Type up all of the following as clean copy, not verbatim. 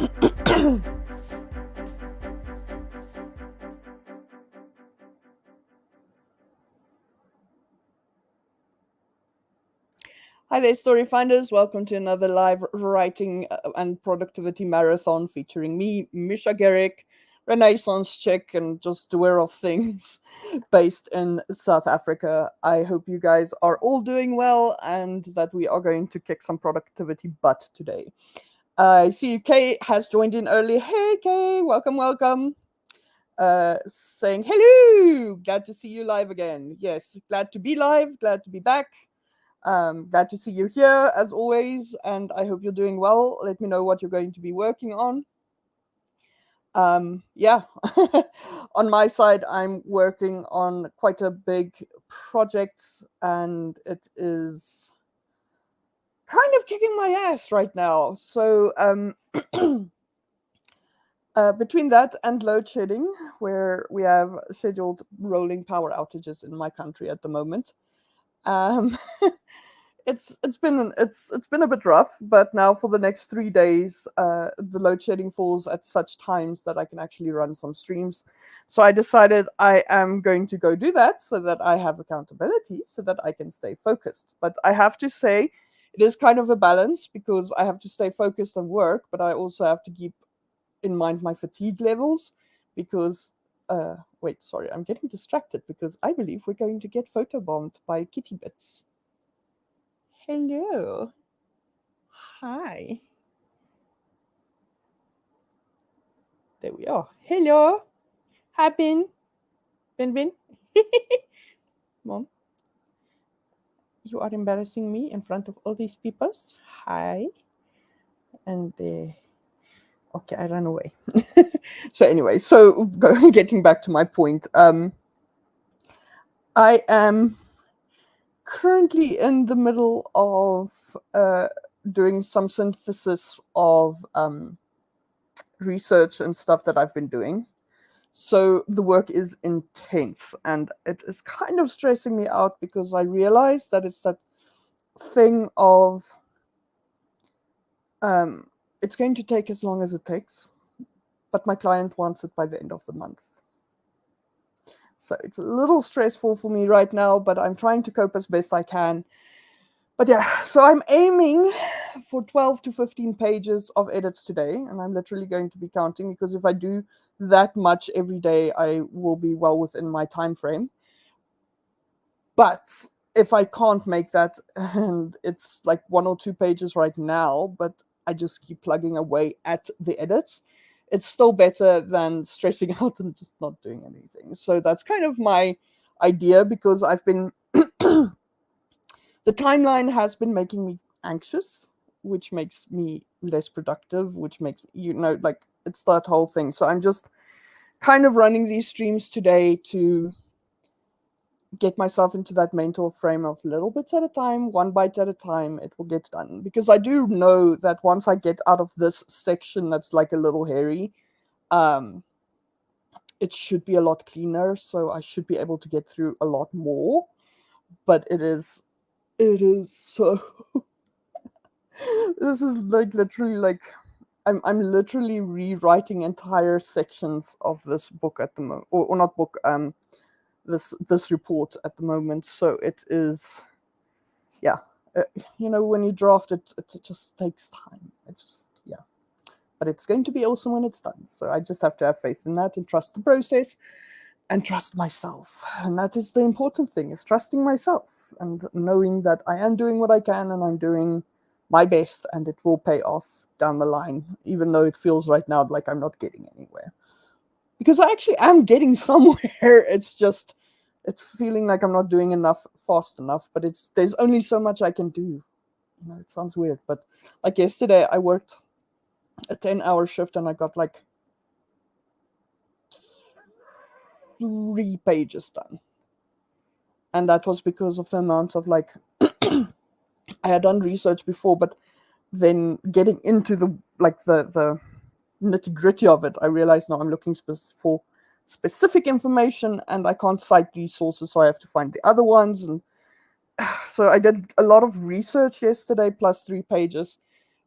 Hi there, story finders. Welcome to another live writing and productivity marathon featuring me, Misha Garrick, Renaissance chick, and just doer of things based in South Africa. I hope you guys are all doing well and that we are going to kick some productivity butt today. I see Kay has joined in early. Hey, Kay, welcome, welcome. Saying hello, glad to see you live again. Yes, glad to be live, glad to be back. Glad to see you here as always, and I hope you're doing well. Let me know what you're going to be working on. Yeah, on my side, I'm working on quite a big project, and it is kind of kicking my ass right now. So, between that and load shedding, where we have scheduled rolling power outages in my country at the moment, um, it's been a bit rough, but now for the next 3 days, the load shedding falls at such times that I can actually run some streams. So I decided I am going to go do that so that I have accountability, so that I can stay focused. But I have to say, it is kind of a balance because I have to stay focused and work, but I also have to keep in mind my fatigue levels because. Wait, sorry, I'm getting distracted because I believe we're going to get photobombed by kitty bits. Hello. Hi. There we are. Hello. Hi, Ben. Ben. Mom, you are embarrassing me in front of all these people. Hi. And okay, I ran away. So anyway, getting back to my point. I am currently in the middle of doing some synthesis of research and stuff that I've been doing. So the work is intense and it is kind of stressing me out because I realize that it's that thing of it's going to take as long as it takes, but my client wants it by the end of the month. So it's a little stressful for me right now, but I'm trying to cope as best I can. But yeah, so I'm aiming for 12 to 15 pages of edits today, and I'm literally going to be counting because if I do that much every day, I will be well within my time frame. But if I can't make that, and it's like 1 or 2 pages right now, but I just keep plugging away at the edits, it's still better than stressing out and just not doing anything. So that's kind of my idea because I've been the timeline has been making me anxious, which makes me less productive, which makes like it's that whole thing. So I'm just kind of running these streams today to get myself into that mental frame of little bits at a time, one bite at a time, it will get done. Because I do know that once I get out of this section that's like a little hairy, it should be a lot cleaner. So I should be able to get through a lot more. But it is so this is like literally like I'm literally rewriting entire sections of this book at the moment, or not book, this report at the moment. So it is, yeah, when you draft it, it just takes time. It just, yeah, but it's going to be awesome when it's done. So I just have to have faith in that and trust the process and trust myself. And that is the important thing, is trusting myself and knowing that I am doing what I can and I'm doing my best and it will pay off down the line, even though it feels right now like I'm not getting anywhere. Because I actually am getting somewhere. It's feeling like I'm not doing enough fast enough, but there's only so much I can do. It sounds weird, but like yesterday I worked a 10-hour shift and I got like 3 pages done. And that was because of the amount of like I had done research before, but then getting into the nitty gritty of it, I realized now I'm looking for specific information and I can't cite these sources, so I have to find the other ones. And so I did a lot of research yesterday plus 3 pages.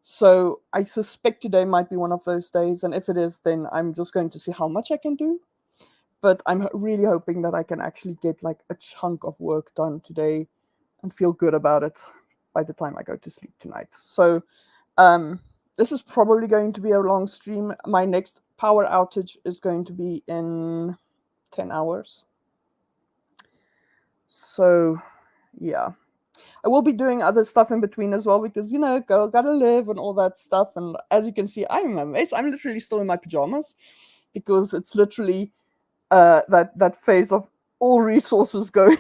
So I suspect today might be one of those days, and if it is, then I'm just going to see how much I can do. But I'm really hoping that I can actually get like a chunk of work done today and feel good about it by the time I go to sleep tonight. So um, this is probably going to be a long stream. My next power outage is going to be in 10 hours. So yeah. I will be doing other stuff in between as well because girl gotta live and all that stuff. And as you can see, I'm a mess. I'm literally still in my pajamas because it's literally that phase of all resources going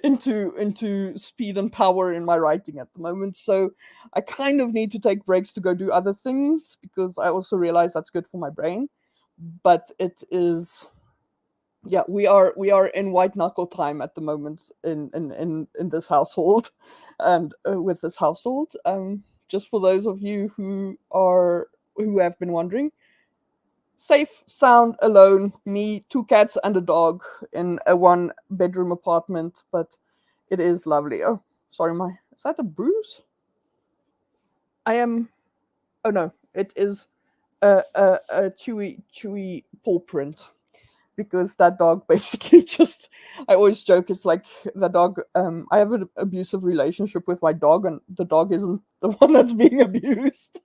into speed and power in my writing at the moment. So I kind of need to take breaks to go do other things because I also realize that's good for my brain. But it is, yeah, we are in white knuckle time at the moment in this household, and with this household. Just for those of you who have been wondering, safe, sound, alone, me, two cats and a dog in a one bedroom apartment, but it is lovely. Oh, sorry, is that a bruise? I am. Oh no, it is a chewy paw print because that dog basically just, I always joke, it's like the dog, I have an abusive relationship with my dog, and the dog isn't the one that's being abused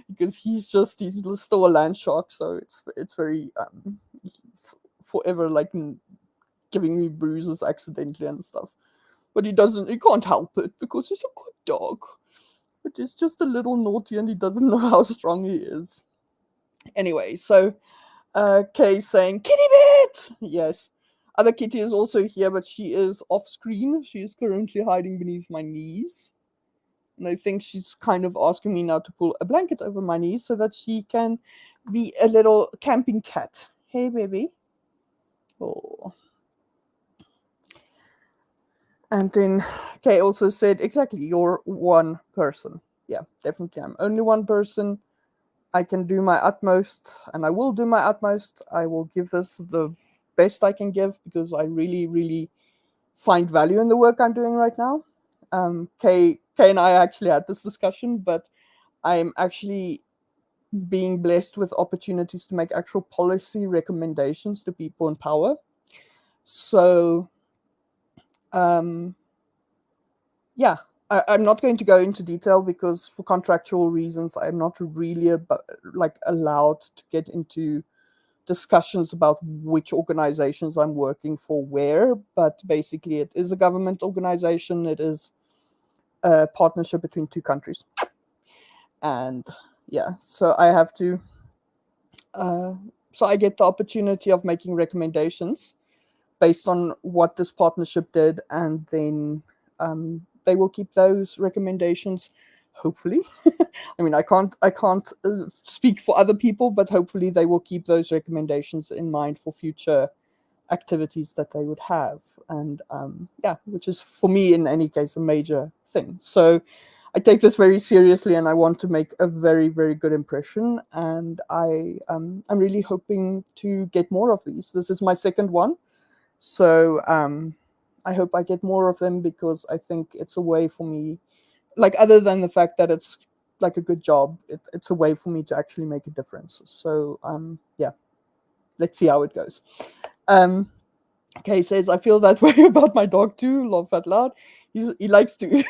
because he's still a land shark, so it's very he's forever like giving me bruises accidentally and stuff, but he can't help it because he's a good dog, but he's just a little naughty and he doesn't know how strong he is. Anyway, so Kay saying, Kitty Bit! Yes. Other Kitty is also here, but she is off screen. She is currently hiding beneath my knees. And I think she's kind of asking me now to pull a blanket over my knees so that she can be a little camping cat. Hey, baby. Oh. And then Kay also said, exactly, you're one person. Yeah, definitely. I'm only one person. I can do my utmost, and I will do my utmost. I will give this the best I can give because I really, really find value in the work I'm doing right now. Kay and I actually had this discussion, but I'm actually being blessed with opportunities to make actual policy recommendations to people in power. So, yeah, I'm not going to go into detail because for contractual reasons, I'm not really allowed to get into discussions about which organizations I'm working for where, but basically it is a government organization. It is a partnership between two countries. And yeah, so I have to, so I get the opportunity of making recommendations based on what this partnership did, and then they will keep those recommendations. Hopefully, I mean, I can't speak for other people, but hopefully they will keep those recommendations in mind for future activities that they would have, and yeah, which is for me in any case a major thing. So I take this very seriously, and I want to make a very, very good impression. And I'm really hoping to get more of these. This is my second one, so I hope I get more of them because I think it's a way for me, like other than the fact that it's like a good job, it's a way for me to actually make a difference. So yeah, let's see how it goes. Kay says, I feel that way about my dog too. Laugh out loud. He likes to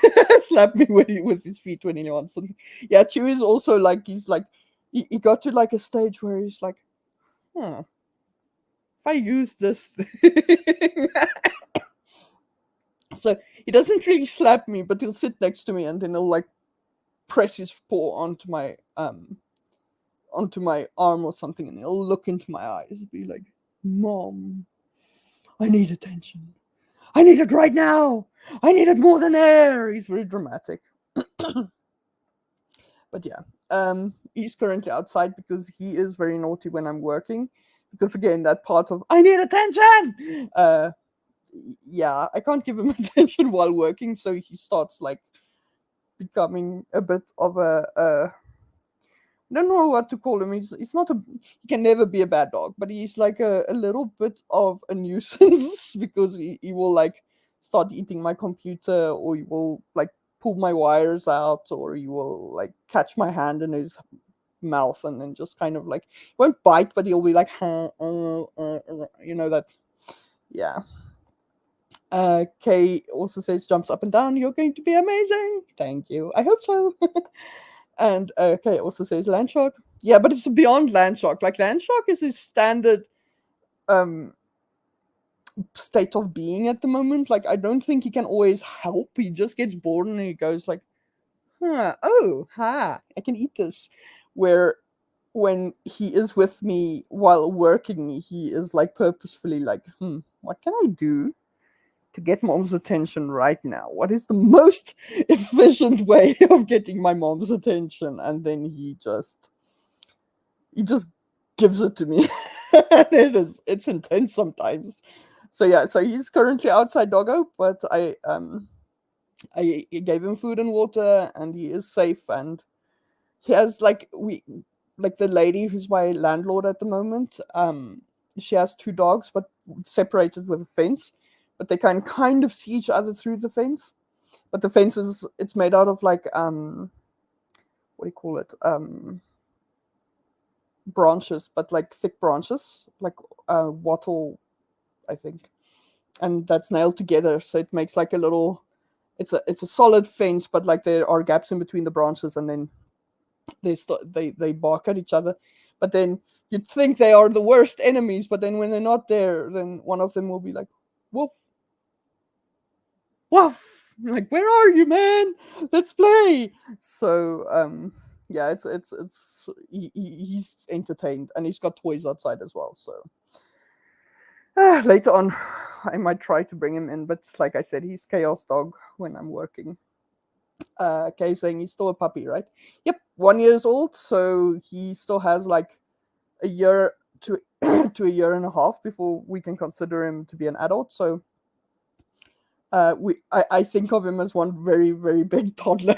slap me with his feet when he wants something. Yeah, Chewy is also like, he got to like a stage where he's like, if I use this thing. So he doesn't really slap me, but he'll sit next to me and then he'll like press his paw onto my arm or something, and he'll look into my eyes and be like, Mom, I need attention. I need it right now. I need it more than air. He's very dramatic. But yeah, he's currently outside because he is very naughty when I'm working. Because again, that part of I need attention. Yeah, I can't give him attention while working, so he starts like becoming a bit of a I don't know what to call him. He's not he can never be a bad dog, but he's like a little bit of a nuisance because he will like start eating my computer, or he will like pull my wires out, or he will like catch my hand in his mouth and then just kind of like, he won't bite, but he'll be like, you know that. Yeah. Kay also says, jumps up and down. You're going to be amazing. Thank you. I hope so. And Kay also says, Landshark. Yeah, but it's beyond Landshark. Like Landshark is his standard state of being at the moment. Like I don't think he can always help. He just gets bored and he goes like, I can eat this. Where when he is with me while working, he is like purposefully like, what can I do to get mom's attention right now? What is the most efficient way of getting my mom's attention? And then he just gives it to me. And it's intense sometimes. So yeah, so he's currently outside doggo, but I gave him food and water, and he is safe. And he has like the lady who's my landlord at the moment. She has 2 dogs, but separated with a fence. But they can kind of see each other through the fence. But the fence it's made out of like what do you call it? Branches, but like thick branches, like wattle, I think, and that's nailed together, so it makes like a little. It's a solid fence, but like there are gaps in between the branches, and then they bark at each other. But then you'd think they are the worst enemies, but then when they're not there, then one of them will be like, "Woof, woof!" Like, where are you, man? Let's play. So yeah, he's entertained, and he's got toys outside as well. So later on, I might try to bring him in, but like I said, he's chaos dog when I'm working. Kay saying he's still a puppy, right? Yep, 1 year old, so he still has like a year to to a year and a half before we can consider him to be an adult. So I think of him as one very, very big toddler.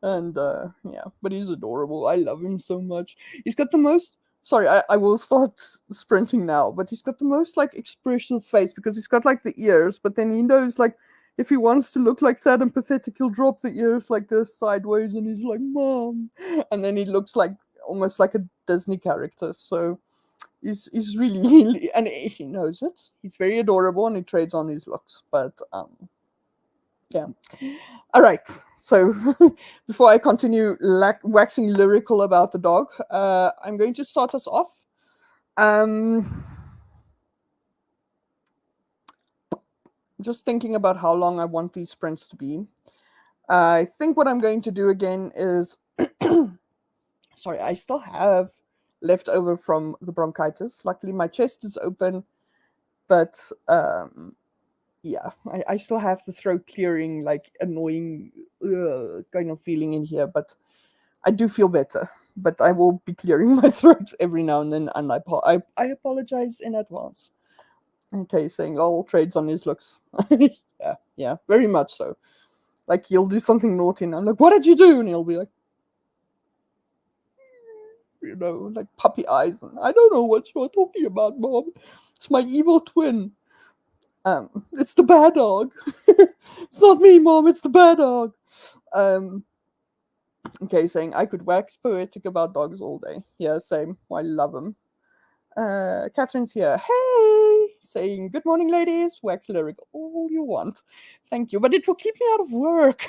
And yeah, but he's adorable. I love him so much. He's got the most. Sorry, I will start sprinting now, but he's got the most like expressive face because he's got like the ears, but then he knows like if he wants to look like sad and pathetic, he'll drop the ears like this sideways and he's like, Mom. And then he looks like almost like a Disney character. So he's really, and he knows it. He's very adorable and he trades on his looks. But yeah. All right. So before I continue waxing lyrical about the dog, I'm going to start us off. Just thinking about how long I want these sprints to be. I think what I'm going to do again is, sorry, I still have leftover from the bronchitis. Luckily, my chest is open, but yeah, I still have the throat clearing, like annoying kind of feeling in here, but I do feel better. But I will be clearing my throat every now and then, and I apologize in advance. Okay, saying all trades on his looks. yeah, very much so. Like he'll do something naughty, and I'm like, "What did you do?" And he'll be like, like puppy eyes, and I don't know what you're talking about, Mom. It's my evil twin. It's the bad dog. It's not me, Mom. It's the bad dog. Okay, saying I could wax poetic about dogs all day. Yeah, same. I love them. Catherine's here. Hey, saying good morning, ladies. Wax lyric all you want. Thank you, but it will keep me out of work.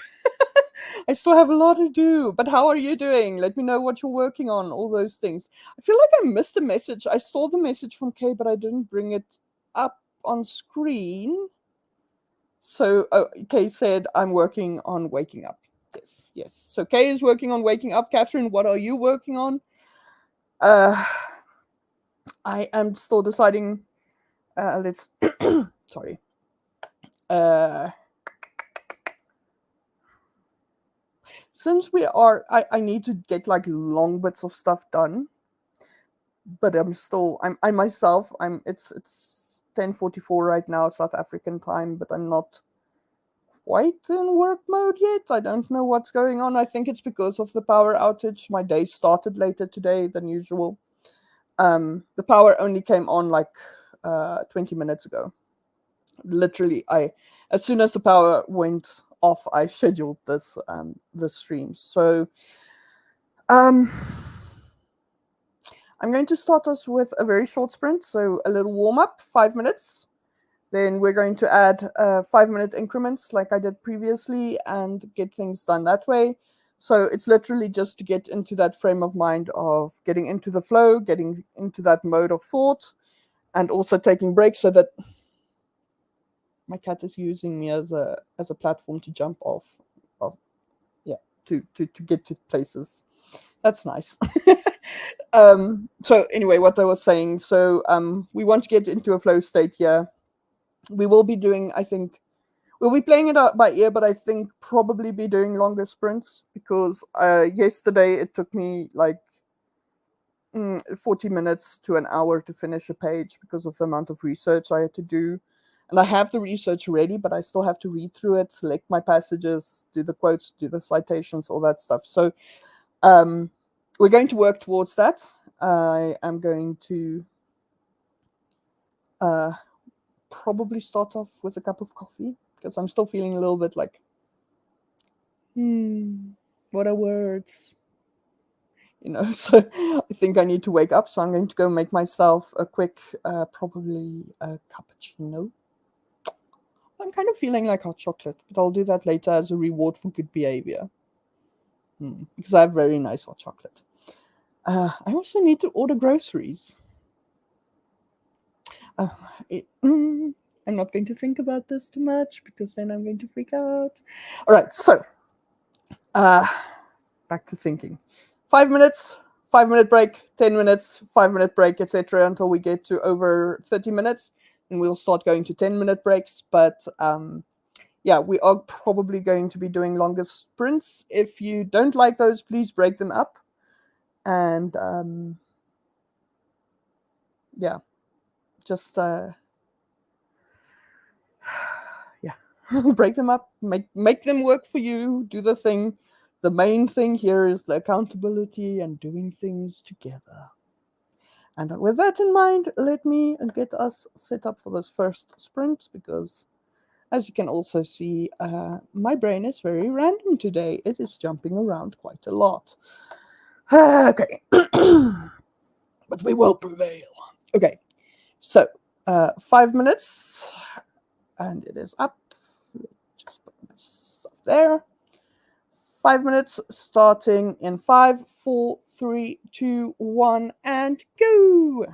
I still have a lot to do. But how are you doing? Let me know what you're working on. All those things. I feel like I missed a message. I saw the message from Kay, but I didn't bring it up on screen. So Kay said I'm working on waking up. Yes. So Kay is working on waking up. Catherine, what are you working on? I am still deciding. Let's. Sorry. Since we are, I need to get like long bits of stuff done. But I myself, it's 10:44 right now, South African time, but I'm not quite in work mode yet. I don't know what's going on. I think it's because of the power outage. My day started later today than usual. The power only came on like 20 minutes ago. Literally, as soon as the power went off, I scheduled this stream. So um, I'm going to start us with a very short sprint, so a little warm up, 5 minutes. Then we're going to add 5-minute increments like I did previously and get things done that way. So it's literally just to get into that frame of mind of getting into the flow, getting into that mode of thought, and also taking breaks so that my cat is using me as a platform to jump off of, yeah, to get to places. That's nice. So anyway, what I was saying, so we want to get into a flow state here. We will be doing, I think, we'll be playing it out by ear, but I think probably be doing longer sprints because yesterday it took me like 40 minutes to an hour to finish a page because of the amount of research I had to do. And I have the research ready, but I still have to read through it, select my passages, do the quotes, do the citations, all that stuff. So we're going to work towards that. I am going to probably start off with a cup of coffee because I'm still feeling a little bit like, what are words? So I think I need to wake up. So I'm going to go make myself a quick, probably a cappuccino. I'm kind of feeling like hot chocolate, but I'll do that later as a reward for good behavior. Because I have very nice hot chocolate. I also need to order groceries. I'm not going to think about this too much because then I'm going to freak out. All right, so back to thinking. 5 minutes, 5-minute break, 10 minutes, 5-minute break, etc. until we get to over 30 minutes. And we'll start going to 10-minute breaks. But yeah, we are probably going to be doing longer sprints. If you don't like those, please break them up. And yeah, just yeah, break them up, make them work for you, do the thing. The main thing here is the accountability and doing things together. And with that in mind, let me get us set up for this first sprint because, as you can also see, my brain is very random today. It is jumping around quite a lot. Okay. But we will prevail. Okay. So, 5 minutes. And it is up. Just put this up there. 5 minutes starting in 5, 4, 3, 2, 1, and go.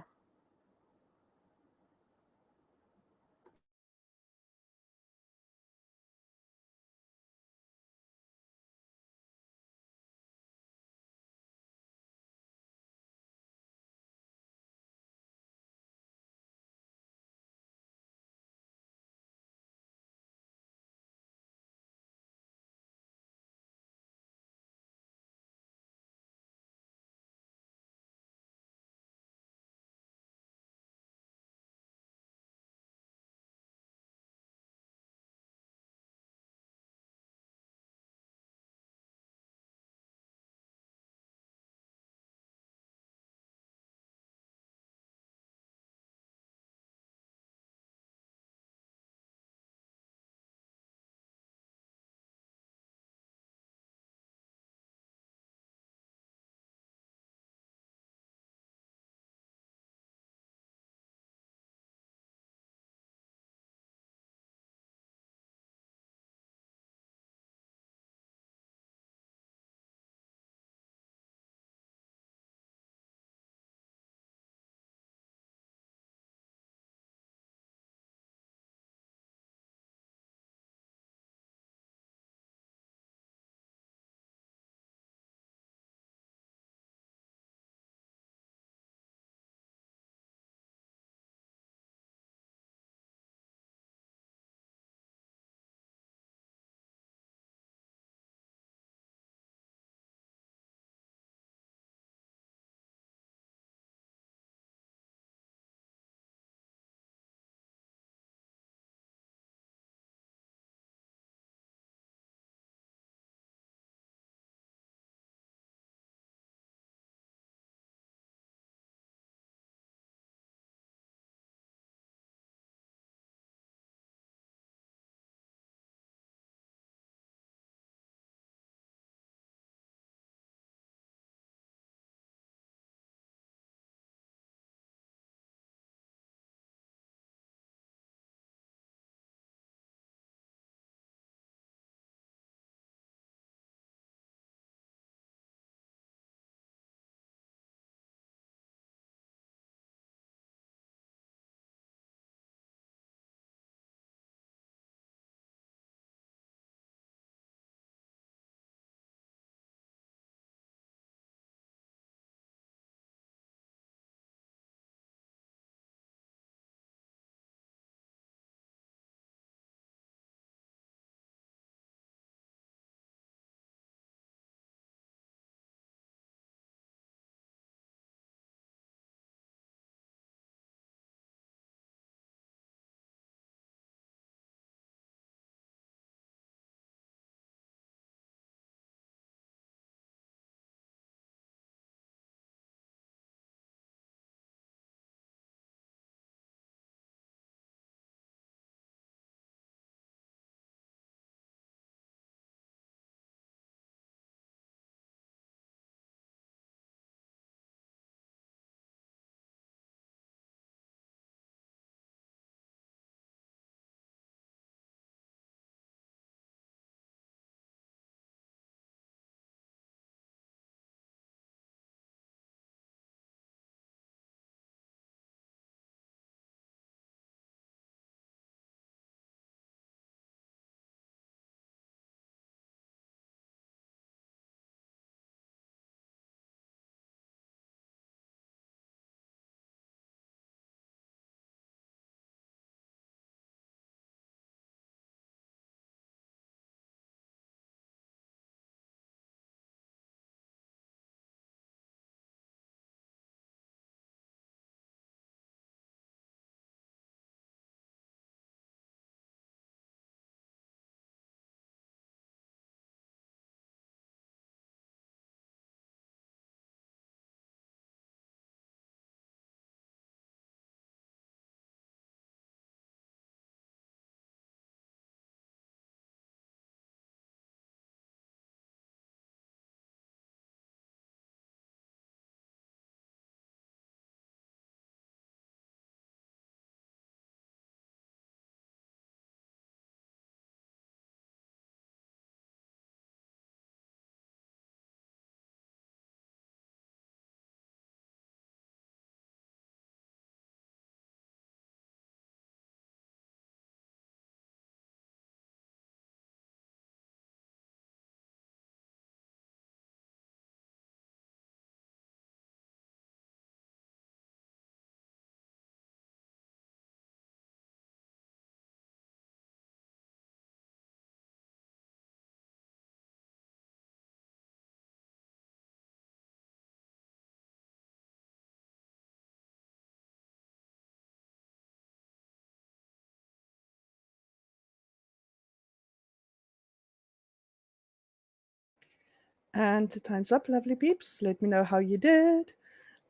And time's up, lovely peeps. Let me know how you did.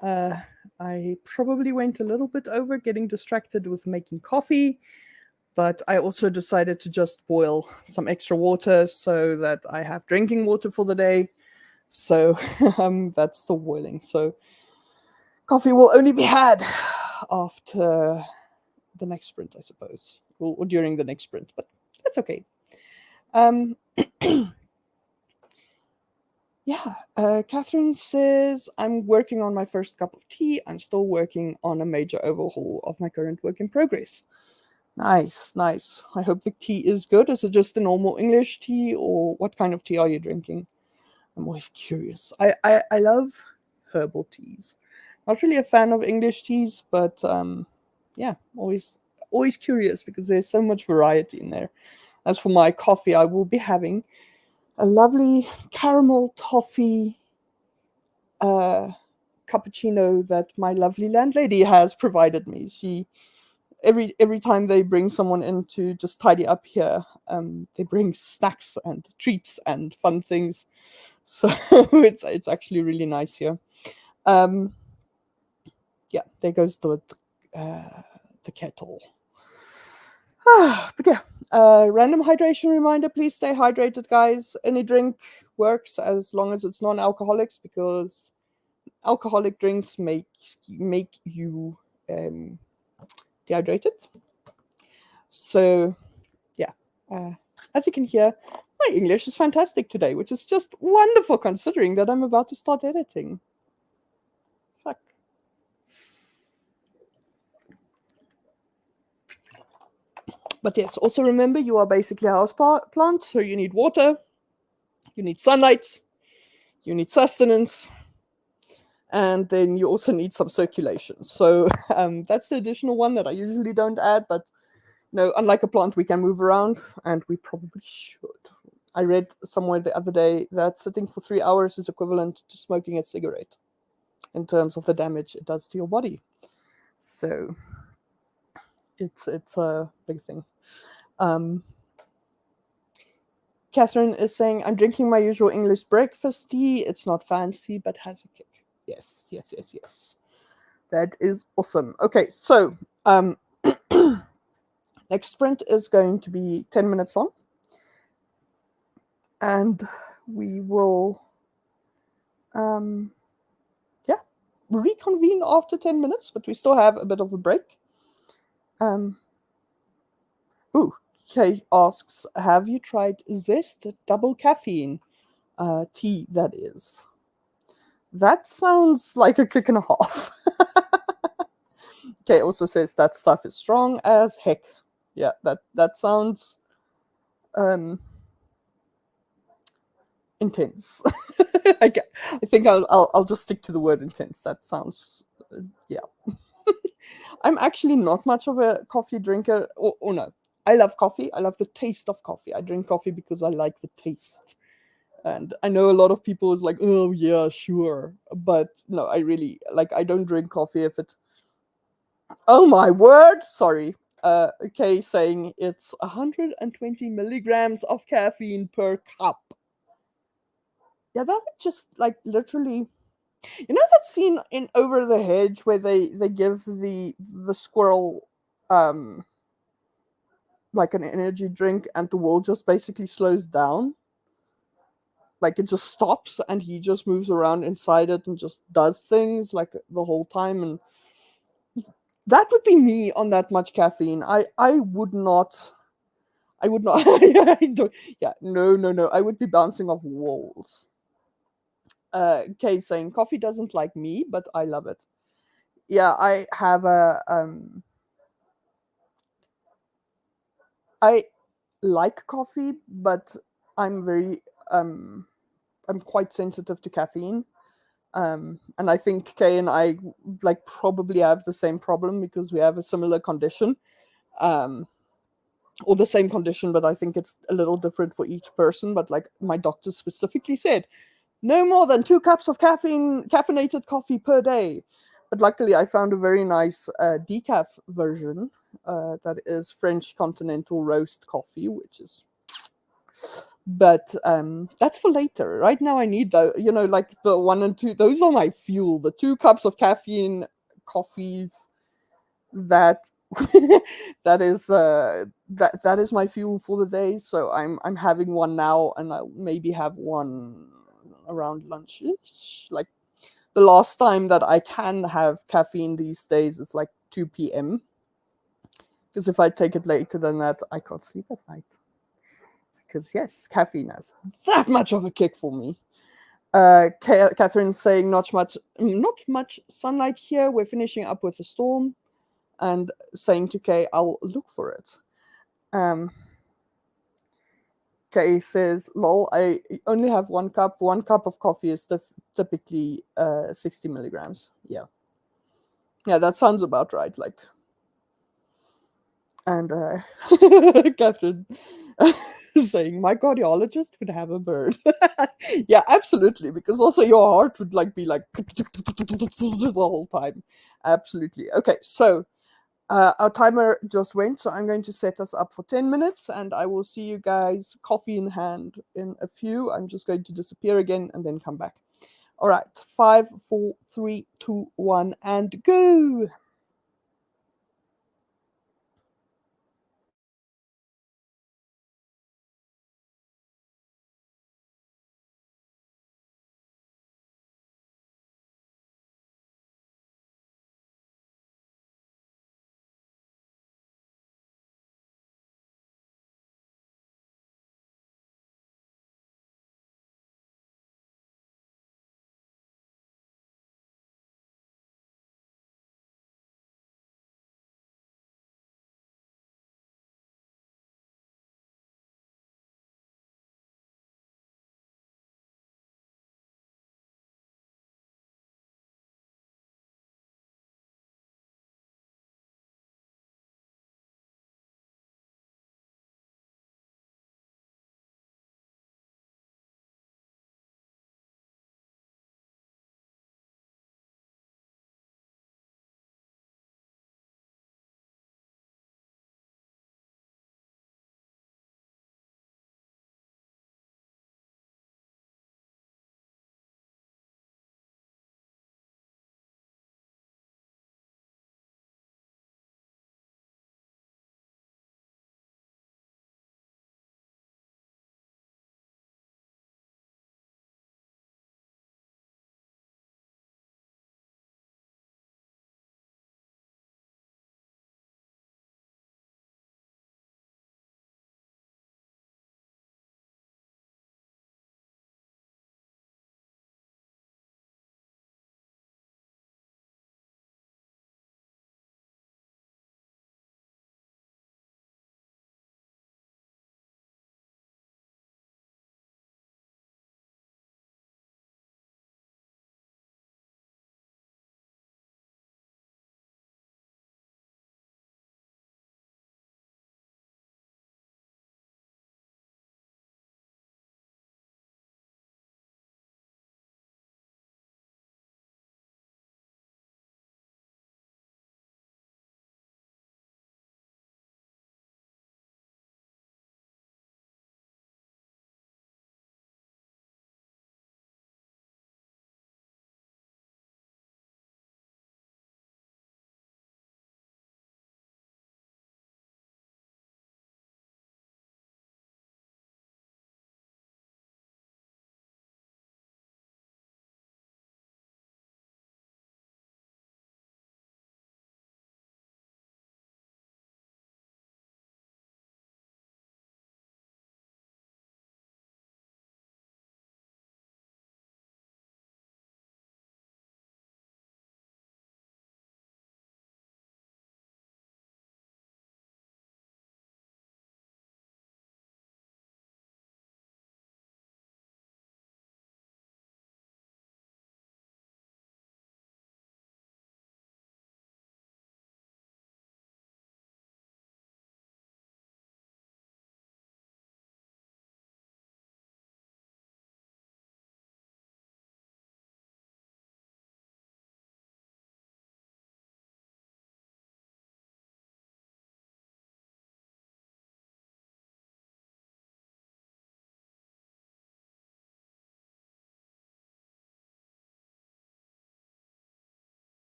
I probably went a little bit over getting distracted with making coffee, but I also decided to just boil some extra water so that I have drinking water for the day. So that's still boiling. So coffee will only be had after the next sprint, I suppose, or during the next sprint, but that's okay. Yeah, Catherine says, I'm working on my first cup of tea. I'm still working on a major overhaul of my current work in progress. Nice, nice. I hope the tea is good. Is it just a normal English tea, or what kind of tea are you drinking? I'm always curious. I love herbal teas. Not really a fan of English teas, but yeah, always curious because there's so much variety in there. As for my coffee, I will be having a lovely caramel toffee cappuccino that my lovely landlady has provided me. She every time they bring someone in to just tidy up here, they bring snacks and treats and fun things. So it's actually really nice here. Yeah, there goes the kettle. But yeah, random hydration reminder: please stay hydrated, guys. Any drink works as long as it's non-alcoholics, because alcoholic drinks make you dehydrated. So yeah, as you can hear, my English is fantastic today, which is just wonderful considering that I'm about to start editing. Fuck. But yes, also remember, you are basically a house plant, so you need water, you need sunlight, you need sustenance, and then you also need some circulation. So that's the additional one that I usually don't add, but no, unlike a plant, we can move around, and we probably should. I read somewhere the other day that sitting for 3 hours is equivalent to smoking a cigarette in terms of the damage it does to your body. So it's a big thing. Catherine is saying, I'm drinking my usual English breakfast tea. It's not fancy, but has a kick. Yes, yes, yes, yes. That is awesome. Okay, so next sprint is going to be 10 minutes long. And we will reconvene after 10 minutes, but we still have a bit of a break. Kay asks, have you tried Zest double caffeine tea, that is? That sounds like a kick and a half. Kay also says that stuff is strong as heck. Yeah, that sounds intense. I think I'll just stick to the word intense. That sounds yeah. I'm actually not much of a coffee drinker. Or no, I love coffee. I love the taste of coffee. I drink coffee because I like the taste. And I know a lot of people is like, oh yeah, sure, but no, I really like. I don't drink coffee if it. Oh my word! Sorry. Okay, saying it's 120 milligrams of caffeine per cup. Yeah, that would just like literally. You know that scene in Over the Hedge where they give the squirrel like an energy drink, and the world just basically slows down? Like it just stops and he just moves around inside it and just does things like the whole time. And that would be me on that much caffeine. I would not. Yeah, no. I would be bouncing off walls. Kay saying coffee doesn't like me, but I love it. Yeah, I have a I like coffee, but I'm very I'm quite sensitive to caffeine. And I think Kay and I like probably have the same problem because we have a similar condition. Or the same condition, but I think it's a little different for each person. But like my doctor specifically said, no more than 2 cups of caffeinated coffee per day. But luckily, I found a very nice decaf version that is French continental roast coffee, which is But that's for later. Right now, I need the like the 1 and 2. Those are my fuel. The 2 cups of caffeine coffees that that is my fuel for the day. So I'm having one now, and I'll maybe have one around lunchish. Like the last time that I can have caffeine these days is like 2 p.m. Because if I take it later than that, I can't sleep at night. Because yes, caffeine has that much of a kick for me. Catherine saying not much sunlight here. We're finishing up with a storm, and saying to Kay, I'll look for it. Um, Kay says, "Lol, I only have 1 cup. 1 cup of coffee is typically 60 milligrams. Yeah, yeah, that sounds about right. Like, and Catherine saying, my cardiologist would have a bird. Yeah, absolutely, because also your heart would like be like the whole time. Absolutely. Okay, so our timer just went, so I'm going to set us up for 10 minutes, and I will see you guys coffee in hand in a few. I'm just going to disappear again and then come back. All right, 5, 4, 3, 2, 1, and go.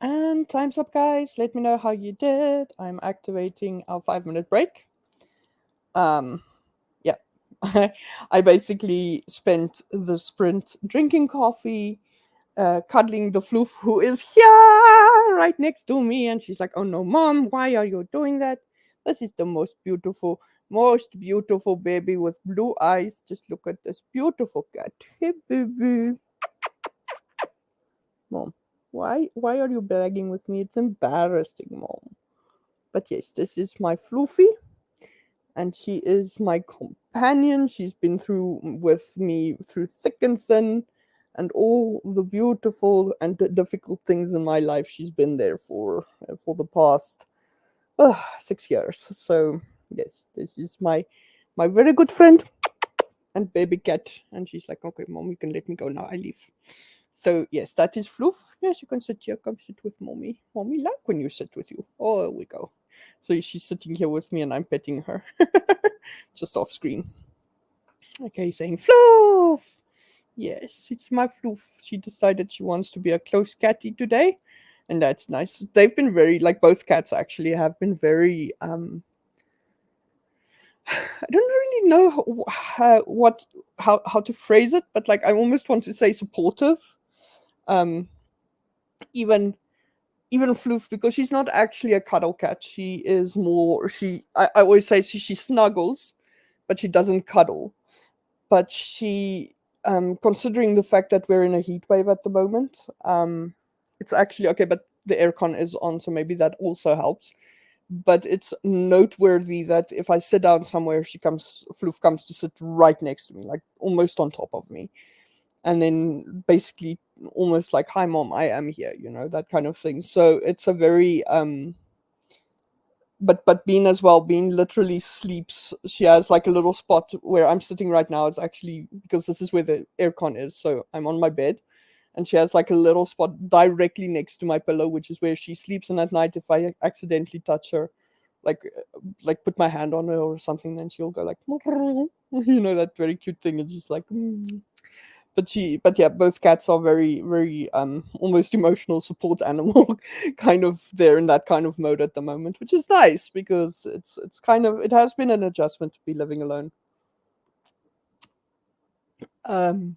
And time's up, guys. Let me know how you did. I'm activating our 5-minute break. Yeah. I basically spent the sprint drinking coffee, cuddling the floof who is here right next to me. And she's like, "Oh no, mom, why are you doing that? This is the most beautiful baby with blue eyes. Just look at this beautiful cat. Hey, baby. Mom, why are you bragging with me? It's embarrassing, mom. But yes, this is my floofy, and she is my companion. She's been through with me through thick and thin, and all the beautiful and difficult things in my life. She's been there for the past 6 years. So yes, this is my very good friend and baby cat. And she's like, "Okay, mom, you can let me go now. I leave." So yes, that is Floof. Yes, you can sit here. Come sit with mommy. Mommy like when you sit with you. Oh, there we go. So she's sitting here with me and I'm petting her. Just off screen. Okay, saying Floof. Yes, it's my Floof. She decided she wants to be a close catty today. And that's nice. They've been very, like, both cats actually have been very I don't really know how to phrase it, but like I almost want to say supportive. Um, even even Floof, because she's not actually a cuddle cat. She is more. I always say she snuggles, but she doesn't cuddle. But she, considering the fact that we're in a heat wave at the moment, it's actually okay. But the aircon is on, so maybe that also helps. But it's noteworthy that if I sit down somewhere, Floof comes to sit right next to me, like almost on top of me, and then basically almost like, "Hi, mom, I am here," that kind of thing. So it's a very but Bean as well. Bean literally sleeps. She has like a little spot where I'm sitting right now. It's actually because this is where the aircon is, so I'm on my bed, and she has like a little spot directly next to my pillow, which is where she sleeps. And at night, if I accidentally touch her, like put my hand on her or something, then she'll go like, that very cute thing. It's just like. But yeah, both cats are very, very almost emotional support animal, kind of there in that kind of mode at the moment, which is nice because it's kind of, it has been an adjustment to be living alone. um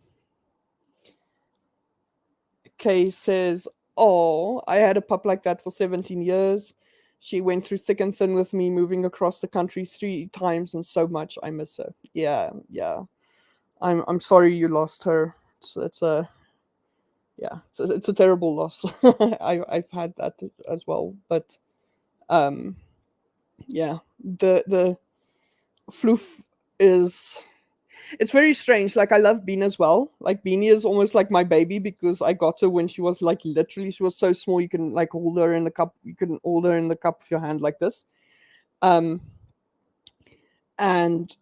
Kay says, "Oh, I had a pup like that for 17 years. She went through thick and thin with me, moving across the country 3 times, and so much I miss her." Yeah, yeah. I'm sorry you lost her. It's a Yeah, it's a terrible loss. I've had that as well, but um, yeah, the floof is, it's very strange. Like I love Bean as well. Like Beanie is almost like my baby because I got her when she was like literally she was so small you can like hold her in the cup. You can hold her in the cup of your hand like this. Um, and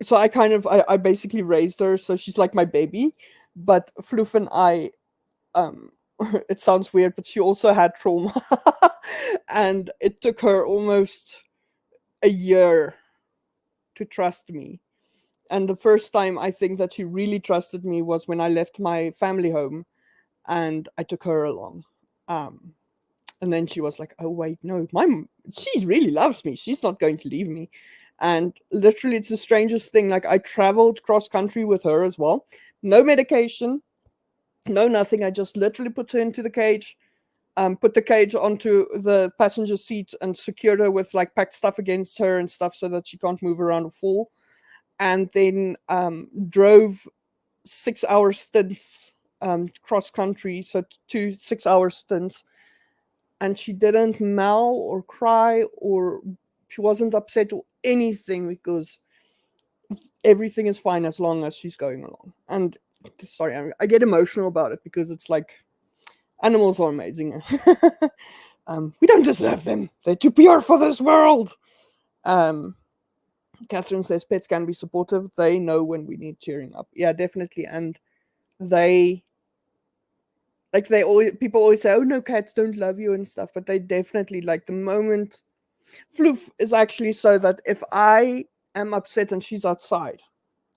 so I basically raised her, so she's like my baby. But Floof and I, um it sounds weird, but she also had trauma. And it took her almost a year to trust me. And the first time I think that she really trusted me was when I left my family home and I took her along. um and then she was like, "Oh wait, no, she really loves me, she's not going to leave me." And literally it's the strangest thing, like I traveled cross country with her as well. No medication, no nothing. I just literally put her into the cage, put the cage onto the passenger seat and secured her with like packed stuff against her and stuff so that she can't move around or fall. And then drove 6 hour stints cross country, so 2 6 hour stints. And she didn't meow or cry, or she wasn't upset or anything, because everything is fine as long as she's going along. And sorry, I get emotional about it because it's like animals are amazing. We don't deserve them. They're too pure for this world. Um, Catherine says pets can be supportive. They know when we need cheering up. Yeah, definitely. And they, like, they always, people always say, "Oh no, cats don't love you" and stuff. But they definitely, like, the moment Floof is actually so that if I am upset and she's outside,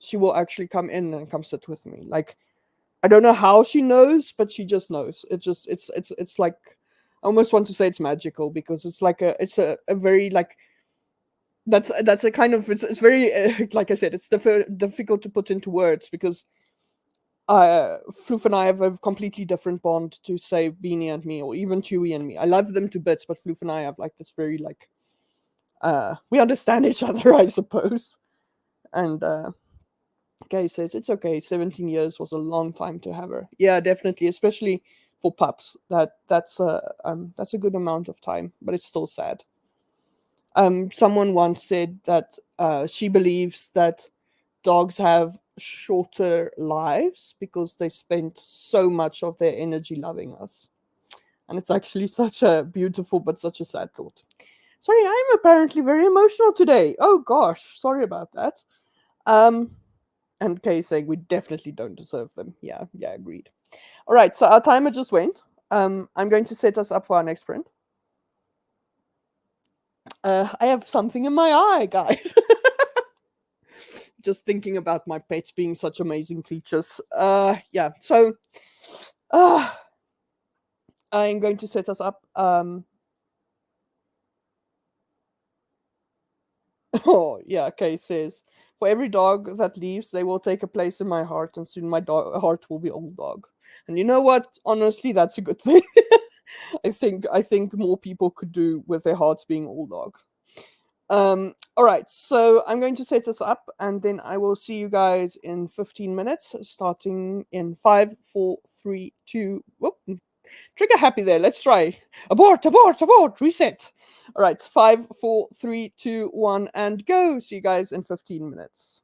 she will actually come in and come sit with me. Like, I don't know how she knows, but she just knows. It's like I almost want to say it's magical because it's like a very like that's a kind of it's very like I said, it's difficult to put into words because Floof and I have a completely different bond to say Beanie and me, or even Chewy and me. I love them to bits, but Floof and I have like this very like we understand each other, I suppose. And Gay says it's okay. 17 years was a long time to have her. Yeah, definitely, especially for pups. That's a good amount of time, but it's still sad. Someone once said that she believes that dogs have shorter lives because they spent so much of their energy loving us. And it's actually such a beautiful but such a sad thought. Sorry, I'm apparently very emotional today. Oh gosh, sorry about that. Um, and Kay saying we definitely don't deserve them. Yeah, yeah, agreed. All right, so our timer just went. I'm going to set us up for our next sprint. I have something in my eye, guys. Just thinking about my pets being such amazing creatures. Yeah, so uh, I'm going to set us up. Oh, yeah, Kay says, for every dog that leaves, they will take a place in my heart, and soon my heart will be old dog. And you know what? Honestly, that's a good thing. I think more people could do with their hearts being old dog. All right, so I'm going to set this up, and then I will see you guys in 15 minutes, starting in 5, 4, 3, 2. Whoop, trigger happy there. Let's try. Abort, abort, abort. Reset. All right, 5, 4, 3, 2, 1, and go. See you guys in 15 minutes.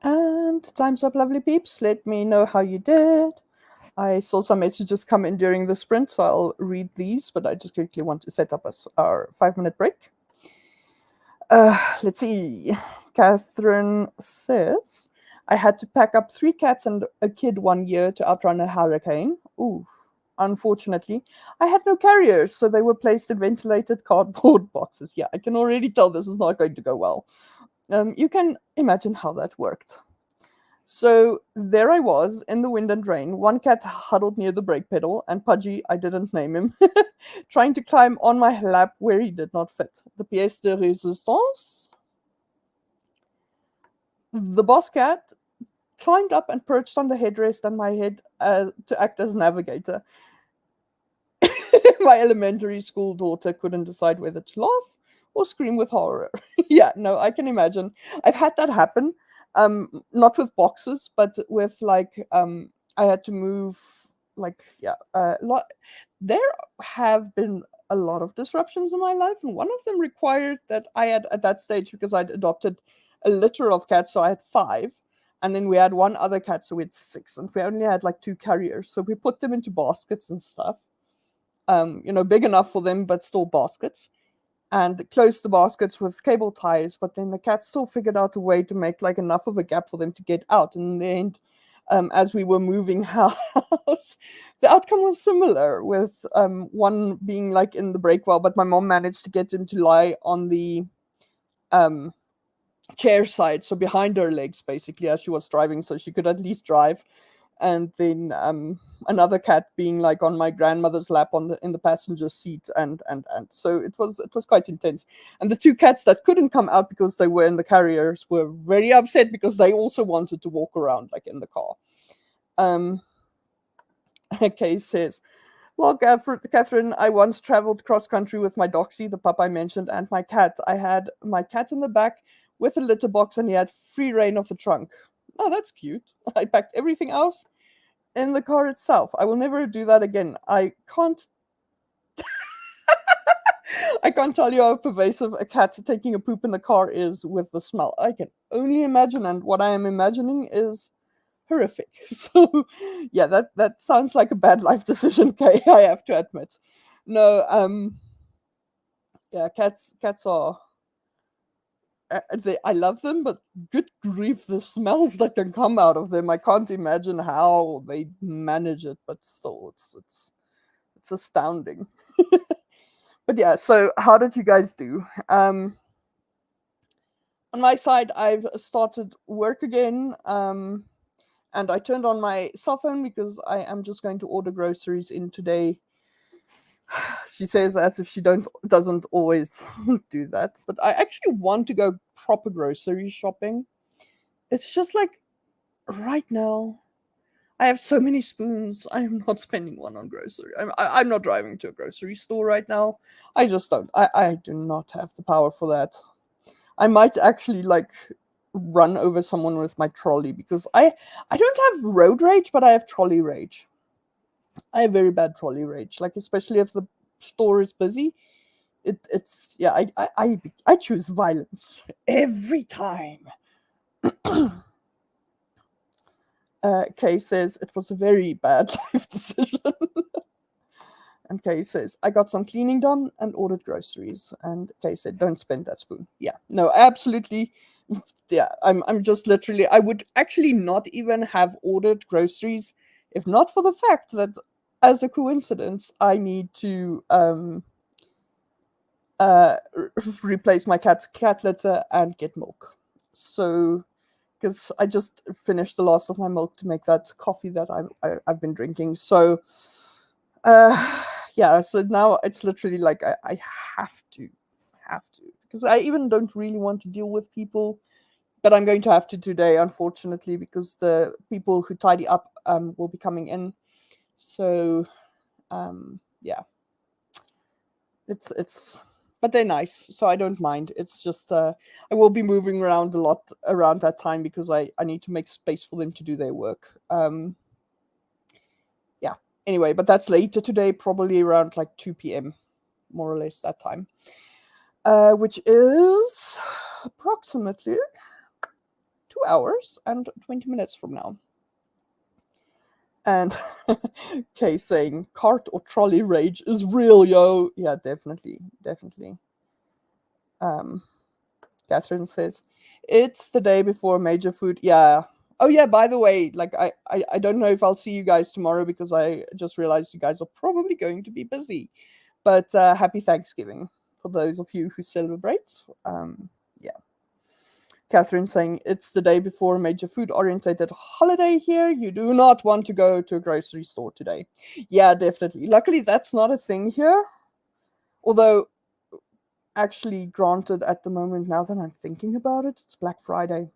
And time's up, lovely peeps. Let me know how you did. I saw some messages come in during the sprint, so I'll read these, but I just quickly want to set up our 5-minute break. Let's see. Catherine says, I had to pack up 3 cats and a kid one year to outrun a hurricane. Ooh. Unfortunately, I had no carriers, so they were placed in ventilated cardboard boxes. Yeah, I can already tell this is not going to go well. You can imagine how that worked. So there I was in the wind and rain, one cat huddled near the brake pedal, and Pudgy, I didn't name him, trying to climb on my lap where he did not fit. The pièce de résistance. The boss cat climbed up and perched on the headrest and my head to act as navigator. My elementary school daughter couldn't decide whether to laugh or scream with horror. Yeah, no, I can imagine. I've had that happen. Not with boxes, but with I had to move a lot. There have been a lot of disruptions in my life, and one of them required that I had at that stage, because I'd adopted a litter of cats, so I had 5. And then we had one other cat, so we had 6, and we only had like 2 carriers. So we put them into baskets and stuff. Big enough for them, but still baskets, and closed the baskets with cable ties. But then the cats still figured out a way to make like enough of a gap for them to get out. And in the end, as we were moving house, the outcome was similar, with one being like in the brake well, but my mom managed to get him to lie on the chair side, so behind her legs, basically, as she was driving, so she could at least drive. And then another cat being like on my grandmother's lap in the passenger seat, and so it was quite intense. And the 2 cats that couldn't come out because they were in the carriers were very upset, because they also wanted to walk around like in the car. Okay, says, well, Catherine, I once traveled cross country with my Doxy, the pup I mentioned, and my cat. I had my cat in the back with a litter box, and he had free reign of the trunk. Oh, that's cute. I packed everything else in the car itself. I will never do that again. I can't tell you how pervasive a cat taking a poop in the car is with the smell. I can only imagine, and what I am imagining is horrific. So yeah, that sounds like a bad life decision, Kay, I have to admit. No, yeah, cats are I love them, but good grief, the smells that can come out of them, I can't imagine how they manage it, but still, it's astounding. But yeah, so how did you guys do? On my side, I've started work again, and I turned on my cell phone because I am just going to order groceries in today. She says as if she doesn't always do that, but I actually want to go proper grocery shopping. It's just like right now, I have so many spoons. I am not spending one on grocery. I'm not driving to a grocery store right now. I just don't. I do not have the power for that. I might actually like run over someone with my trolley, because I don't have road rage, but I have trolley rage. I have very bad trolley rage, like especially if the store is busy. It's yeah. I choose violence every time. Kay says it was a very bad life decision. And Kay says, I got some cleaning done and ordered groceries. And Kay said, don't spend that spoon. Yeah, no, absolutely. Yeah, I'm just literally, I would actually not even have ordered groceries if not for the fact that, as a coincidence, I need to replace my cat's cat litter and get milk. So, because I just finished the last of my milk to make that coffee that I've been drinking. So, yeah, so now it's literally like I have to, because I even don't really want to deal with people, but I'm going to have to today, unfortunately, because the people who tidy up will be coming in. So, yeah, it's but they're nice, so I don't mind. It's just I will be moving around a lot around that time, because I need to make space for them to do their work. Yeah, anyway, but that's later today, probably around like 2 p.m, more or less that time, which is approximately 2 hours and 20 minutes from now. And Kay saying, cart or trolley rage is real, yo. Yeah, definitely. Definitely. Catherine says, it's the day before major food. Yeah. Oh, yeah, by the way, like, I don't know if I'll see you guys tomorrow because I just realized you guys are probably going to be busy. But happy Thanksgiving for those of you who celebrate. Yeah. Catherine saying, it's the day before a major food orientated holiday here. You do not want to go to a grocery store today. Yeah, definitely. Luckily, that's not a thing here. Although, actually, granted, at the moment, now that I'm thinking about it, it's Black Friday.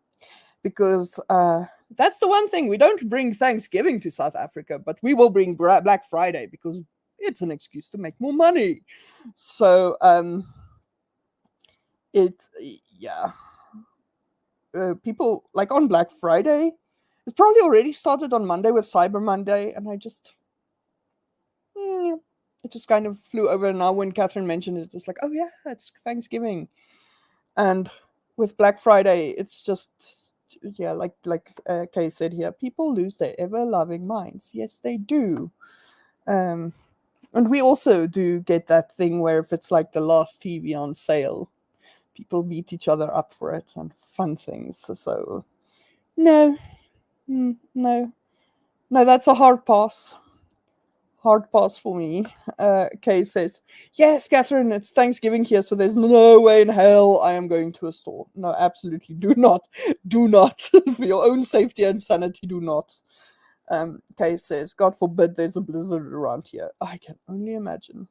Because that's the one thing. We don't bring Thanksgiving to South Africa, but we will bring Black Friday because it's an excuse to make more money. So, yeah. People like on Black Friday. It's probably already started on Monday with Cyber Monday, and it just kind of flew over. Now when Catherine mentioned it, it's like, oh yeah, it's Thanksgiving, and with Black Friday, it's just like Kay said here, people lose their ever loving minds. Yes, they do. And we also do get that thing where if it's like the last TV on sale, people beat each other up for it and fun things. So no, that's a hard pass. Hard pass for me. Kay says, yes, Catherine, it's Thanksgiving here, so there's no way in hell I am going to a store. No, absolutely do not. Do not. For your own safety and sanity, do not. Kay says, God forbid there's a blizzard around here. I can only imagine.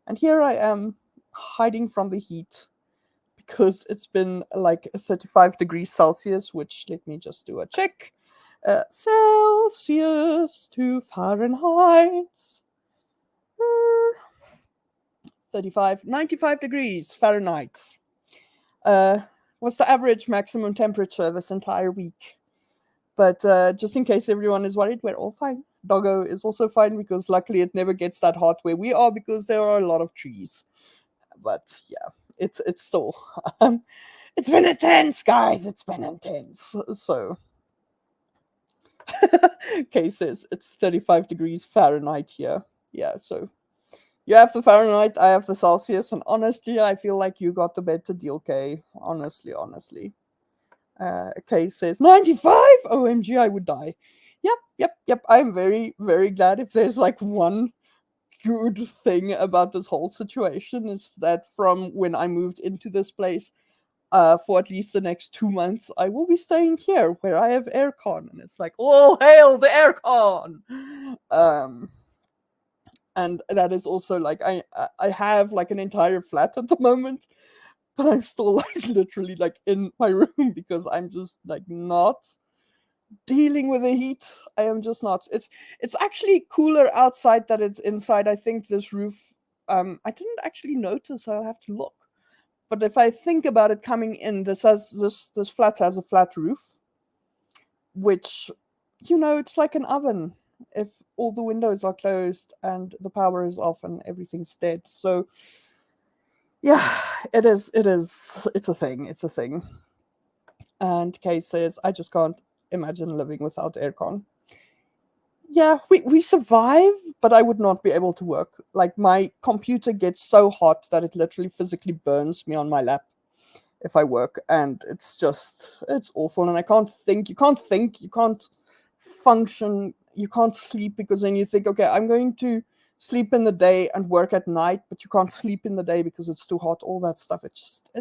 And here I am, hiding from the heat, because it's been like 35 degrees Celsius, which, let me just do a check. Celsius to Fahrenheit. 95 degrees Fahrenheit. What's the average maximum temperature this entire week? But just in case everyone is worried, we're all fine. Doggo is also fine because luckily it never gets that hot where we are because there are a lot of trees. But yeah, it's still it's been intense, guys. It's been intense. So Kay says it's 35 degrees Fahrenheit here. Yeah, so you have the Fahrenheit, I have the Celsius, and honestly, I feel like you got the better deal, Kay. Honestly. Kay says 95. OMG, I would die. Yep. I'm very, very glad if there's like one good thing about this whole situation is that from when I moved into this place, for at least the next 2 months, I will be staying here where I have aircon, and it's like, all hail the aircon. And that is also like I have like an entire flat at the moment, but I'm still like literally like in my room because I'm just like not dealing with the heat. I am just not. It's actually cooler outside than it's inside. I think this roof. I didn't actually notice. I'll have to look. But if I think about it coming in, this flat has a flat roof, which, it's like an oven if all the windows are closed and the power is off and everything's dead. So yeah, it's a thing. And Kay says, I just can't imagine living without aircon. Yeah, we survive, but I would not be able to work. Like, my computer gets so hot that it literally physically burns me on my lap if I work, and it's awful. And I can't think, you can't function, you can't sleep, because then you think, okay, I'm going to sleep in the day and work at night, but you can't sleep in the day because it's too hot, all that stuff. It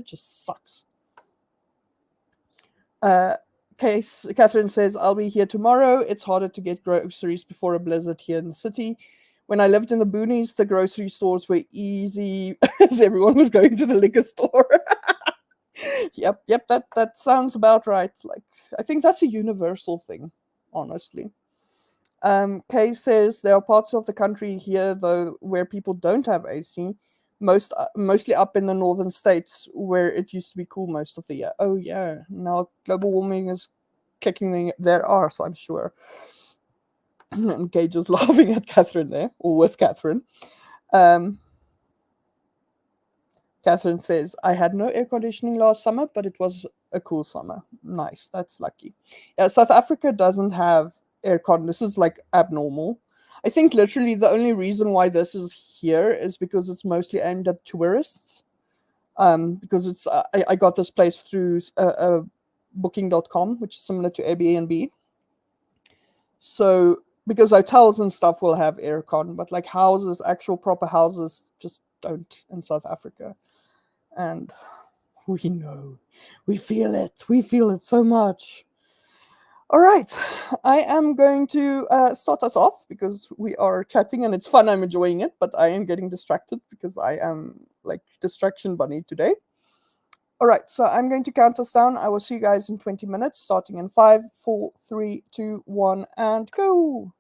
just sucks. Catherine says, I'll be here tomorrow. It's harder to get groceries before a blizzard here in the city. When I lived in the boonies, the grocery stores were easy as everyone was going to the liquor store. Yep, that sounds about right. Like, I think that's a universal thing, honestly. Kay says there are parts of the country here, though, where people don't have AC. Mostly up in the northern states where it used to be cool most of the year. Oh yeah, now global warming is kicking their arse, I'm sure. And Kay just laughing at Catherine there, or with Catherine. Catherine says, I had no air conditioning last summer, but it was a cool summer. Nice, that's lucky. Yeah, South Africa doesn't have aircon. This is like abnormal. I think literally the only reason why this is here is because it's mostly aimed at tourists. Because it's I got this place through booking.com, which is similar to Airbnb. So because hotels and stuff will have aircon, but like houses, actual proper houses, just don't in South Africa. And we know, we feel it so much. All right, I am going to start us off because we are chatting and it's fun. I'm enjoying it, but I am getting distracted because I am like distraction bunny today. All right, so I'm going to count us down. I will see you guys in 20 minutes, starting in 5, 4, 3, 2, 1, and go.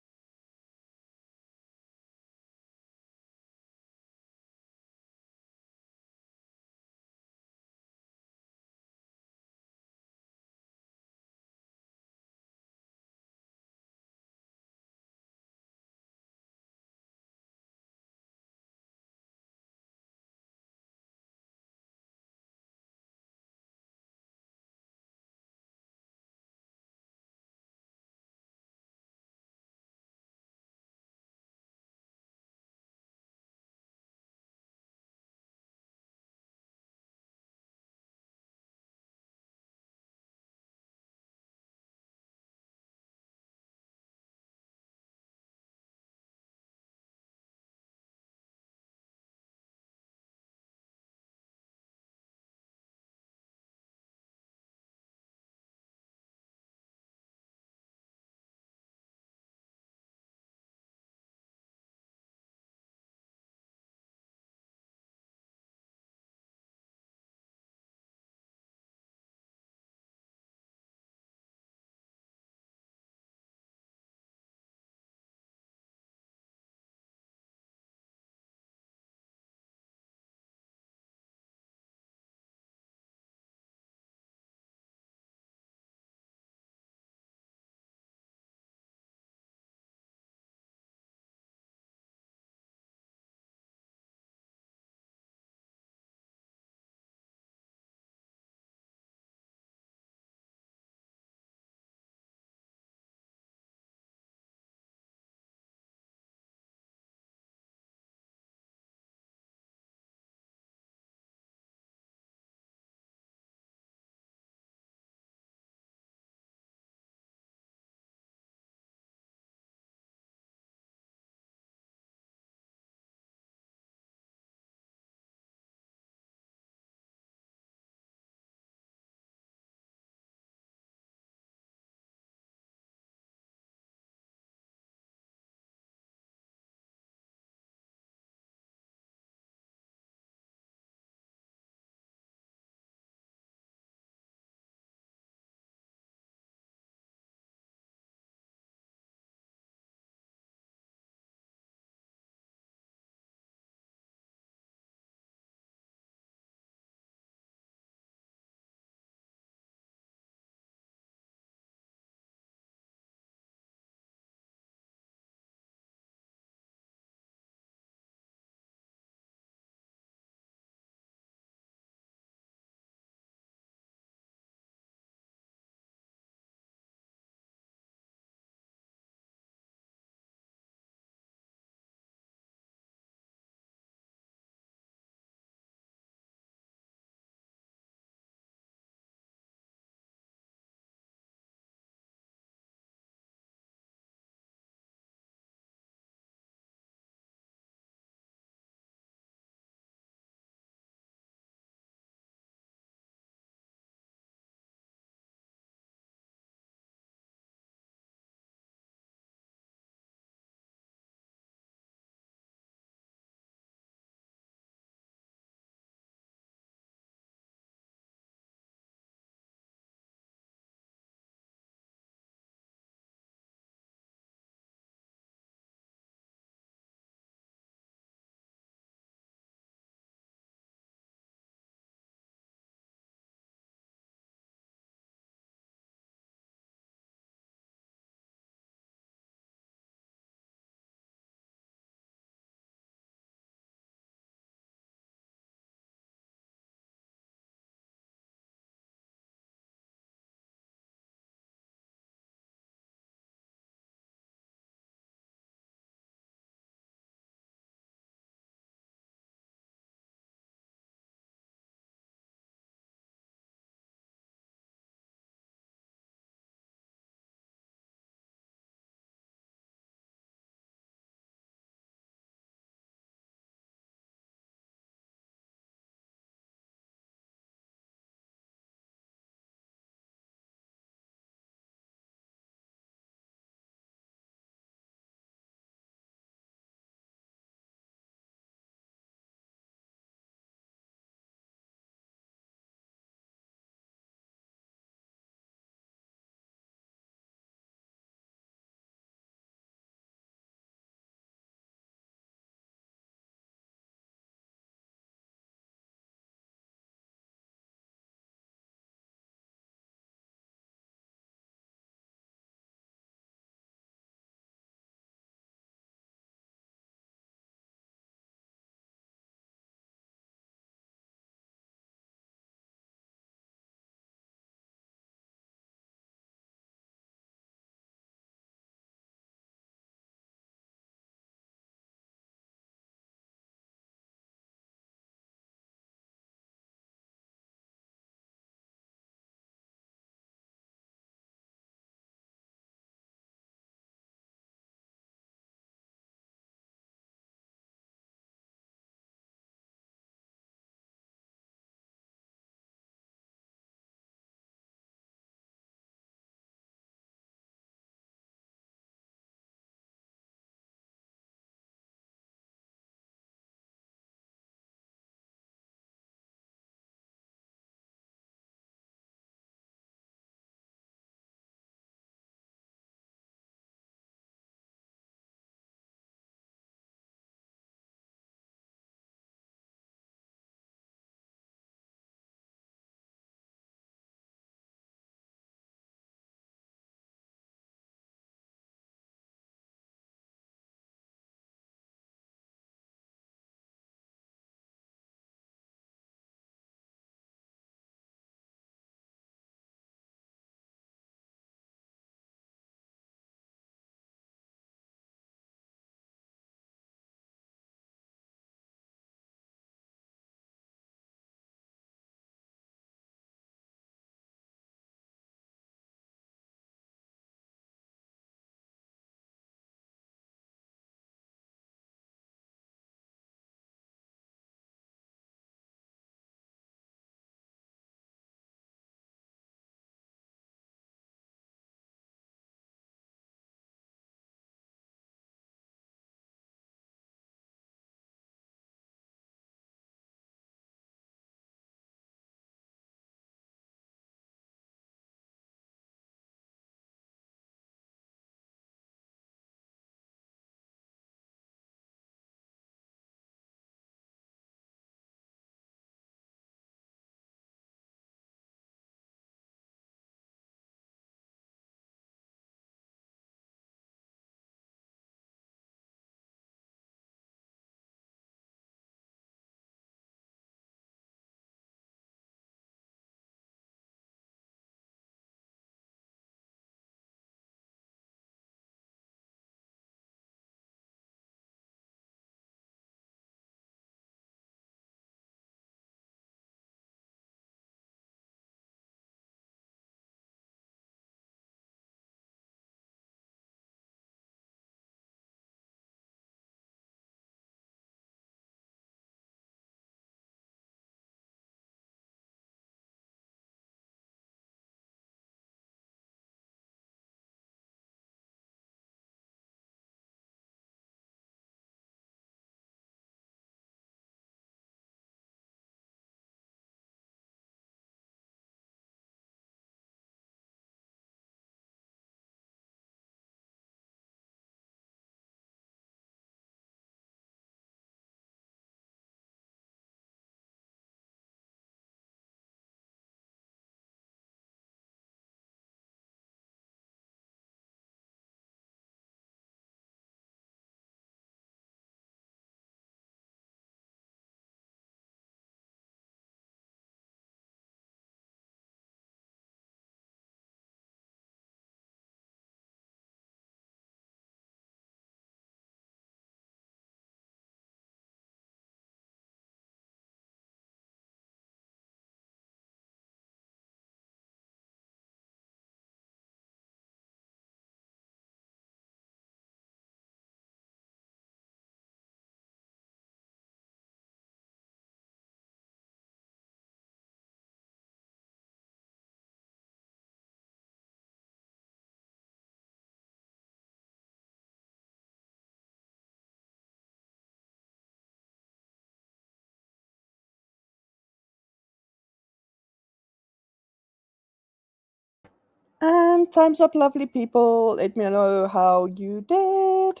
And time's up, lovely people. Let me know how you did.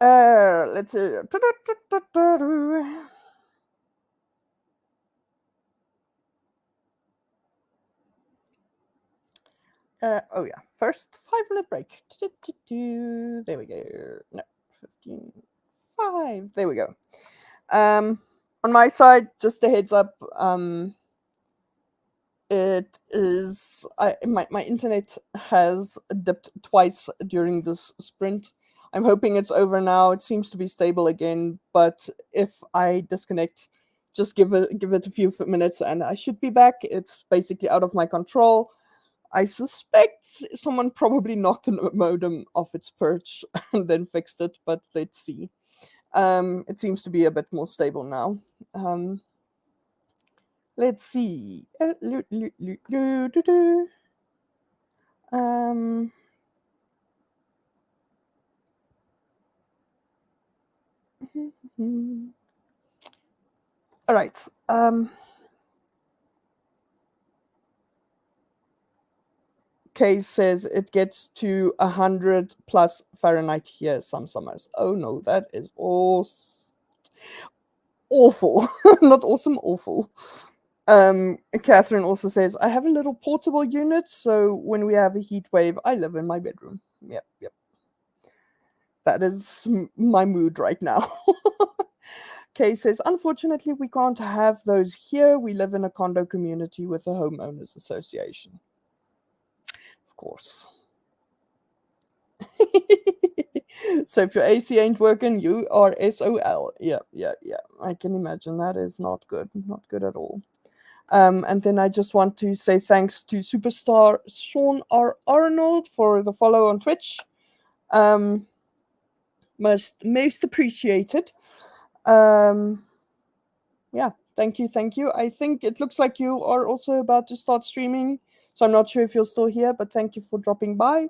Let's see. Oh yeah, first 5 minute break. There we go. No, 15. 5. There we go. On my side, just a heads up. It is my internet has dipped twice during this sprint. I'm hoping it's over now. It seems to be stable again, but if I disconnect, just give it a few minutes and I should be back. It's basically out of my control. I suspect someone probably knocked the modem off its perch and then fixed it, but let's see. It seems to be a bit more stable now. Let's see. Um, all right. Case says it gets to 100 plus Fahrenheit here some summers. Oh no, that is awful. Not awesome, awful. Catherine also says, I have a little portable unit, so when we have a heat wave, I live in my bedroom. Yep, yep. That is my mood right now. Kay says, unfortunately, we can't have those here. We live in a condo community with a homeowners association. Of course. So if your AC ain't working, you are SOL. Yeah, yeah, yeah. I can imagine that is not good. Not good at all. And then I just want to say thanks to superstar Sean R. Arnold for the follow on Twitch. Most appreciated. Yeah, thank you. I think it looks like you are also about to start streaming, so I'm not sure if you're still here, but thank you for dropping by.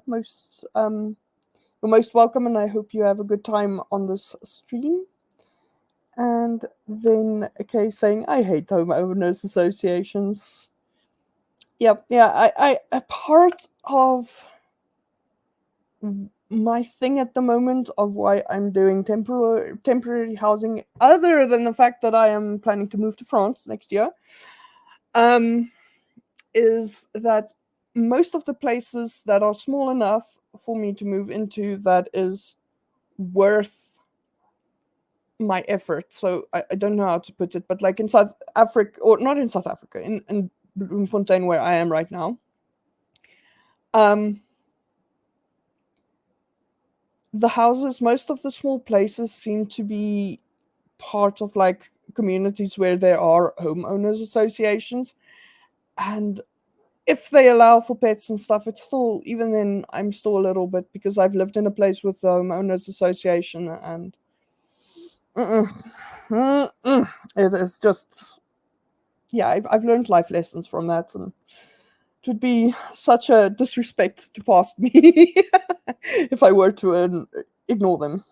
You're most welcome, and I hope you have a good time on this stream. And then, okay, saying I hate homeowners associations. Yep, yeah, I a part of my thing at the moment of why I'm doing temporary housing, other than the fact that I am planning to move to France next year, is that most of the places that are small enough for me to move into that is worth my effort. So I don't know how to put it, but like in South Africa, or not in South Africa, in Bloemfontein, where I am right now, the houses, most of the small places seem to be part of like communities where there are homeowners associations, and if they allow for pets and stuff, it's still, even then I'm still a little bit, because I've lived in a place with the homeowners association, and it is just, yeah, I've learned life lessons from that, and it would be such a disrespect to past me if I were to ignore them.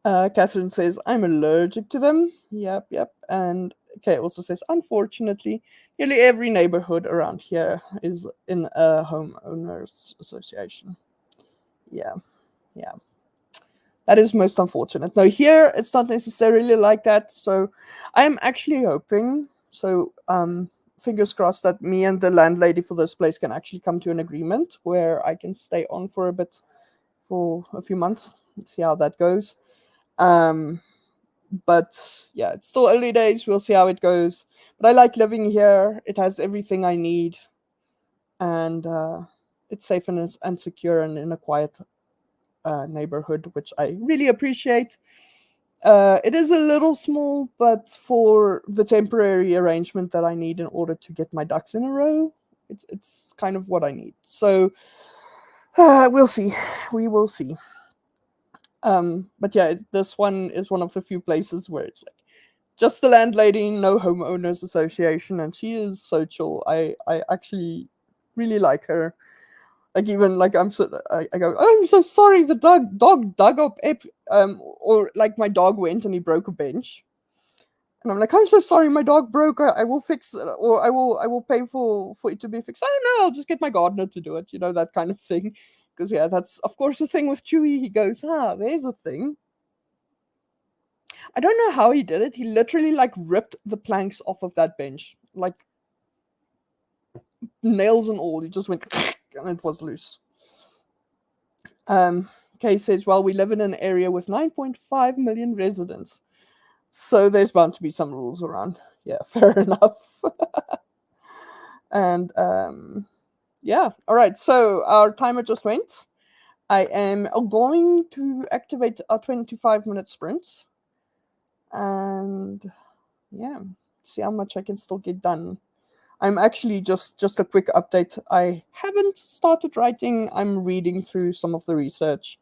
Catherine says, I'm allergic to them. Yep, yep. And Kay also says, unfortunately, nearly every neighborhood around here is in a homeowners association. Yeah, yeah. That is most unfortunate. No, here it's not necessarily like that. So I'm actually hoping, so fingers crossed, that me and the landlady for this place can actually come to an agreement where I can stay on for a bit, for a few months, see how that goes. But yeah, it's still early days. We'll see how it goes. But I like living here. It has everything I need, and it's safe and secure and in a quiet neighborhood, which I really appreciate. It is a little small, but for the temporary arrangement that I need in order to get my ducks in a row, it's kind of what I need. So we'll see. We will see. But yeah, this one is one of the few places where it's like just the landlady, no homeowners association, and she is so chill. I actually really like her. Like, even like I go, oh, I'm so sorry, the dog dug up or like my dog went and he broke a bench. And I'm like, I'm so sorry, my dog broke. I will fix it, or I will pay for it to be fixed. Oh no, I'll just get my gardener to do it. That kind of thing. Because yeah, that's of course the thing with Chewy. He goes, there's a thing. I don't know how he did it. He literally like ripped the planks off of that bench, like nails and all. He just went and it was loose. Kay says, well, we live in an area with 9.5 million residents. So there's bound to be some rules around. Yeah, fair enough. And yeah, all right. So our timer just went. I am going to activate a 25-minute sprint. And yeah, see how much I can still get done. I'm actually just a quick update. I haven't started writing. I'm reading through some of the research,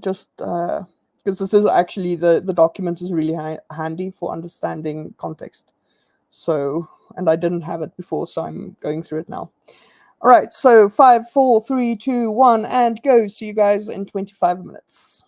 just because this is actually the document is really handy for understanding context. So, and I didn't have it before, so I'm going through it now. All right, so 5, 4, 3, 2, 1, and go. See you guys in 25 minutes.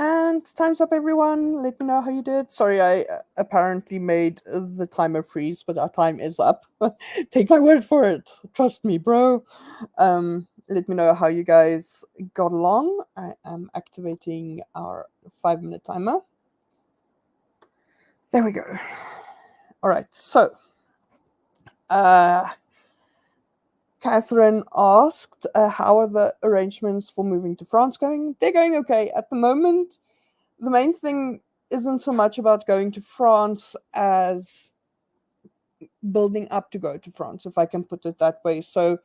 And time's up, everyone. Let me know how you did. Sorry, I apparently made the timer freeze, but our time is up. Take my word for it. Trust me, bro. Let me know how you guys got along. I am activating our 5-minute timer. There we go. All right, so Catherine asked, how are the arrangements for moving to France going? They're going okay at the moment. The main thing isn't so much about going to France as building up to go to France, if I can put it that way. So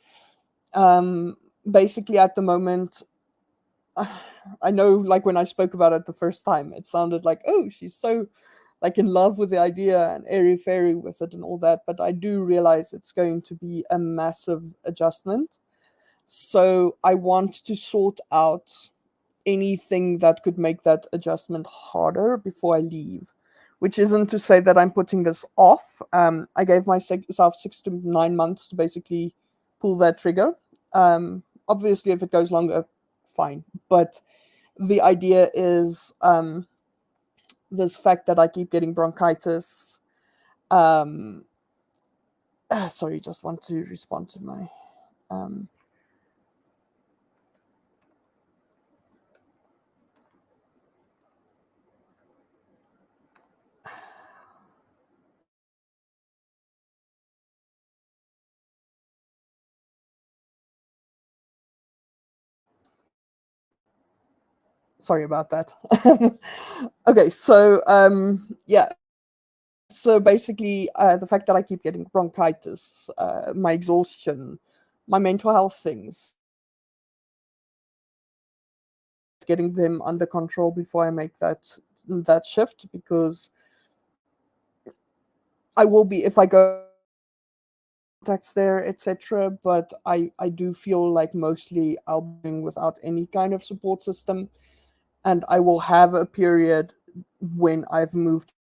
basically at the moment, I know, like, when I spoke about it the first time, it sounded like, oh, she's so like in love with the idea and airy fairy with it and all that, but I do realize it's going to be a massive adjustment. So I want to sort out anything that could make that adjustment harder before I leave, which isn't to say that I'm putting this off. I gave myself 6 to 9 months to basically pull that trigger. Obviously, if it goes longer, fine. But the idea is this fact that I keep getting bronchitis. Sorry, just want to respond to my. Sorry about that. Okay, so yeah. So basically, the fact that I keep getting bronchitis, my exhaustion, my mental health things, getting them under control before I make that shift, because I will be, if I go contacts there, etc. But I do feel like mostly I'll be without any kind of support system, and I will have a period when I've moved.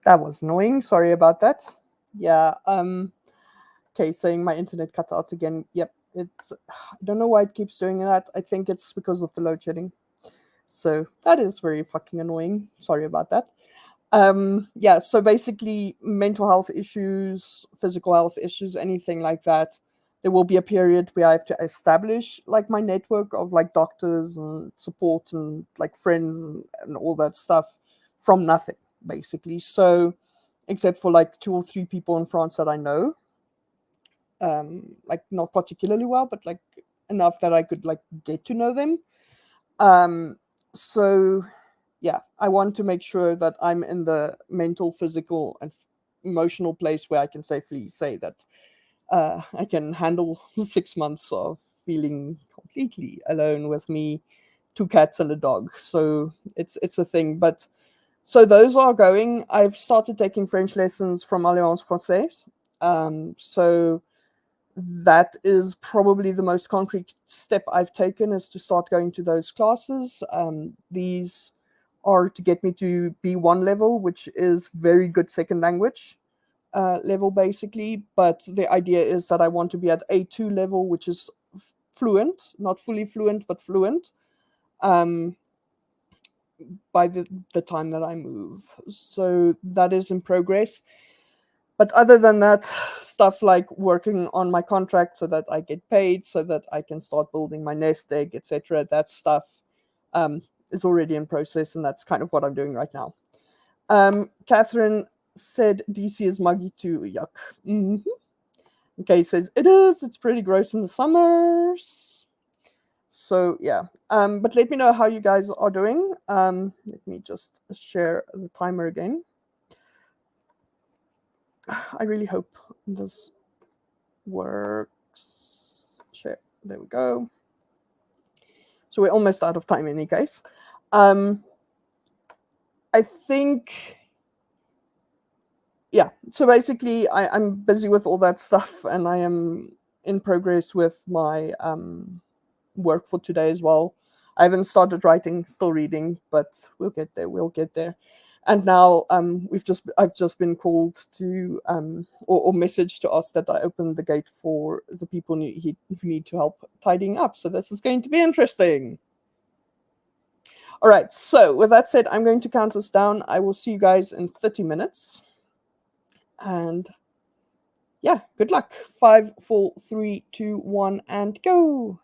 That was annoying. Sorry about that. Yeah. Okay, saying my internet cut out again. Yep. It's I don't know why it keeps doing that. I think it's because of the load shedding. So that is very fucking annoying. Sorry about that. Yeah, so basically mental health issues, physical health issues, anything like that, there will be a period where I have to establish like my network of like doctors and support and like friends and all that stuff from nothing, basically. So except for like 2 or 3 people in France that I know, like not particularly well, but like enough that I could like get to know them. So yeah, I want to make sure that I'm in the mental, physical, and emotional place where I can safely say that I can handle 6 months of feeling completely alone with me, 2 cats and a dog. So it's a thing. But so those are going. I've started taking French lessons from Alliance Française. So that is probably the most concrete step I've taken, is to start going to those classes. These are to get me to B1 level, which is very good second language level, basically. But the idea is that I want to be at A2 level, which is fluent, not fully fluent, but fluent, um, by the time that I move. So that is in progress. But other than that, stuff like working on my contract so that I get paid, so that I can start building my nest egg, etc., that stuff is already in process, and that's kind of what I'm doing right now. Catherine said DC is muggy too. Yuck. Okay, he says it is. It's pretty gross in the summers. So yeah, but let me know how you guys are doing. Let me just share the timer again. I really hope this works. Share. There we go. So we're almost out of time in any case. I think, yeah. So basically, I'm busy with all that stuff, and I am in progress with my work for today as well. I haven't started writing, still reading, but we'll get there. We'll get there. And now I've just been called to or messaged to ask that I open the gate for the people who need to help tidying up. So this is going to be interesting. All right. So with that said, I'm going to count us down. I will see you guys in 30 minutes. And yeah, good luck. 5, 4, 3, 2, 1, and go.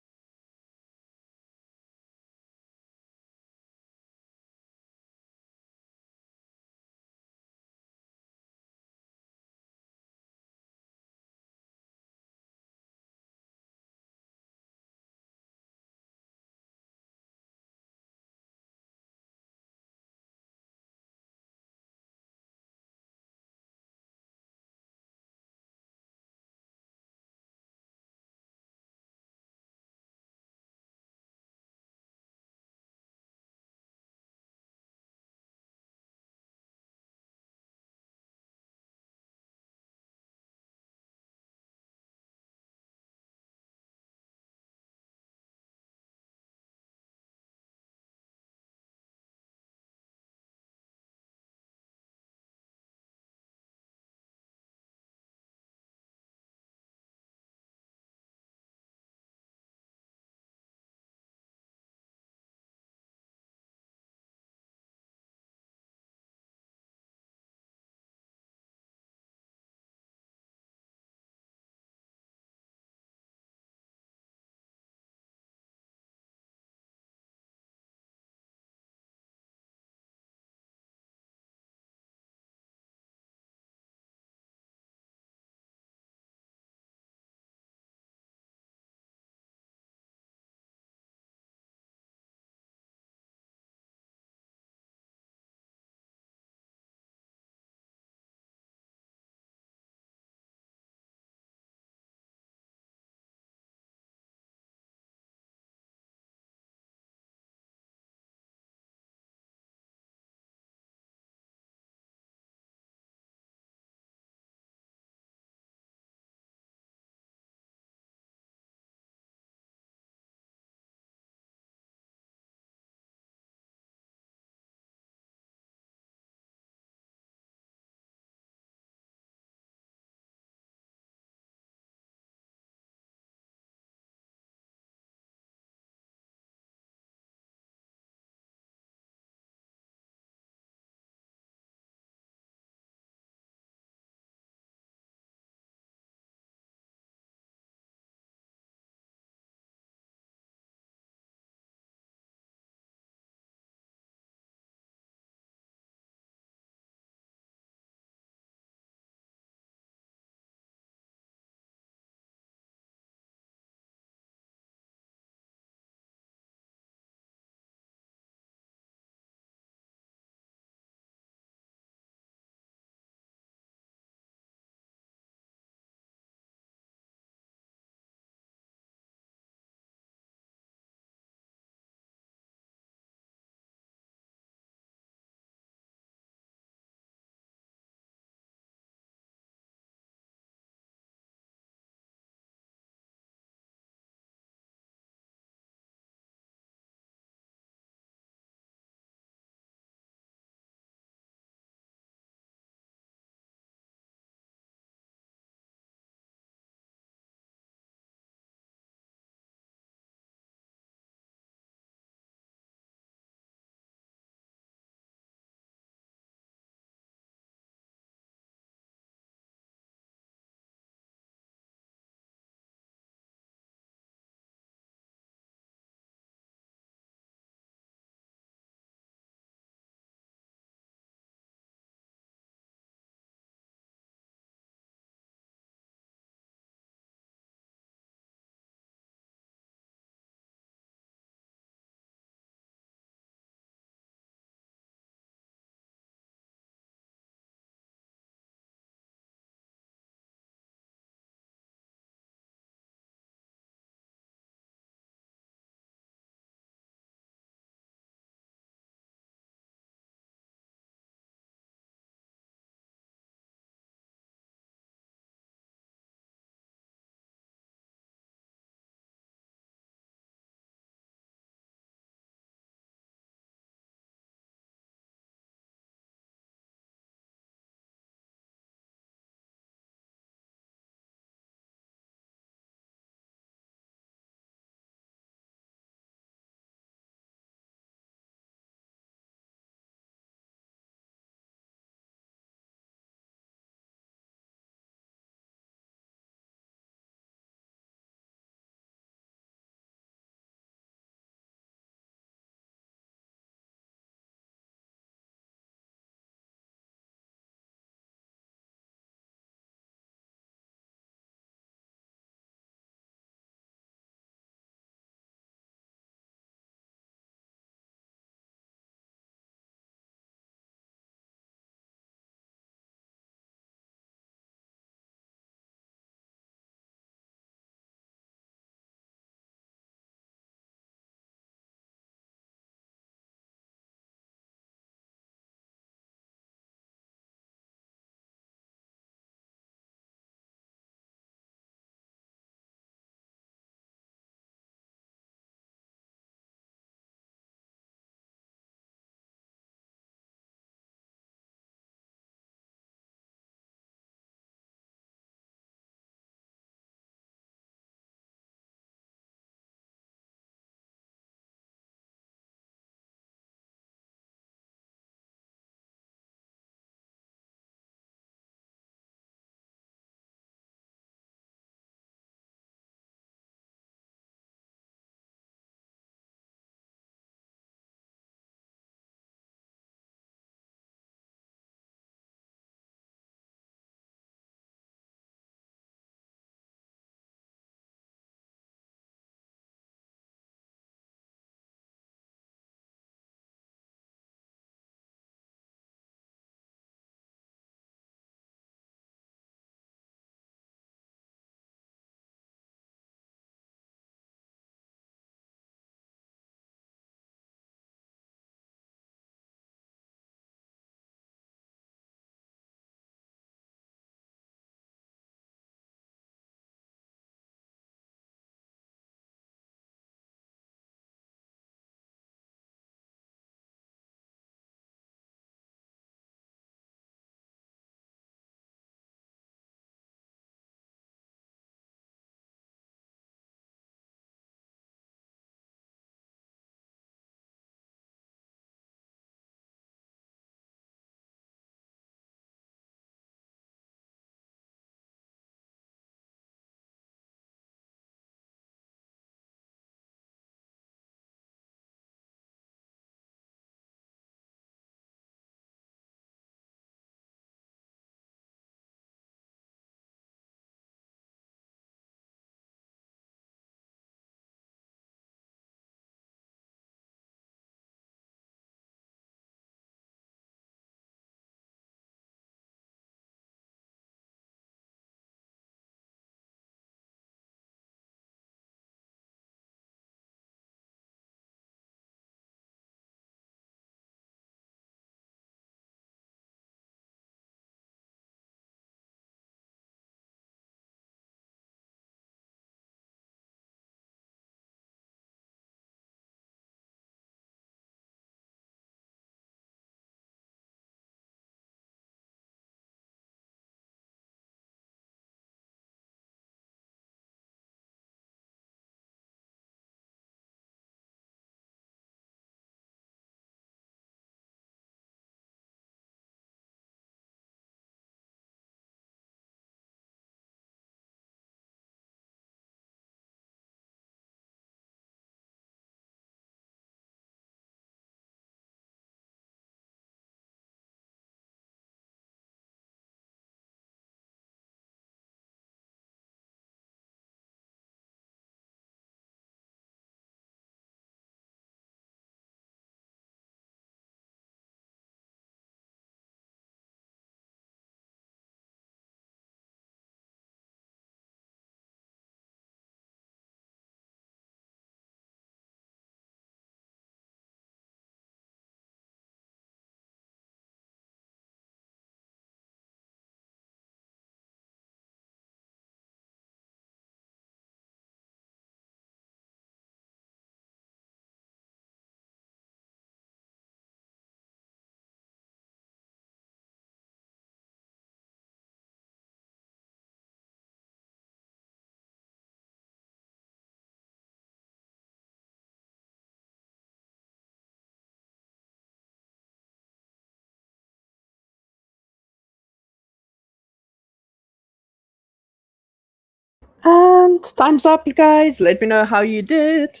Time's up, you guys. Let me know how you did.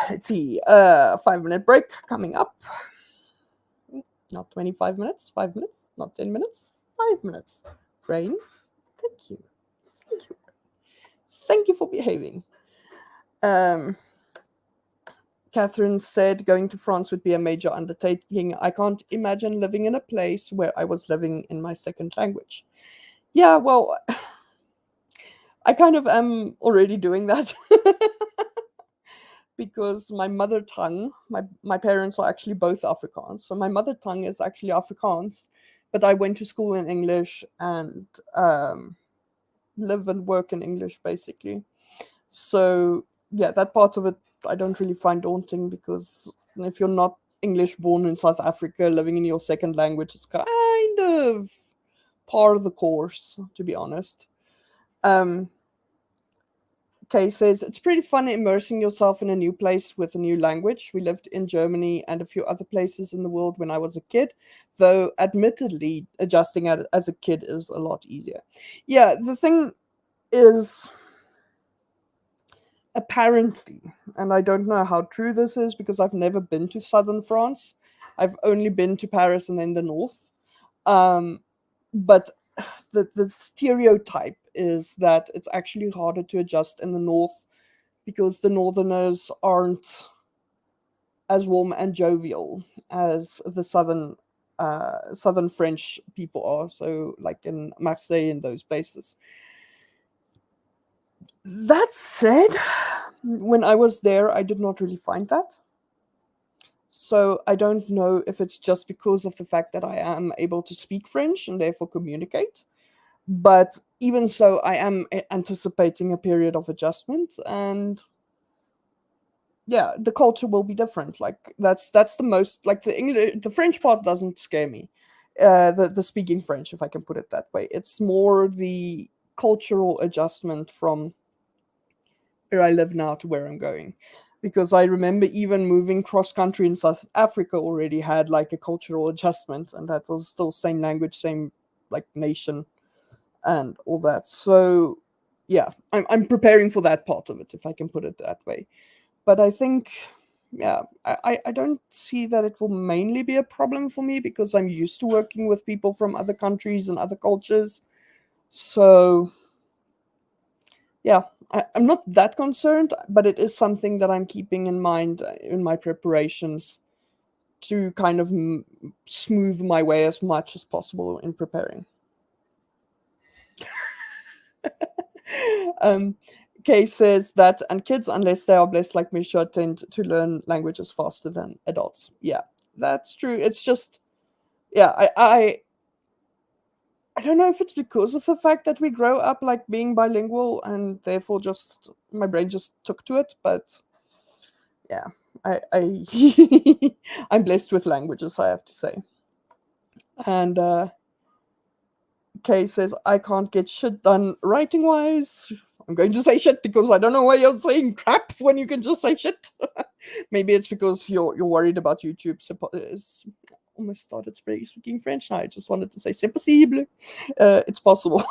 Let's see. 5-minute break coming up. Not 25 minutes, 5 minutes, not 10 minutes, 5 minutes. Brain, thank you. Thank you. Thank you for behaving. Catherine said going to France would be a major undertaking. I can't imagine living in a place where I was living in my second language. Yeah, well, I kind of am already doing that. Because my mother tongue, my parents are actually both Afrikaans. So my mother tongue is actually Afrikaans, but I went to school in English and live and work in English basically. So yeah, that part of it I don't really find daunting, because if you're not English born in South Africa, living in your second language is kind of part of the course, to be honest. Kay says, it's pretty fun immersing yourself in a new place with a new language. We lived in Germany and a few other places in the world when I was a kid, though admittedly, adjusting as a kid is a lot easier. Yeah, the thing is, apparently, and I don't know how true this is because I've never been to southern France. I've only been to Paris and then the north. But the stereotype is that it's actually harder to adjust in the north because the northerners aren't as warm and jovial as the southern French people are. So, like in Marseille and those places. That said, when I was there, I did not really find that. So I don't know if it's just because of the fact that I am able to speak French and therefore communicate. But even so, I am anticipating a period of adjustment, and yeah, the culture will be different. Like that's the most, like, the French part doesn't scare me. The speaking French, if I can put it that way. It's more the cultural adjustment from where I live now to where I'm going. Because I remember even moving cross country in South Africa already had like a cultural adjustment, and that was still same language, same like nation and all that. So yeah, I'm preparing for that part of it, if I can put it that way. But I think, yeah, I don't see that it will mainly be a problem for me because I'm used to working with people from other countries and other cultures. So yeah, I'm not that concerned, but it is something that I'm keeping in mind in my preparations to kind of smooth my way as much as possible in preparing. Kay says that, and kids, unless they are blessed like Misha, tend to learn languages faster than adults. Yeah, that's true. It's just, yeah, I don't know if it's because of the fact that we grow up like being bilingual and therefore just my brain just took to it, but yeah, I I'm blessed with languages, I have to say. And Kay says, I can't get shit done writing wise. I'm going to say shit because I don't know why you're saying crap when you can just say shit. Maybe it's because you're worried about YouTube. It's almost started speaking French now. I just wanted to say c'est possible. It's possible.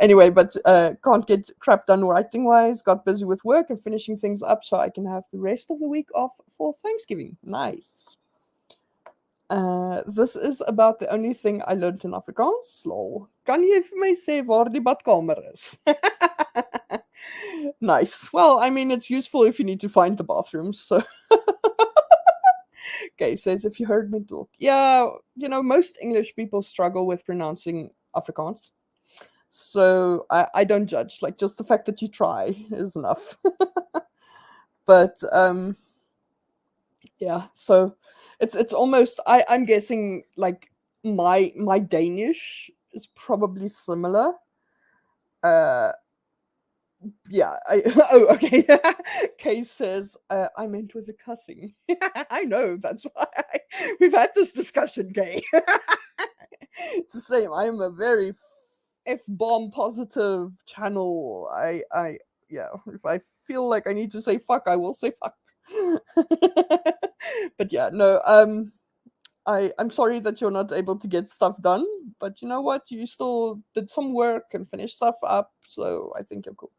Anyway, but can't get crap done writing wise. Got busy with work and finishing things up so I can have the rest of the week off for Thanksgiving. Nice. This is about the only thing I learned in Afrikaans. Lol. Kan jy vir my sê waar die badkamer is? Nice. Well, I mean, it's useful if you need to find the bathroom. So, okay, says if you heard me talk. Yeah, most English people struggle with pronouncing Afrikaans. So I don't judge. Like, just the fact that you try is enough. But yeah, so it's almost, I'm guessing like my Danish is probably similar. Uh yeah, oh, okay. Kay says, I meant with the cussing. I know, that's why we've had this discussion, Kay. It's the same. I am a very F-bomb positive channel. Yeah, if I feel like I need to say fuck, I will say fuck. But yeah, no, I'm sorry that you're not able to get stuff done, but you know what? You still did some work and finished stuff up, so I think you're cool.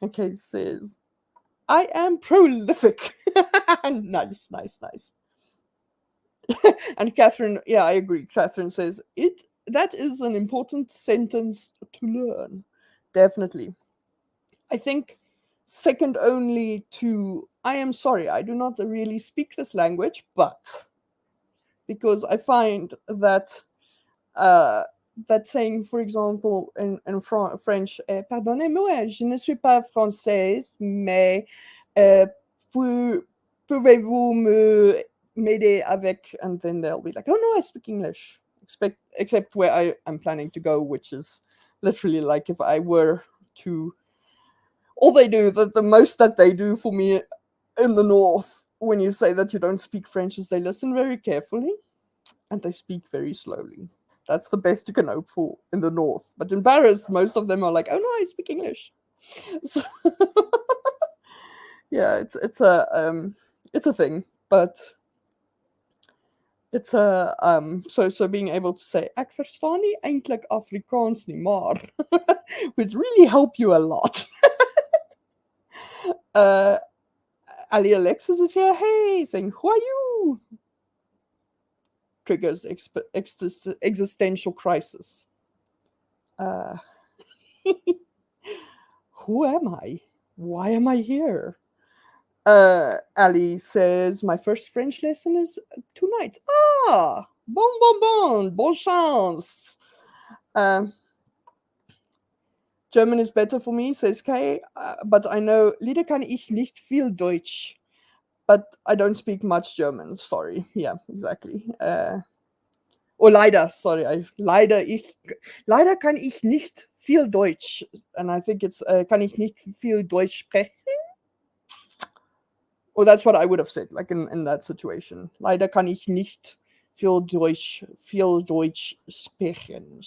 Okay, says I am prolific. Nice, nice, nice. And Catherine, yeah, I agree. Catherine says that is an important sentence to learn. Definitely. I think second only to I am sorry, I do not really speak this language, but because I find that uh, that saying, for example, in French, pardonnez-moi, je ne suis pas française, mais euh, pouvez-vous m'aider avec? And then they'll be like, oh no, I speak English. Except where I'm planning to go, which is literally like if I were to. All they do, the most that they do for me in the north, when you say that you don't speak French, is they listen very carefully and they speak very slowly. That's the best you can hope for in the north. But in Paris, most of them are like, "Oh no, I speak English." So, yeah, it's a thing, but it's a so being able to say "Ek verstaan nie eintlik Afrikaans nie, maar" would really help you a lot. Ali Alexis is here. Hey, saying, "Who are you?" Triggers existential crisis. Who am I? Why am I here? Ali says, my first French lesson is tonight. Ah, bon chance. German is better for me, says Kay, but I know, leider kann ich nicht viel Deutsch, but I don't speak much German. Sorry. Yeah, exactly. Leider, sorry. Leider kann ich nicht viel Deutsch. And I think it's, kann ich nicht viel Deutsch sprechen? Or that's what I would have said, like in that situation. Leider kann ich nicht viel Deutsch sprechen.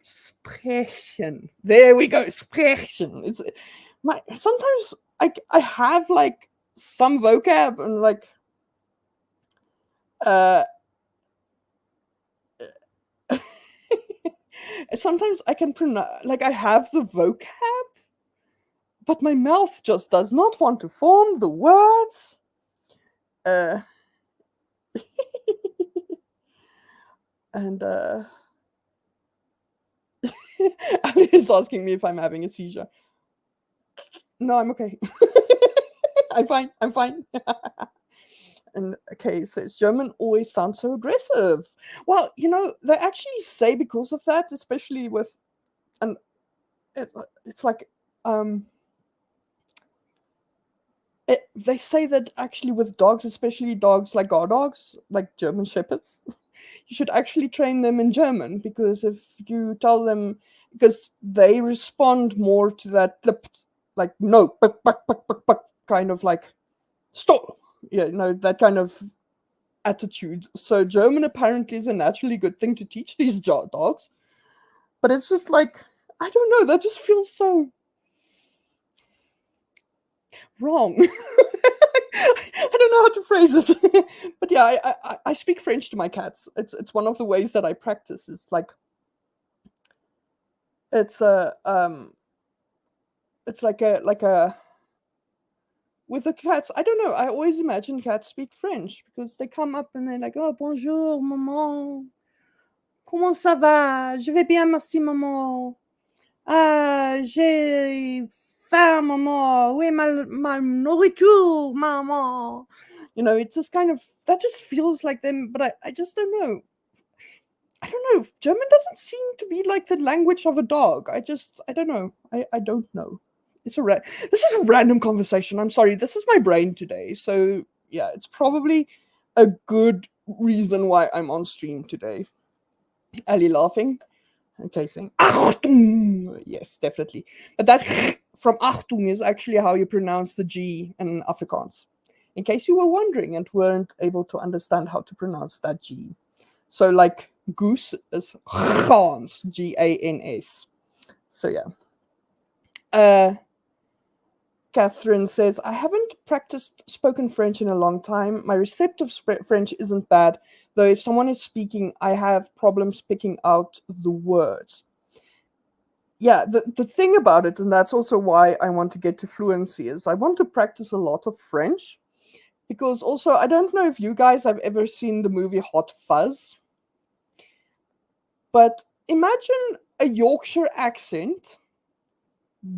Sprechen. There we go. Sprechen. It's sometimes I have like some vocab and like sometimes I can pronounce, like I have the vocab, but my mouth just does not want to form the words. And Ali is asking me if I'm having a seizure. No, I'm okay. I'm fine. And okay, says German always sounds so aggressive. Well, you know, they actually say because of that, especially with, and it's like, they say that actually with dogs, especially dogs like guard dogs, like German shepherds, you should actually train them in German, because if you tell them, because they respond more to that, like no, kind of like stop, yeah, no, that kind of attitude. So German apparently is a naturally good thing to teach these dogs, but it's just like, I don't know, that just feels so wrong. I don't know how to phrase it. But yeah, I speak French to my cats. It's one of the ways that I practice. It's like it's like a with the cats. I don't know. I always imagine cats speak French because they come up and they're like, "Oh, bonjour, maman. Comment ça va? Je vais bien, merci, maman. Ah, j'ai faim, maman. Où est ma nourriture, maman?" You know, it's just kind of, that just feels like them, but I just don't know. I don't know. German doesn't seem to be like the language of a dog. I don't know. I don't know. This is a random conversation. I'm sorry. This is my brain today. So yeah, it's probably a good reason why I'm on stream today. Ali laughing. Okay, saying Achtung. Yes, definitely. But that from Achtung is actually how you pronounce the G in Afrikaans. In case you were wondering and weren't able to understand how to pronounce that G. So like goose is Gans, Gans. So yeah. Catherine says, I haven't practiced spoken French in a long time. My receptive French isn't bad, though if someone is speaking, I have problems picking out the words. Yeah, the thing about it, and that's also why I want to get to fluency, is I want to practice a lot of French. Because also, I don't know if you guys have ever seen the movie Hot Fuzz, but imagine a Yorkshire accent,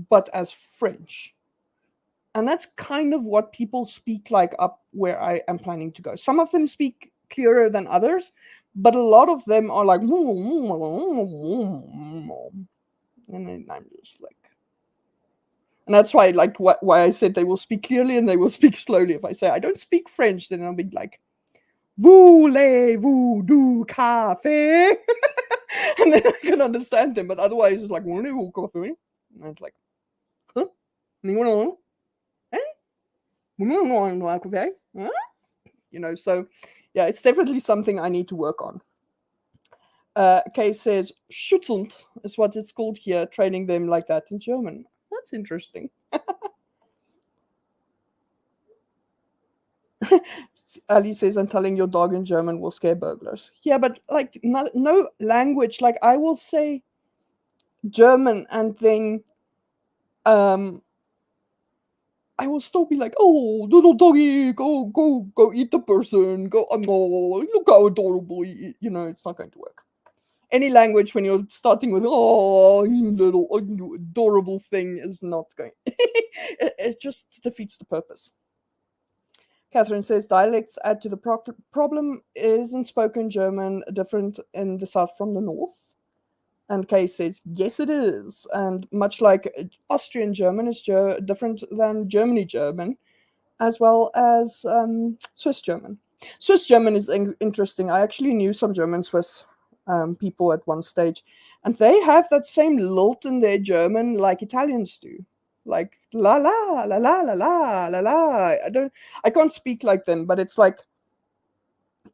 but as French. And that's kind of what people speak like up where I am planning to go. Some of them speak clearer than others, but a lot of them are like, and then I'm just like, and that's why, like, why I said they will speak clearly and they will speak slowly. If I say I don't speak French, then I'll be like, voulez-vous du café? And then I can understand them, but otherwise it's like, and it's like, huh? You know, so yeah, it's definitely something I need to work on. Kay says, schüttelnd is what it's called here, training them like that in German. That's interesting. Ali says, and telling your dog in German will scare burglars. Yeah, but like no language. Like I will say German and then I will still be like, oh, little doggy, go eat the person. Go, oh, no, look how adorable. You know, it's not going to work. Any language when you're starting with, oh, you little you adorable thing is not going. It just defeats the purpose. Catherine says dialects add to the problem. Isn't spoken German different in the south from the north? And Kay says, yes, it is. And much like Austrian German is different than Germany German, as well as Swiss German. Swiss German is interesting. I actually knew some German Swiss people at one stage, and they have that same lilt in their German like Italians do. Like la la la la la la la la. I can't speak like them, but it's like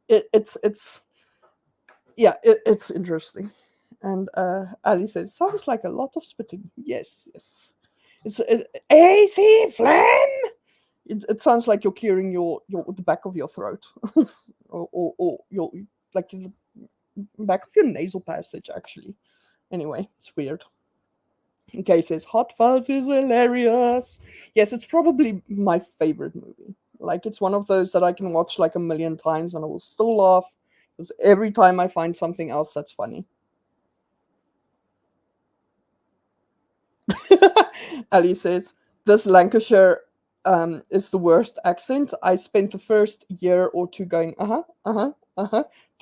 it's it's interesting. And Ali says, sounds like a lot of spitting. Yes, yes. It's AC phlegm. It sounds like you're clearing your the back of your throat, or your like the back of your nasal passage. Actually, anyway, it's weird. Okay, says Hot Fuzz is hilarious. Yes, it's probably my favorite movie. Like it's one of those that I can watch like a million times and I will still laugh because every time I find something else that's funny. Ali says, this Lancashire is the worst accent. I spent the first year or two going, to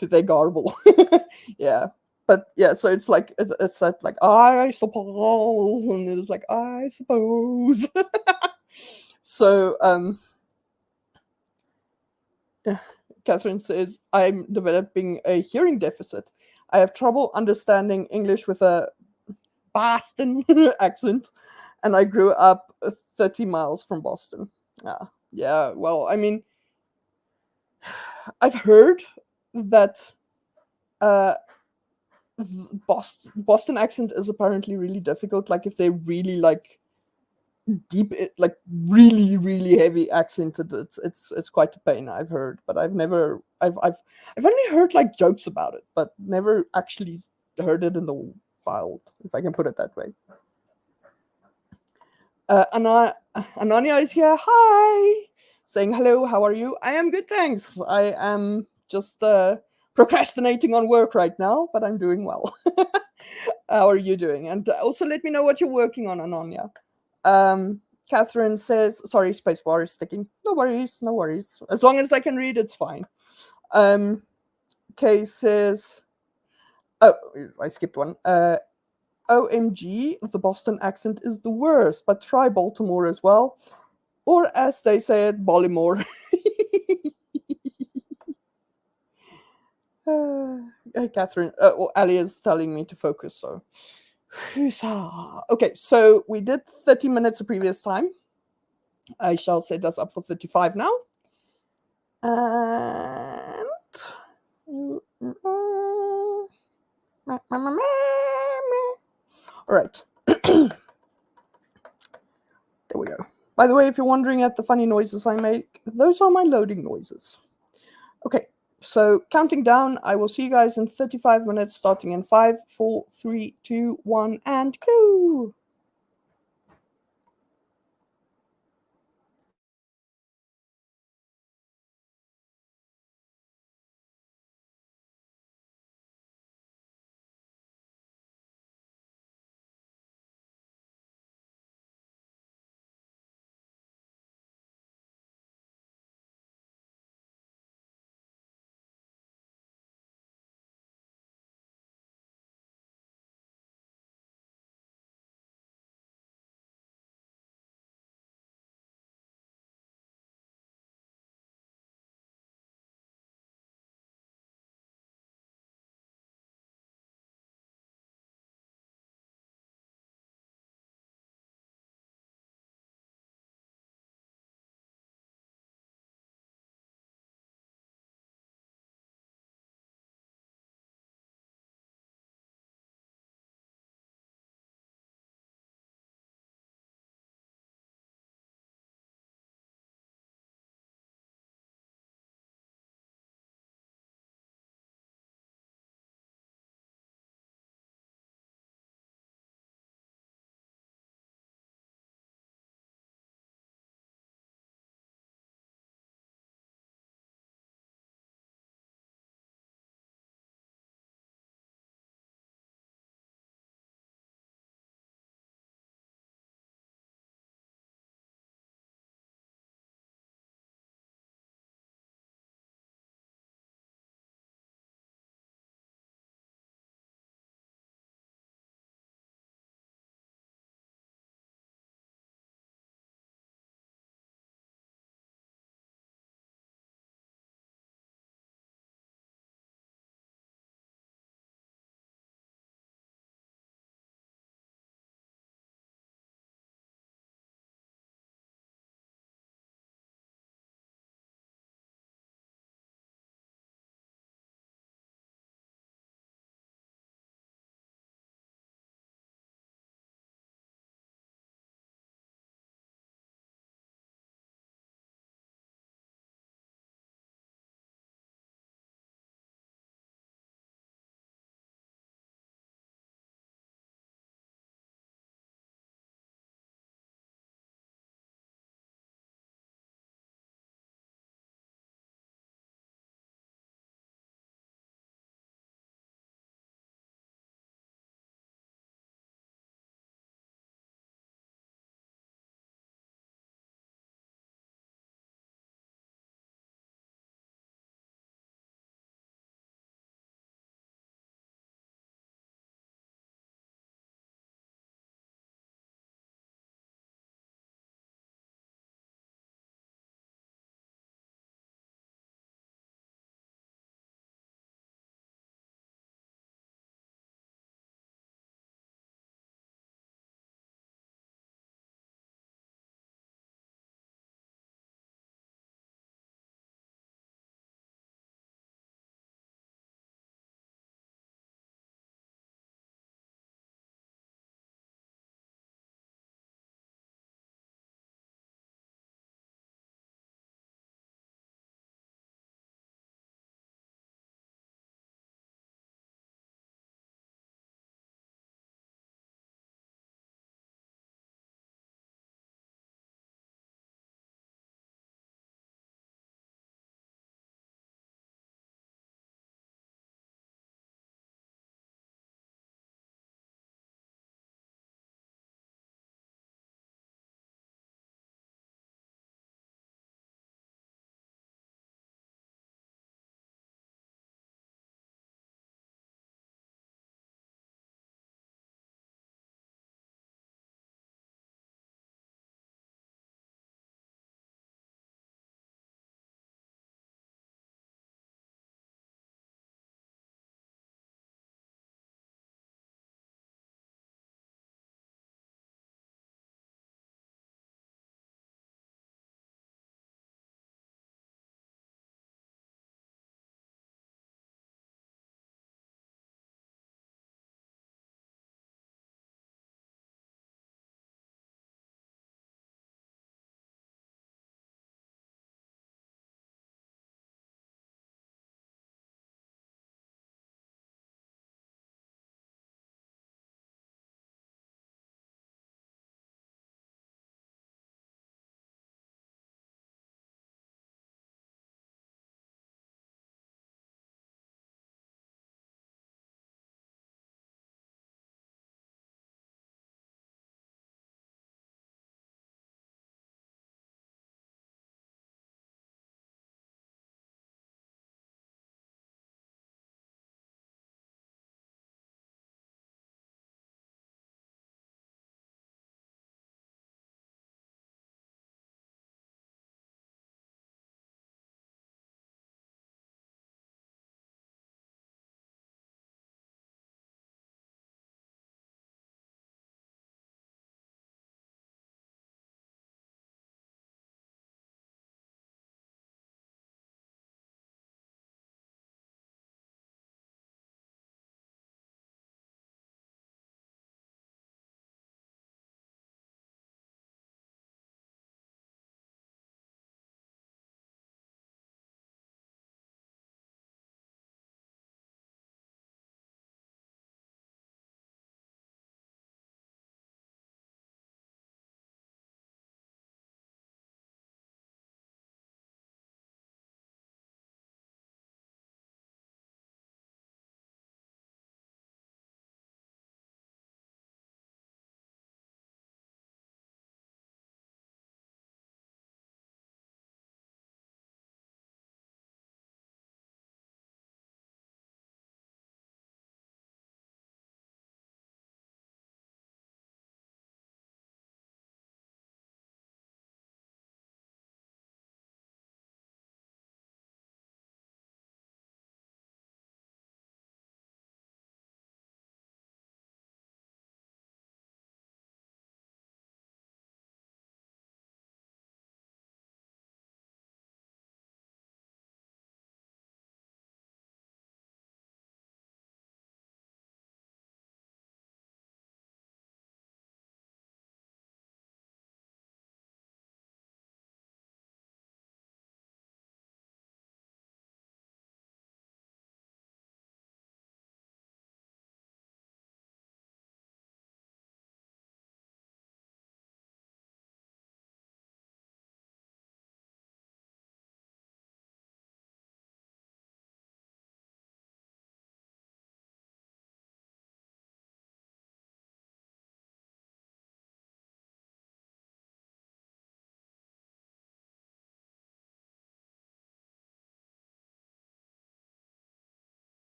their garble. Yeah. But yeah, so it's like, it's that like, I suppose, and it's like, I suppose. So, Catherine says, I'm developing a hearing deficit. I have trouble understanding English with a Boston accent, and I grew up 30 miles from Boston. Yeah, well, I mean, I've heard that uh, Boston accent is apparently really difficult. Like if they really like deep, like really really heavy accented, it's quite a pain. I've heard, but I've never, I've only heard like jokes about it, but never actually heard it in the wild, if I can put it that way. Ananya is here. Hi, saying hello. How are you? I am good, thanks. I am just procrastinating on work right now, but I'm doing well. How are you doing? And also let me know what you're working on, Ananya. Catherine says, sorry, spacebar is sticking. No worries, no worries. As long as I can read, it's fine. Kay says, oh, I skipped one. OMG, the Boston accent is the worst, but try Baltimore as well. Or as they say it, Baltimore. Catherine, Ali is telling me to focus, so. Okay, so we did 30 minutes the previous time. I shall set us up for 35 now. And. All right. There we go. By the way, if you're wondering at the funny noises I make, those are my loading noises. Okay, so counting down, I will see you guys in 35 minutes, starting in 5, 4, 3, 2, 1, and go!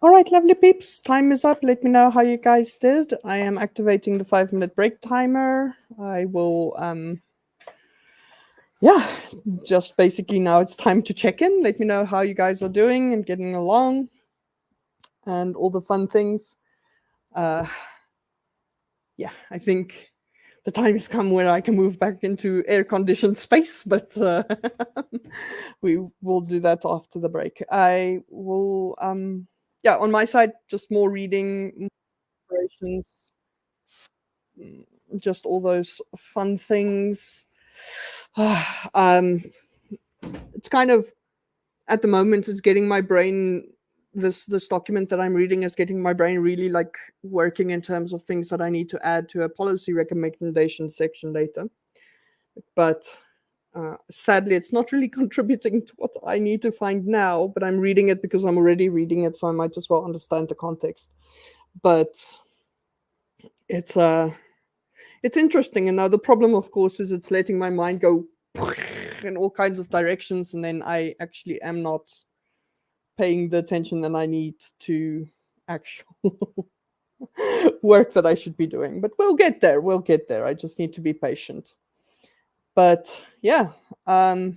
All right, lovely peeps, time is up. Let me know how you guys did. I am activating the 5-minute break timer. I will, yeah, just basically now it's time to check in. Let me know how you guys are doing and getting along and all the fun things. Yeah, I think the time has come where I can move back into air-conditioned space, but we will do that after the break. I will, yeah, on my side, just more reading, more operations, just all those fun things. It's kind of at the moment it's getting my brain, this document that I'm reading is getting my brain really like working in terms of things that I need to add to a policy recommendation section later. But sadly, it's not really contributing to what I need to find now, but I'm reading it because I'm already reading it, so I might as well understand the context. But it's interesting. And now the problem, of course, is it's letting my mind go in all kinds of directions, and then I actually am not paying the attention that I need to actual work that I should be doing. But we'll get there. We'll get there. I just need to be patient. But yeah, I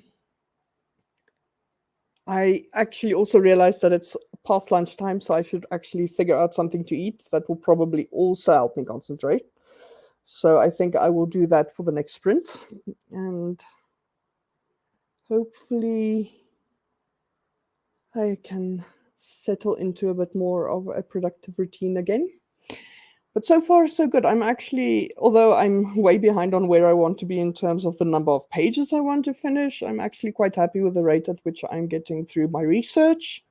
actually also realized that it's past lunchtime, so I should actually figure out something to eat that will probably also help me concentrate. So I think I will do that for the next sprint, and hopefully I can settle into a bit more of a productive routine again. But so far, so good. I'm actually, although I'm way behind on where I want to be in terms of the number of pages I want to finish, I'm actually quite happy with the rate at which I'm getting through my research.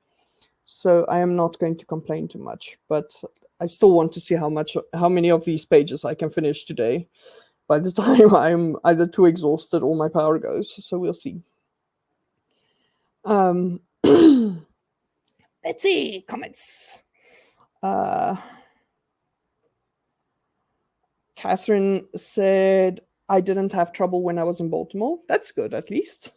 So I am not going to complain too much, but I still want to see how many of these pages I can finish today by the time I'm either too exhausted or my power goes. So we'll see. Let's see, comments. Catherine said, I didn't have trouble when I was in Baltimore. That's good, at least.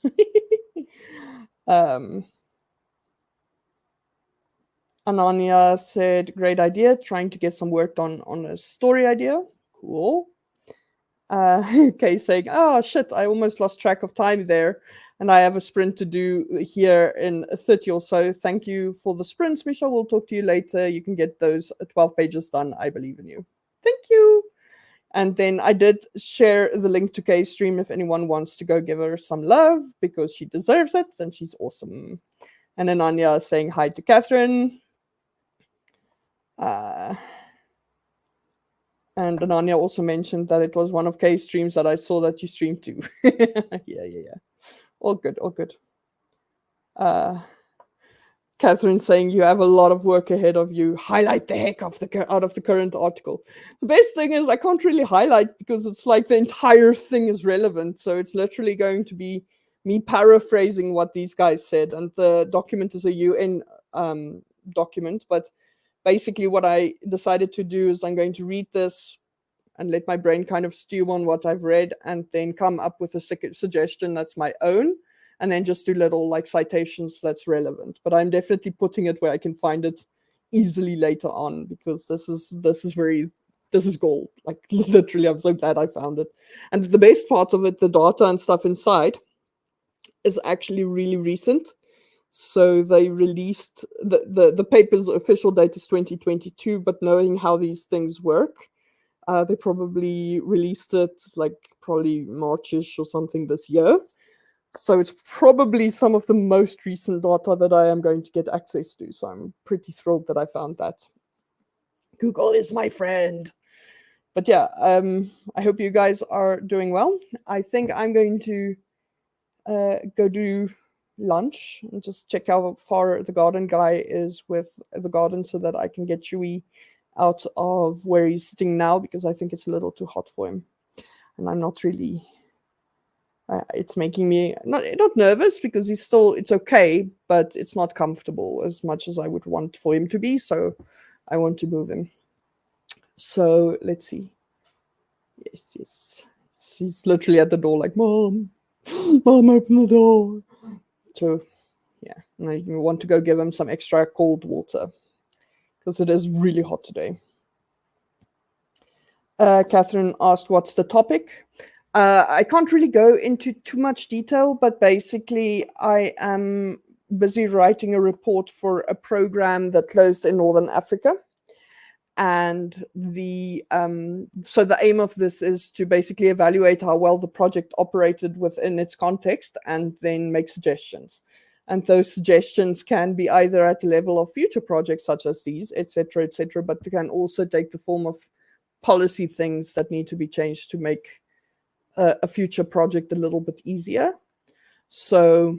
Ananya said, great idea, trying to get some work done on a story idea. Cool. Kay saying, oh shit, I almost lost track of time there. And I have a sprint to do here in 30 or so. Thank you for the sprints, Michelle. We'll talk to you later. You can get those 12 pages done. I believe in you. Thank you. And then I did share the link to Kay's stream if anyone wants to go give her some love because she deserves it and she's awesome. And then Anya saying hi to Catherine. And Ananya also mentioned that it was one of Kay's streams that I saw that you streamed to. Yeah. All good, all good. Catherine saying you have a lot of work ahead of you. Highlight the heck out of the current article. The best thing is I can't really highlight because it's like the entire thing is relevant. So it's literally going to be me paraphrasing what these guys said. And the document is a UN document. But basically what I decided to do is I'm going to read this and let my brain kind of stew on what I've read and then come up with a suggestion that's my own. And then just do little like citations that's relevant. But I'm definitely putting it where I can find it easily later on because this is gold. Like literally, I'm so glad I found it. And the best part of it, the data and stuff inside, is actually really recent. So they released the paper's official date is 2022, but knowing how these things work, they probably released it like probably Marchish or something this year. So it's probably some of the most recent data that I am going to get access to. So I'm pretty thrilled that I found that. Google is my friend. But yeah, I hope you guys are doing well. I think I'm going to go do lunch and just check how far the garden guy is with the garden so that I can get Chewy out of where he's sitting now because I think it's a little too hot for him. And I'm not really... it's making me not nervous because it's okay, but it's not comfortable as much as I would want for him to be. So I want to move him. So let's see. Yes. He's literally at the door like, Mom, open the door. So yeah, and I want to go give him some extra cold water. because it is really hot today. Catherine asked, what's the topic? I can't really go into too much detail, but basically I am busy writing a report for a program that closed in Northern Africa. And so the aim of this is to basically evaluate how well the project operated within its context and then make suggestions. And those suggestions can be either at the level of future projects such as these, etc., but they can also take the form of policy things that need to be changed to make a future project a little bit easier. So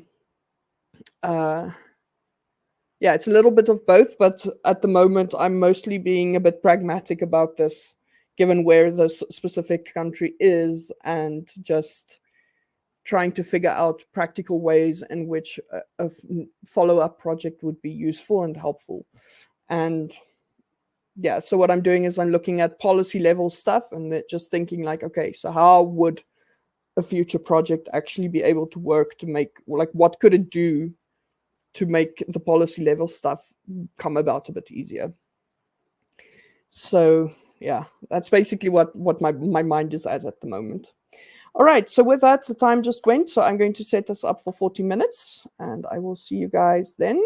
yeah, it's a little bit of both, but at the moment I'm mostly being a bit pragmatic about this, given where this specific country is, and just trying to figure out practical ways in which a follow-up project would be useful and helpful. And yeah, so what I'm doing is I'm looking at policy level stuff and just thinking like, okay, so how would a future project actually be able to work to make, like, what could it do to make the policy level stuff come about a bit easier? So yeah, that's basically what my mind is at the moment. All right, so with that, the time just went, so I'm going to set this up for 40 minutes, and I will see you guys then.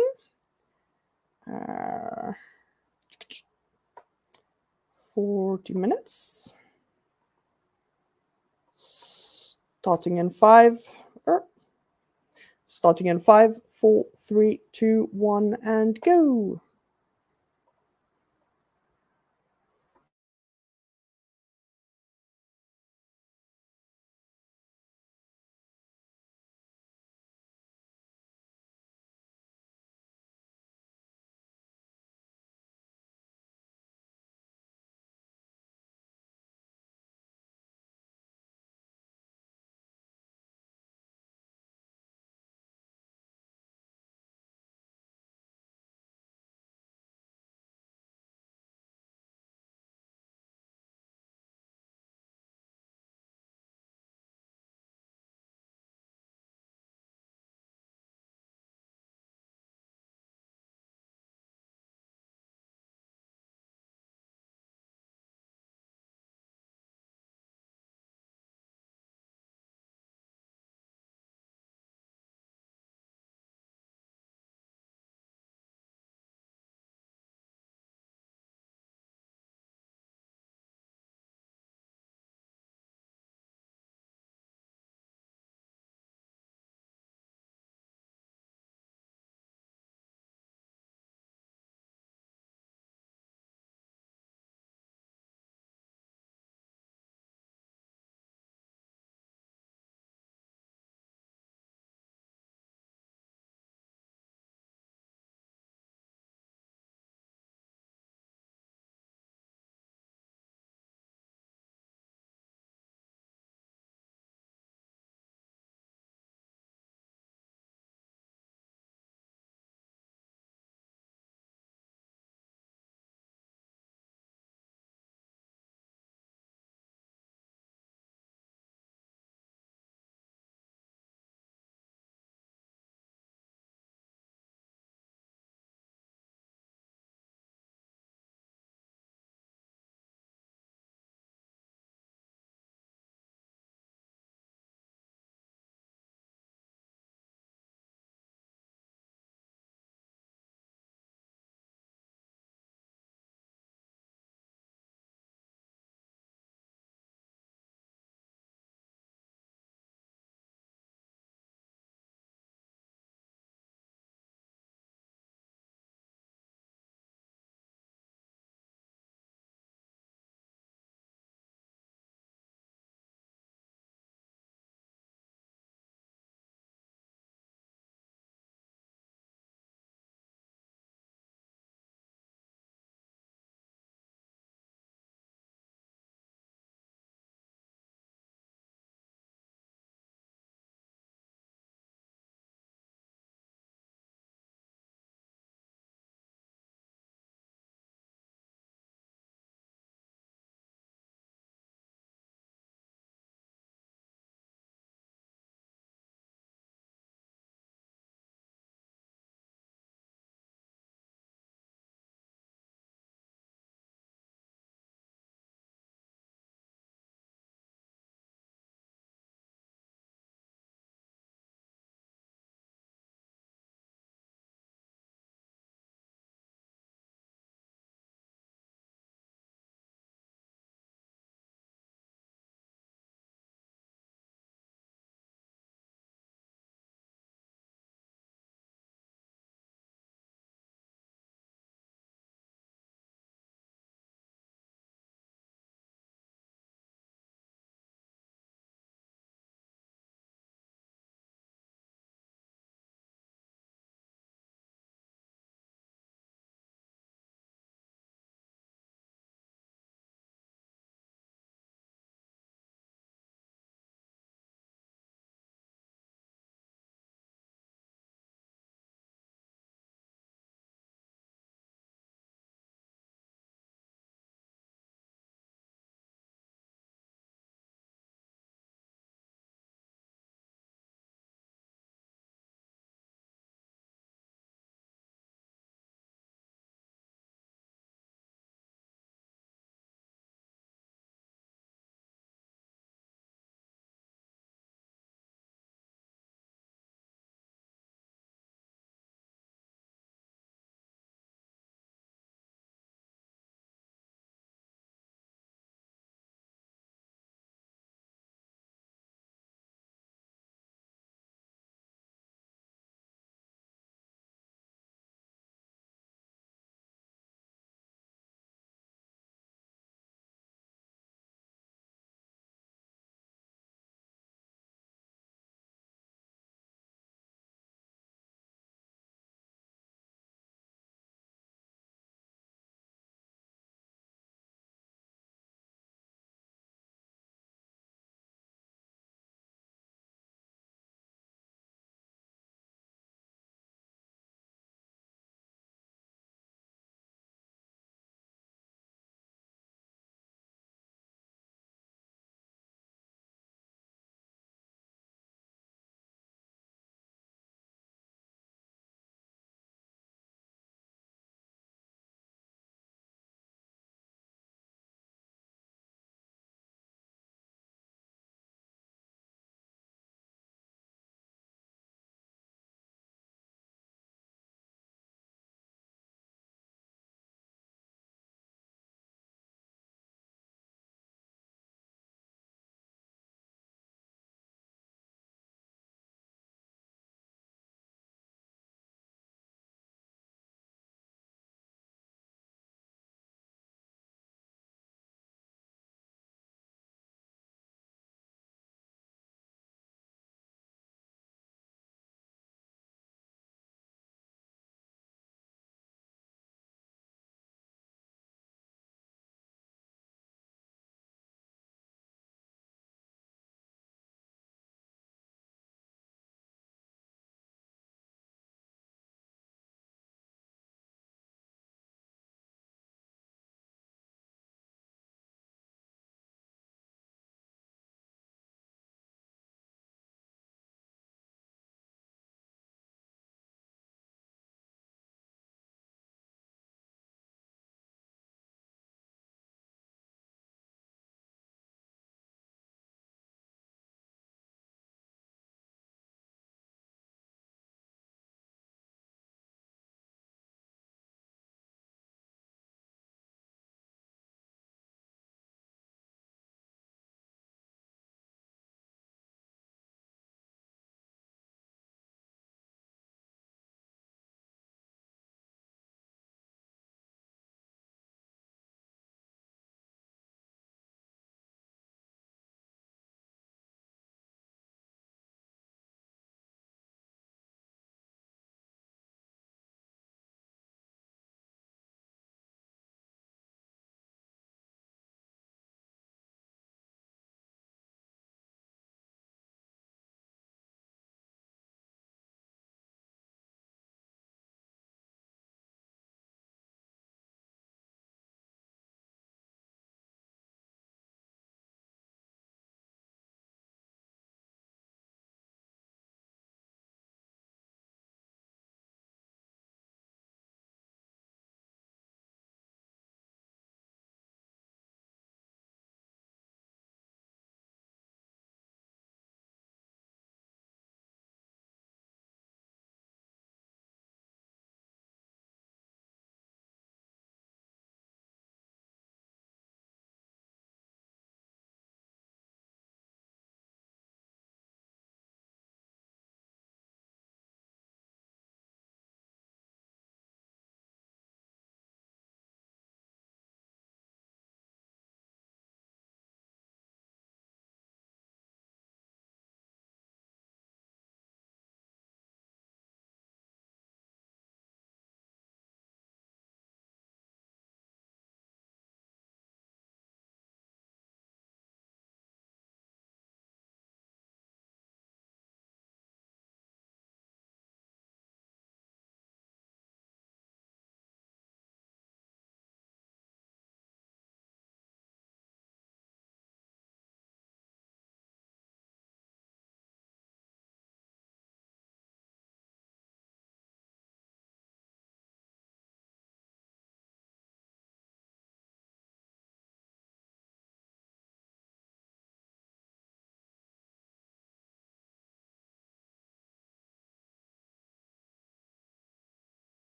40 minutes. Starting in 5, 4, 3, 2, 1, and go.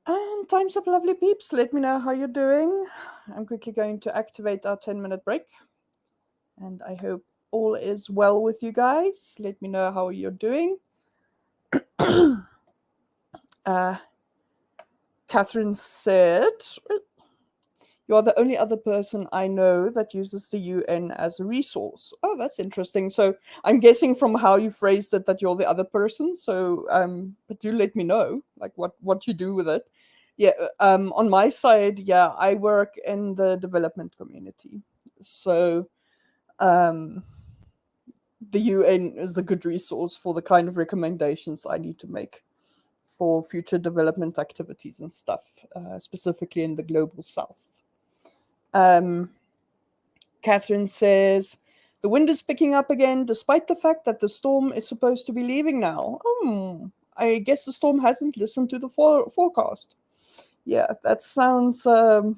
And time's up, lovely peeps. Let me know how you're doing. I'm quickly going to activate our 10-minute break. And I hope all is well with you guys. Let me know how you're doing. Catherine said, "You are the only other person I know that uses the UN as a resource." Oh, that's interesting. So I'm guessing from how you phrased it that you're the other person. So, but do let me know, like what you do with it. Yeah. On my side, yeah, I work in the development community. So, um, the UN is a good resource for the kind of recommendations I need to make for future development activities and stuff, specifically in the global south. Catherine says, "The wind is picking up again, despite the fact that the storm is supposed to be leaving now." I guess the storm hasn't listened to the forecast. Yeah, that sounds somewhat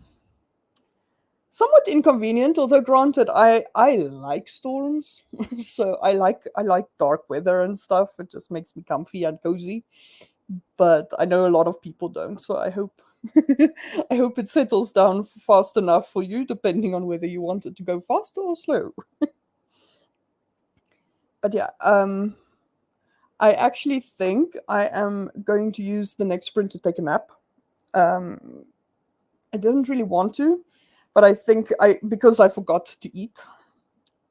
inconvenient. Although, granted, I like storms, so I like dark weather and stuff. It just makes me comfy and cozy. But I know a lot of people don't, so I hope I hope it settles down fast enough for you, depending on whether you want it to go faster or slow. But yeah, I actually think I am going to use the next sprint to take a nap. Um, I didn't really want to, but I think because I forgot to eat,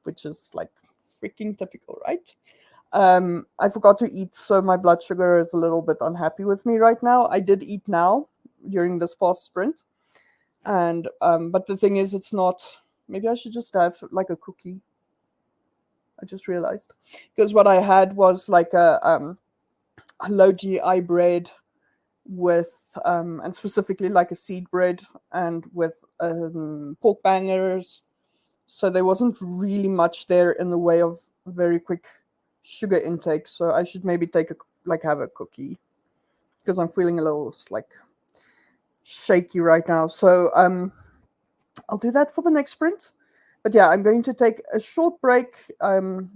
which is like freaking typical, right? I forgot to eat, so my blood sugar is a little bit unhappy with me right now. I did eat now during this past sprint, and but the thing is, it's not. Maybe I should just have like a cookie. I just realized because what I had was like a low GI bread with and specifically like a seed bread and with pork bangers. So there wasn't really much there in the way of very quick sugar intake. So I should maybe have a cookie because I'm feeling a little like shaky right now. So I'll do that for the next sprint. But yeah, I'm going to take a short break.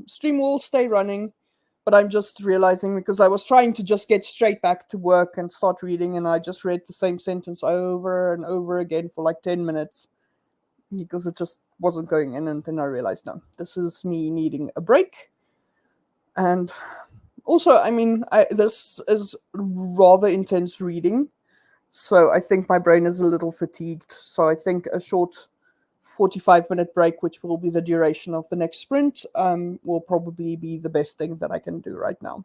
Stream will stay running, but I'm just realizing because I was trying to just get straight back to work and start reading, and I just read the same sentence over and over again for like 10 minutes because it just wasn't going in. And then I realized, no, this is me needing a break. And also, I mean, this is rather intense reading. So I think my brain is a little fatigued. So I think a short 45-minute break, which will be the duration of the next sprint, will probably be the best thing that I can do right now.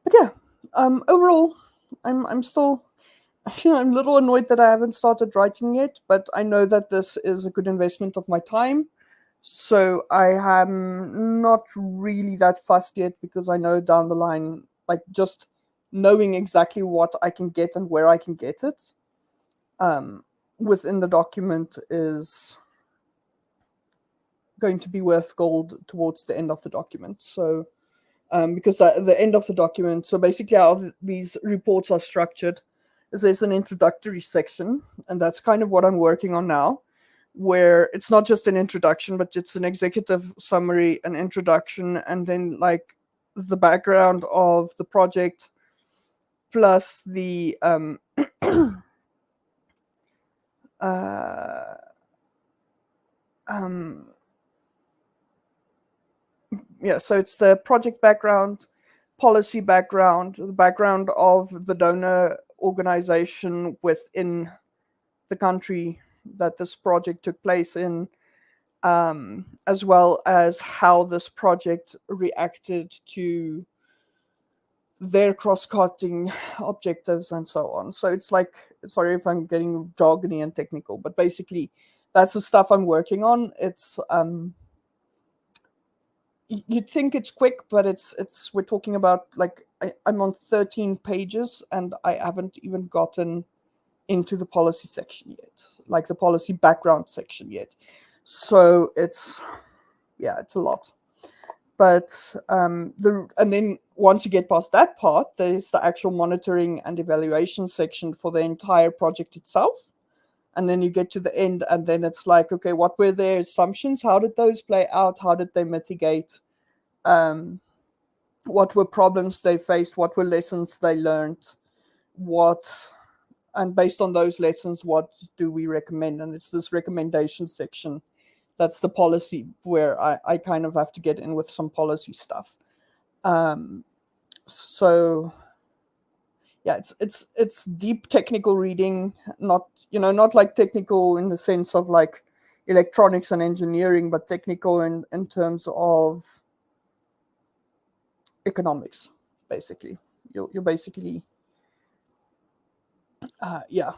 But yeah, overall, I'm still I'm a little annoyed that I haven't started writing yet, but I know that this is a good investment of my time. So I am not really that fussed yet because I know down the line, like just knowing exactly what I can get and where I can get it within the document is going to be worth gold towards the end of the document. So because the end of the document, so basically how these reports are structured is there's an introductory section, and that's kind of what I'm working on now, where it's not just an introduction, but it's an executive summary, an introduction, and then like the background of the project plus the yeah, so it's the project background, policy background, the background of the donor organization within the country that this project took place in, as well as how this project reacted to their cross-cutting objectives and so on. So it's like, sorry if I'm getting jargony and technical, but basically that's the stuff I'm working on. It's you'd think it's quick, but it's we're talking about like I'm on 13 pages and I haven't even gotten into the policy section yet, like the policy background section yet. So it's a lot. But and then once you get past that part, there's the actual monitoring and evaluation section for the entire project itself. And then you get to the end, and then it's like, okay, what were their assumptions? How did those play out? How did they mitigate? What were problems they faced? What were lessons they learned? and based on those lessons, what do we recommend? And it's this recommendation section. That's the policy where I kind of have to get in with some policy stuff. So yeah, it's deep technical reading, not like technical in the sense of like electronics and engineering, but technical in terms of economics, basically. You're basically yeah.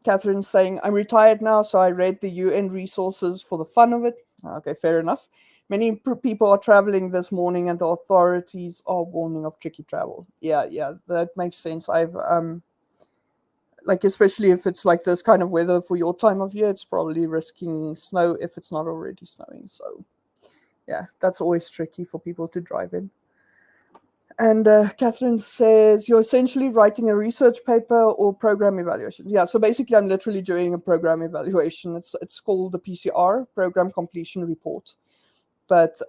Catherine's saying, I'm retired now, so I read the UN resources for the fun of it. Okay, fair enough. Many people are traveling this morning and the authorities are warning of tricky travel. Yeah, that makes sense. I've, like, especially if it's like this kind of weather for your time of year, it's probably risking snow if it's not already snowing. So, yeah, that's always tricky for people to drive in. And Catherine says, you're essentially writing a research paper or program evaluation. Yeah, so basically I'm literally doing a program evaluation. It's called the PCR, Program Completion Report. But,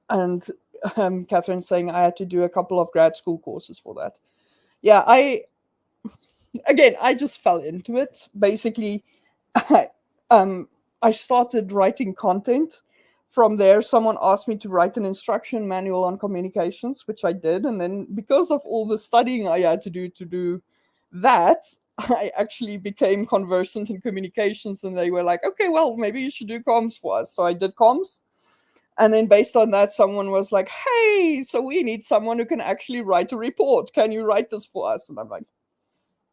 Catherine's saying I had to do a couple of grad school courses for that. Yeah, I just fell into it. Basically, I started writing content. From there, someone asked me to write an instruction manual on communications, which I did. And then because of all the studying I had to do that, I actually became conversant in communications. And they were like, okay, well, maybe you should do comms for us. So I did comms. And then based on that, someone was like, hey, so we need someone who can actually write a report. Can you write this for us? And I'm like,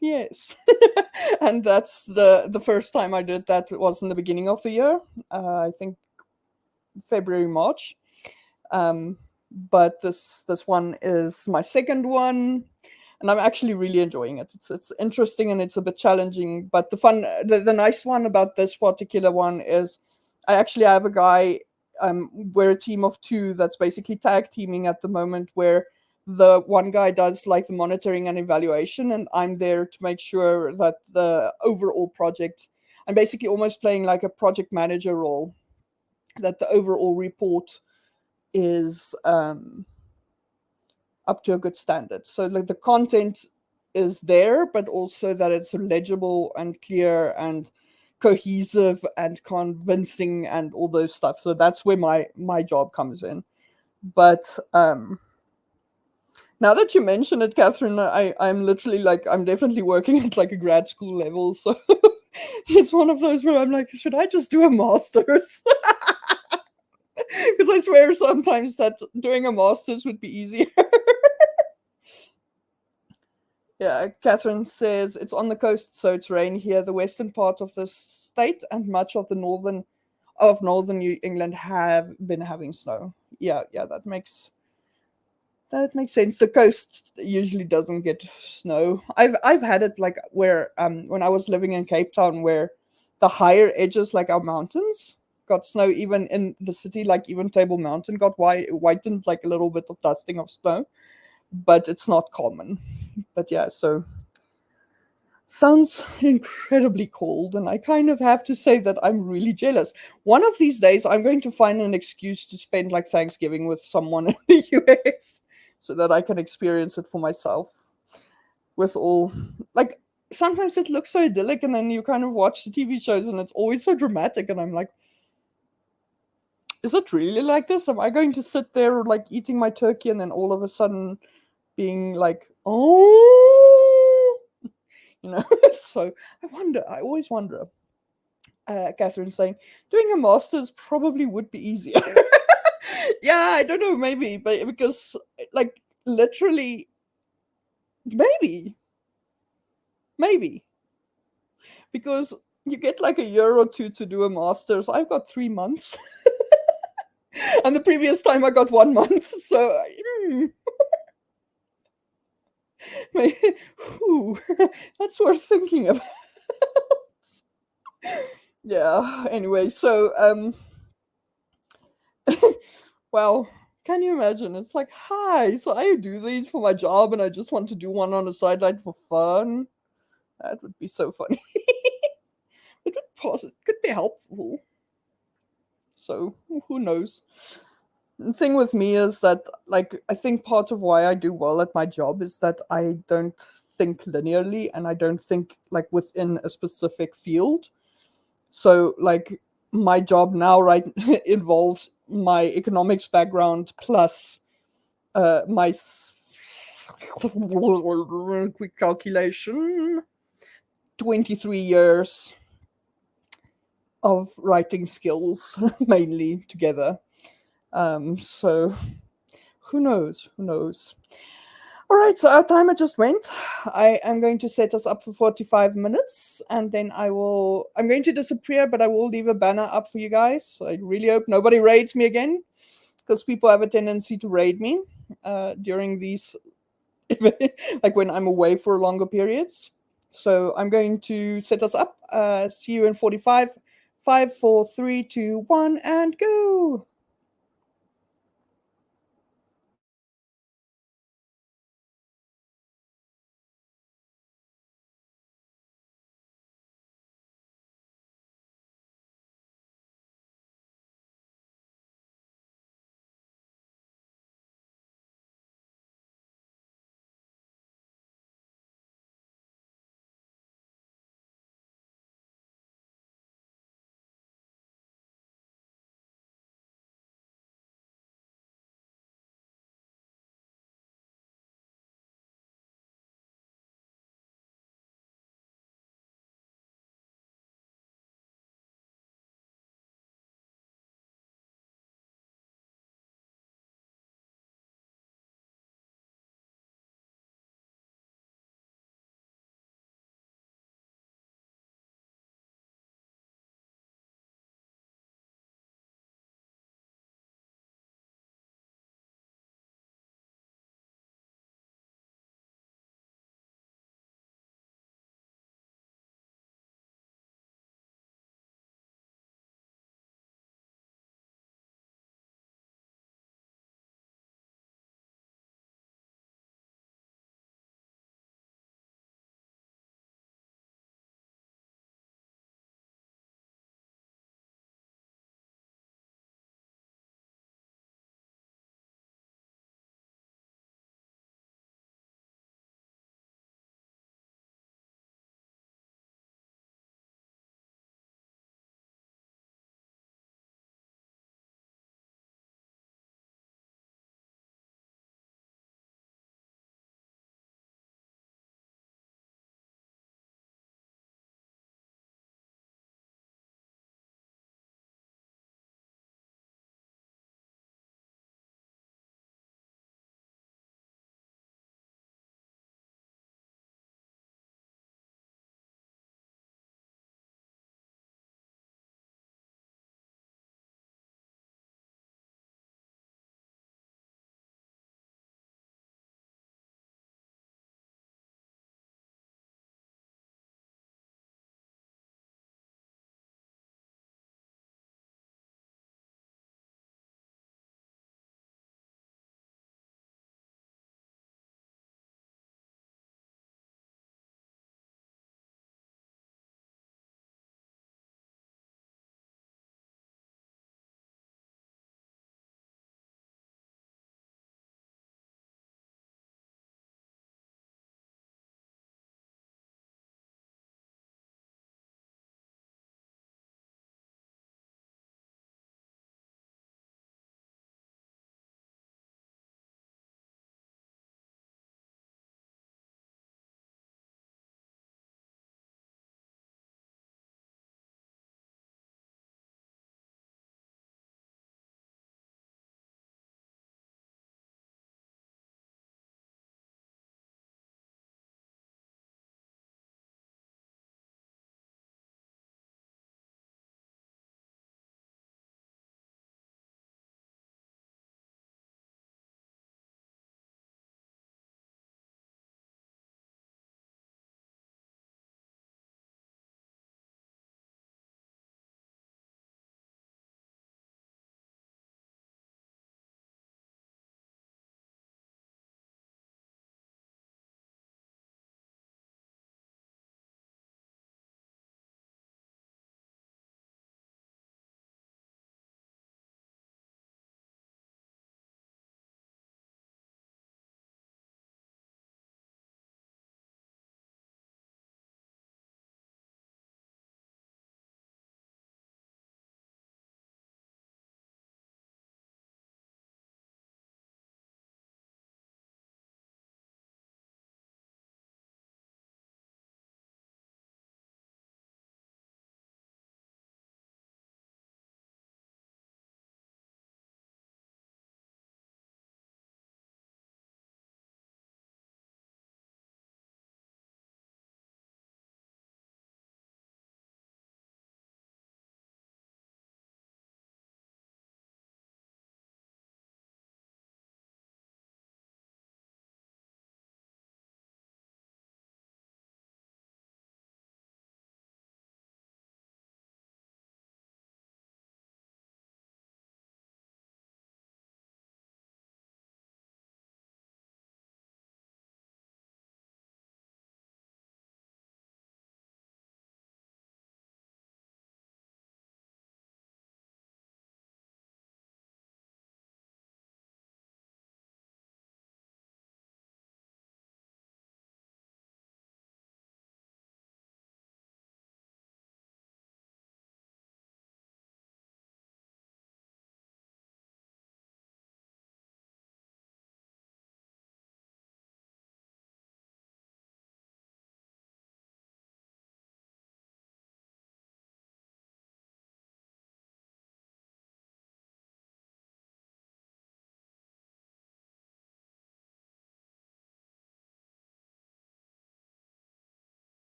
yes. And that's the first time I did that was in the beginning of the year. I think February, March. But this one is my second one, and I'm actually really enjoying it. It's interesting and it's a bit challenging. But the nice one about this particular one is I actually have a guy. We're a team of two that's basically tag teaming at the moment, where the one guy does like the monitoring and evaluation, and I'm there to make sure that the overall project, I'm basically almost playing like a project manager role, that the overall report is up to a good standard. So like the content is there, but also that it's legible and clear and cohesive and convincing and all those stuff. So that's where my job comes in. But now that you mention it, Catherine, I'm literally like, I'm definitely working at like a grad school level. So it's one of those where I'm like, should I just do a master's? Because I swear sometimes that doing a master's would be easier. Yeah, Catherine says it's on the coast, so it's rain here. The western part of the state and much of the northern New England have been having snow. Yeah, that makes sense. The coast usually doesn't get snow. I've had it like where when I was living in Cape Town, where the higher edges, like our mountains, got snow. Even in the city, like even Table Mountain got whitened, like a little bit of dusting of snow, but it's not common. But yeah, so sounds incredibly cold, and I kind of have to say that I'm really jealous. One of these days, I'm going to find an excuse to spend like Thanksgiving with someone in the US so that I can experience it for myself. With all, like, sometimes it looks so idyllic, and then you kind of watch the TV shows and it's always so dramatic, and I'm like, is it really like this? Am I going to sit there like eating my turkey and then all of a sudden being like, oh, So I always wonder. Catherine saying, doing a master's probably would be easier. Yeah, I don't know, maybe, but because like literally, maybe, because you get like a year or two to do a master's. I've got 3 months. And the previous time I got 1 month, so that's worth thinking about. Yeah, anyway, so well, can you imagine? It's like, hi, so I do these for my job and I just want to do one on the sideline for fun. That would be so funny. It could be helpful. So who knows? The thing with me is that, like, I think part of why I do well at my job is that I don't think linearly and I don't think like within a specific field. So, like, my job now, right, involves my economics background plus my quick calculation 23 years of writing skills mainly together. So who knows? Who knows? All right, so our timer just went. I am going to set us up for 45 minutes and then I'm going to disappear, but I will leave a banner up for you guys. I really hope nobody raids me again because people have a tendency to raid me during these, like when I'm away for longer periods. So I'm going to set us up. See you in 45. 5, 4, 3, 2, 1, and go.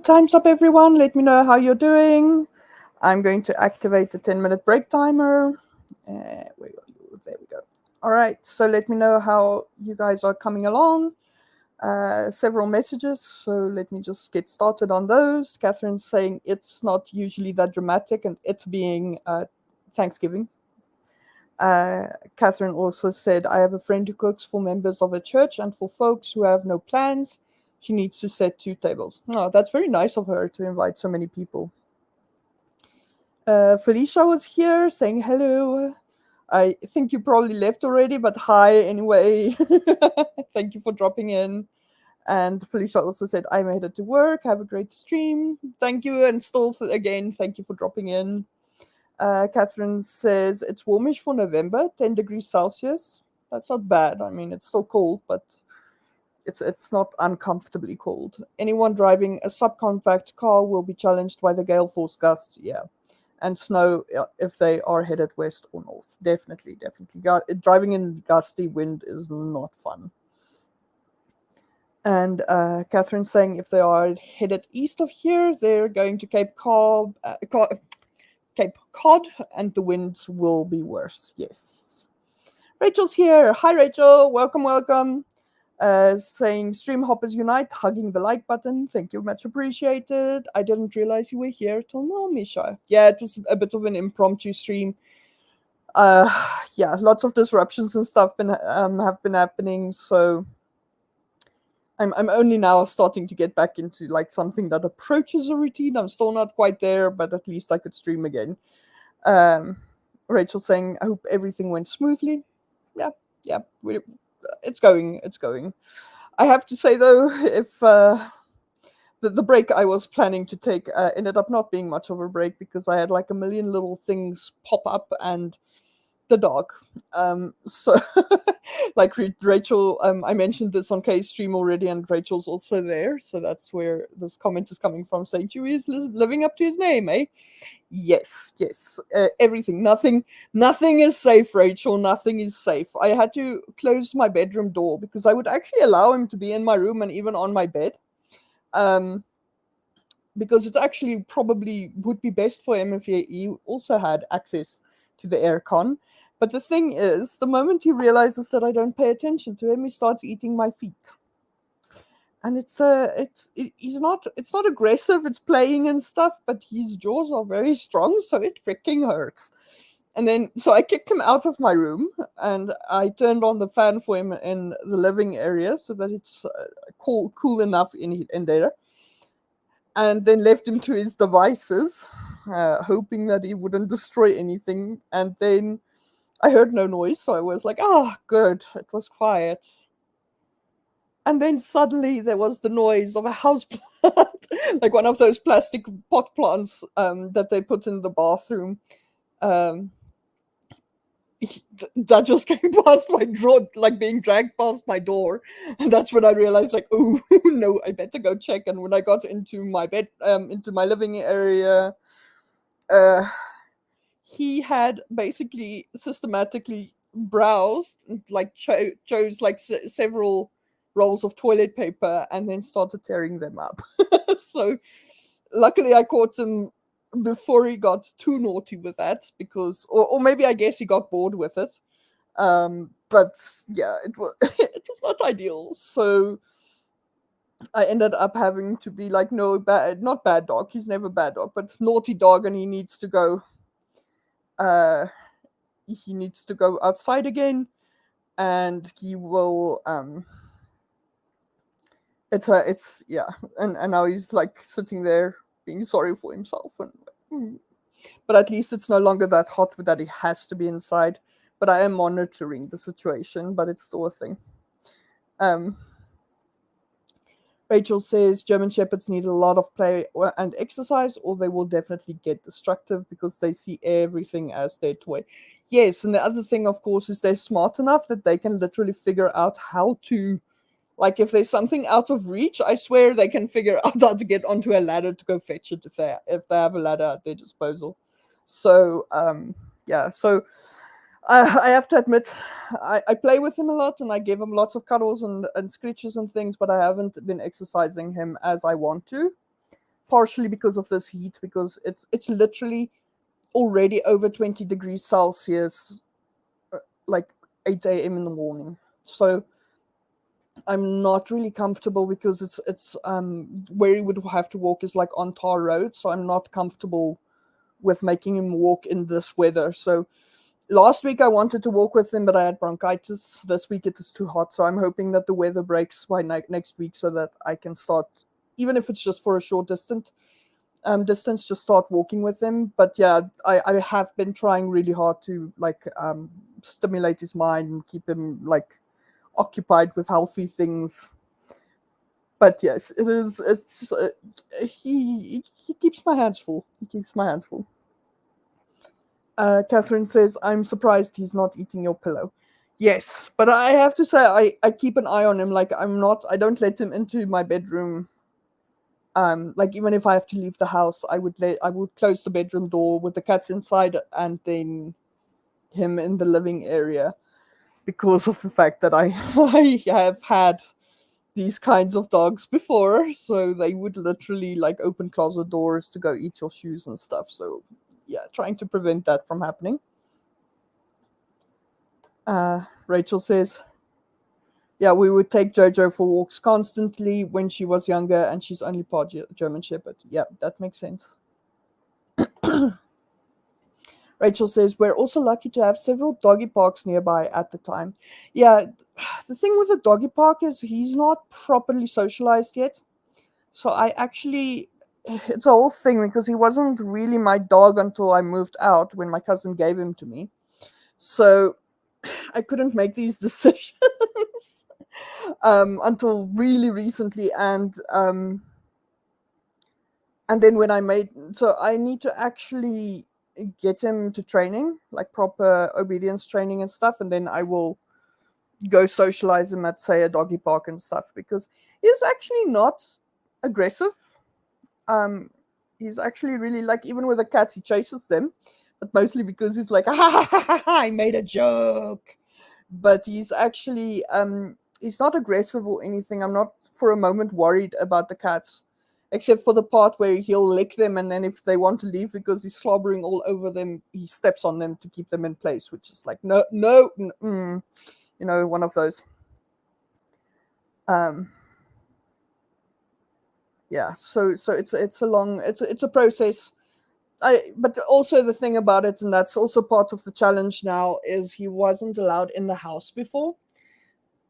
time's up, everyone. Let me know how you're doing. I'm going to activate the 10-minute break timer. There we go. All right, so let me know how you guys are coming along. Several messages, so let me just get started on those. Catherine's saying it's not usually that dramatic, and it being Thanksgiving. Catherine also said, I have a friend who cooks for members of a church, and for folks who have no plans, she needs to set 2 tables. Oh, that's very nice of her to invite so many people. Felicia was here saying hello. I think you probably left already, but hi anyway. Thank you for dropping in. And Felicia also said, I'm headed to work. Have a great stream. Thank you. And still, again, thank you for dropping in. Catherine says, it's warmish for November, 10 degrees Celsius. That's not bad. I mean, it's still cold, but it's not uncomfortably cold. Anyone driving a subcompact car will be challenged by the gale force gusts. Yeah. And snow if they are headed west or north. Definitely. Driving in gusty wind is not fun. And Catherine's saying if they are headed east of here, they're going to Cape Cod, and the winds will be worse. Yes. Rachel's here. Hi, Rachel. Welcome. Saying stream hoppers unite, hugging the like button. Thank you, much appreciated. I didn't realize you were here till now, Misha. Yeah, it was a bit of an impromptu stream. Yeah, lots of disruptions and stuff have been happening, so I'm only now starting to get back into like something that approaches a routine. I'm still not quite there, but at least I could stream again. Rachel saying, I hope everything went smoothly. Yeah, it's going. I have to say though, if the break I was planning to take ended up not being much of a break because I had like a million little things pop up and the dog. So like Rachel, I mentioned this on Kay's stream already, and Rachel's also there. So that's where this comment is coming from, saying Chewie is living up to his name, eh? Yes. Everything, nothing is safe, Rachel. Nothing is safe. I had to close my bedroom door because I would actually allow him to be in my room and even on my bed. Because it's actually probably would be best for him if he also had access to the aircon. But the thing is, the moment he realizes that I don't pay attention to him, he starts eating my feet. And it's not aggressive, it's playing and stuff, but his jaws are very strong, so it freaking hurts. And then, so I kicked him out of my room, and I turned on the fan for him in the living area so that it's cool enough in there. And then left him to his devices, hoping that he wouldn't destroy anything. And then I heard no noise, so I was like, good, it was quiet. And then suddenly there was the noise of a houseplant, like one of those plastic pot plants that they put in the bathroom. That just came past my door, like being dragged past my door. And that's when I realized, like, oh, no, I better go check. And when I got into my bed, into my living area, he had basically systematically browsed, like chose like several rolls of toilet paper and then started tearing them up. So luckily I caught him before he got too naughty with that, because or maybe I guess he got bored with it. But yeah, it was it was not ideal. So I ended up having to be like, no, not bad dog, he's never bad dog, but naughty dog, and he needs to go outside again, and he will it's yeah, and now he's like sitting there being sorry for himself, and but at least it's no longer that hot that he has to be inside. But I am monitoring the situation, but it's still a thing. Rachel says German Shepherds need a lot of play and exercise, or they will definitely get destructive because they see everything as their toy. Yes, and the other thing, of course, is they're smart enough that they can literally figure out how to, like, if there's something out of reach, I swear they can figure out how to get onto a ladder to go fetch it if they have a ladder at their disposal. So, yeah, so I have to admit, I play with him a lot, and I give him lots of cuddles and scritches and things, but I haven't been exercising him as I want to. partially because of this heat, because it's literally already over 20 degrees Celsius, like 8 a.m. in the morning. So I'm not really comfortable because it's where he would have to walk is like on tar road, so I'm not comfortable with making him walk in this weather. So last week I wanted to walk with him, but I had bronchitis. This week it is too hot, so I'm hoping that the weather breaks by next week so that I can start, even if it's just for a short distance, just start walking with him. But yeah, I have been trying really hard to like stimulate his mind and keep him like occupied with healthy things. But yes, it is. It's he keeps my hands full. He keeps my hands full. Catherine says, "I'm surprised he's not eating your pillow." Yes, but I have to say, I keep an eye on him. Like I don't let him into my bedroom. Like even if I have to leave the house, I would close the bedroom door with the cats inside and then him in the living area, because of the fact that I I have had these kinds of dogs before, so they would literally like open closet doors to go eat your shoes and stuff. So yeah, trying to prevent that from happening. Rachel says, yeah, we would take Jojo for walks constantly when she was younger, and she's only part German Shepherd. Yeah, that makes sense. Rachel says, we're also lucky to have several doggy parks nearby at the time. Yeah, the thing with the doggy park is he's not properly socialized yet. So I actually, it's a whole thing because he wasn't really my dog until I moved out when my cousin gave him to me. So I couldn't make these decisions until really recently. And then when I made, so I need to actually get him to training, like proper obedience training and stuff, and then I will go socialize him at, say, a doggy park and stuff, because he's actually not aggressive. um he's actually really, like, even with the cats he chases them, but mostly because he's like, I made a joke. But he's actually he's not aggressive or anything. I'm not for a moment worried about the cats, except for the part where he'll lick them, and then if they want to leave because he's slobbering all over them, he steps on them to keep them in place, which is like, no, one of those. um yeah, so it's a process. But also the thing about it, and that's also part of the challenge now, is he wasn't allowed in the house before,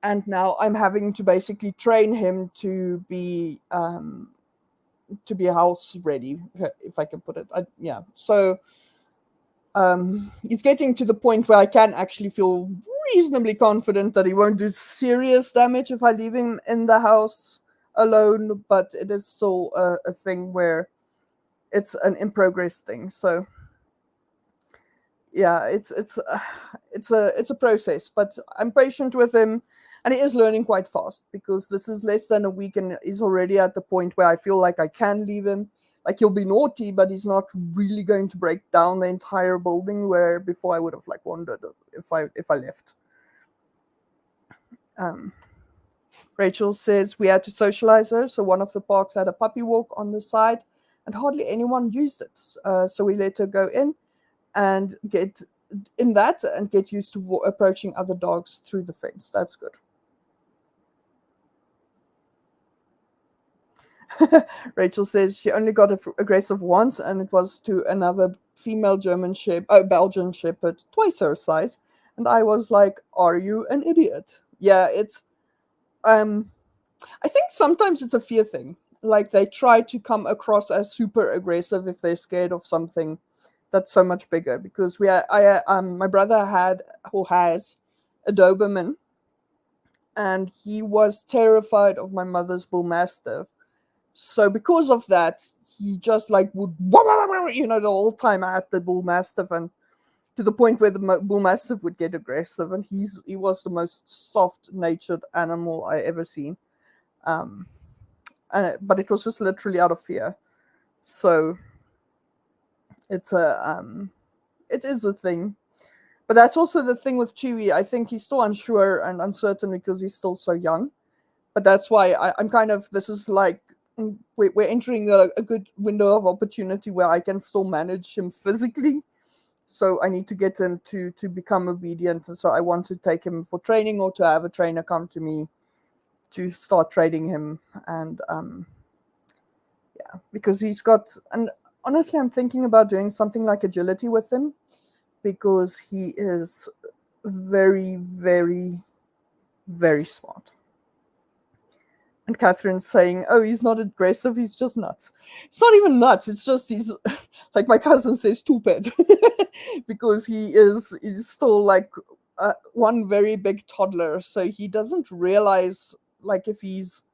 and now I'm having to basically train him to be house ready, if I can put it. Yeah, so he's getting to the point where I can actually feel reasonably confident that he won't do serious damage if I leave him in the house alone, but it is still a thing where it's an in progress thing. So yeah, it's a process, but I'm patient with him, and he is learning quite fast, because this is less than a week and he's already at the point where I feel like I can leave him. Like, he'll be naughty, but he's not really going to break down the entire building, where before I would have like wondered if I left. Rachel says, we had to socialize her, so one of the parks had a puppy walk on the side and hardly anyone used it, so we let her go in and get in that and get used to approaching other dogs through the fence. That's good. Rachel says she only got aggressive once, and it was to another female Belgian Shepherd, twice her size, and I was like, "Are you an idiot?" Yeah, it's. I think sometimes it's a fear thing. Like, they try to come across as super aggressive if they're scared of something that's so much bigger. Because my brother has a Doberman, and he was terrified of my mother's bull mastiff. So because of that, he just like would, the whole time at the bull mastiff, and to the point where the bull mastiff would get aggressive. And he was the most soft natured animal I ever seen. But it was just literally out of fear. So it is a thing. But that's also the thing with Chewy. I think he's still unsure and uncertain because he's still so young. But that's why I'm kind of, this is like we're entering a good window of opportunity where I can still manage him physically. So I need to get him to become obedient. And so I want to take him for training or to have a trainer come to me to start training him. And yeah, because he's got, and honestly, I'm thinking about doing something like agility with him because he is very, very, very smart. And Catherine's saying, "Oh, he's not aggressive. He's just nuts. It's not even nuts. It's just he's like my cousin says, stupid, because he's still like one very big toddler. So he doesn't realize like if he's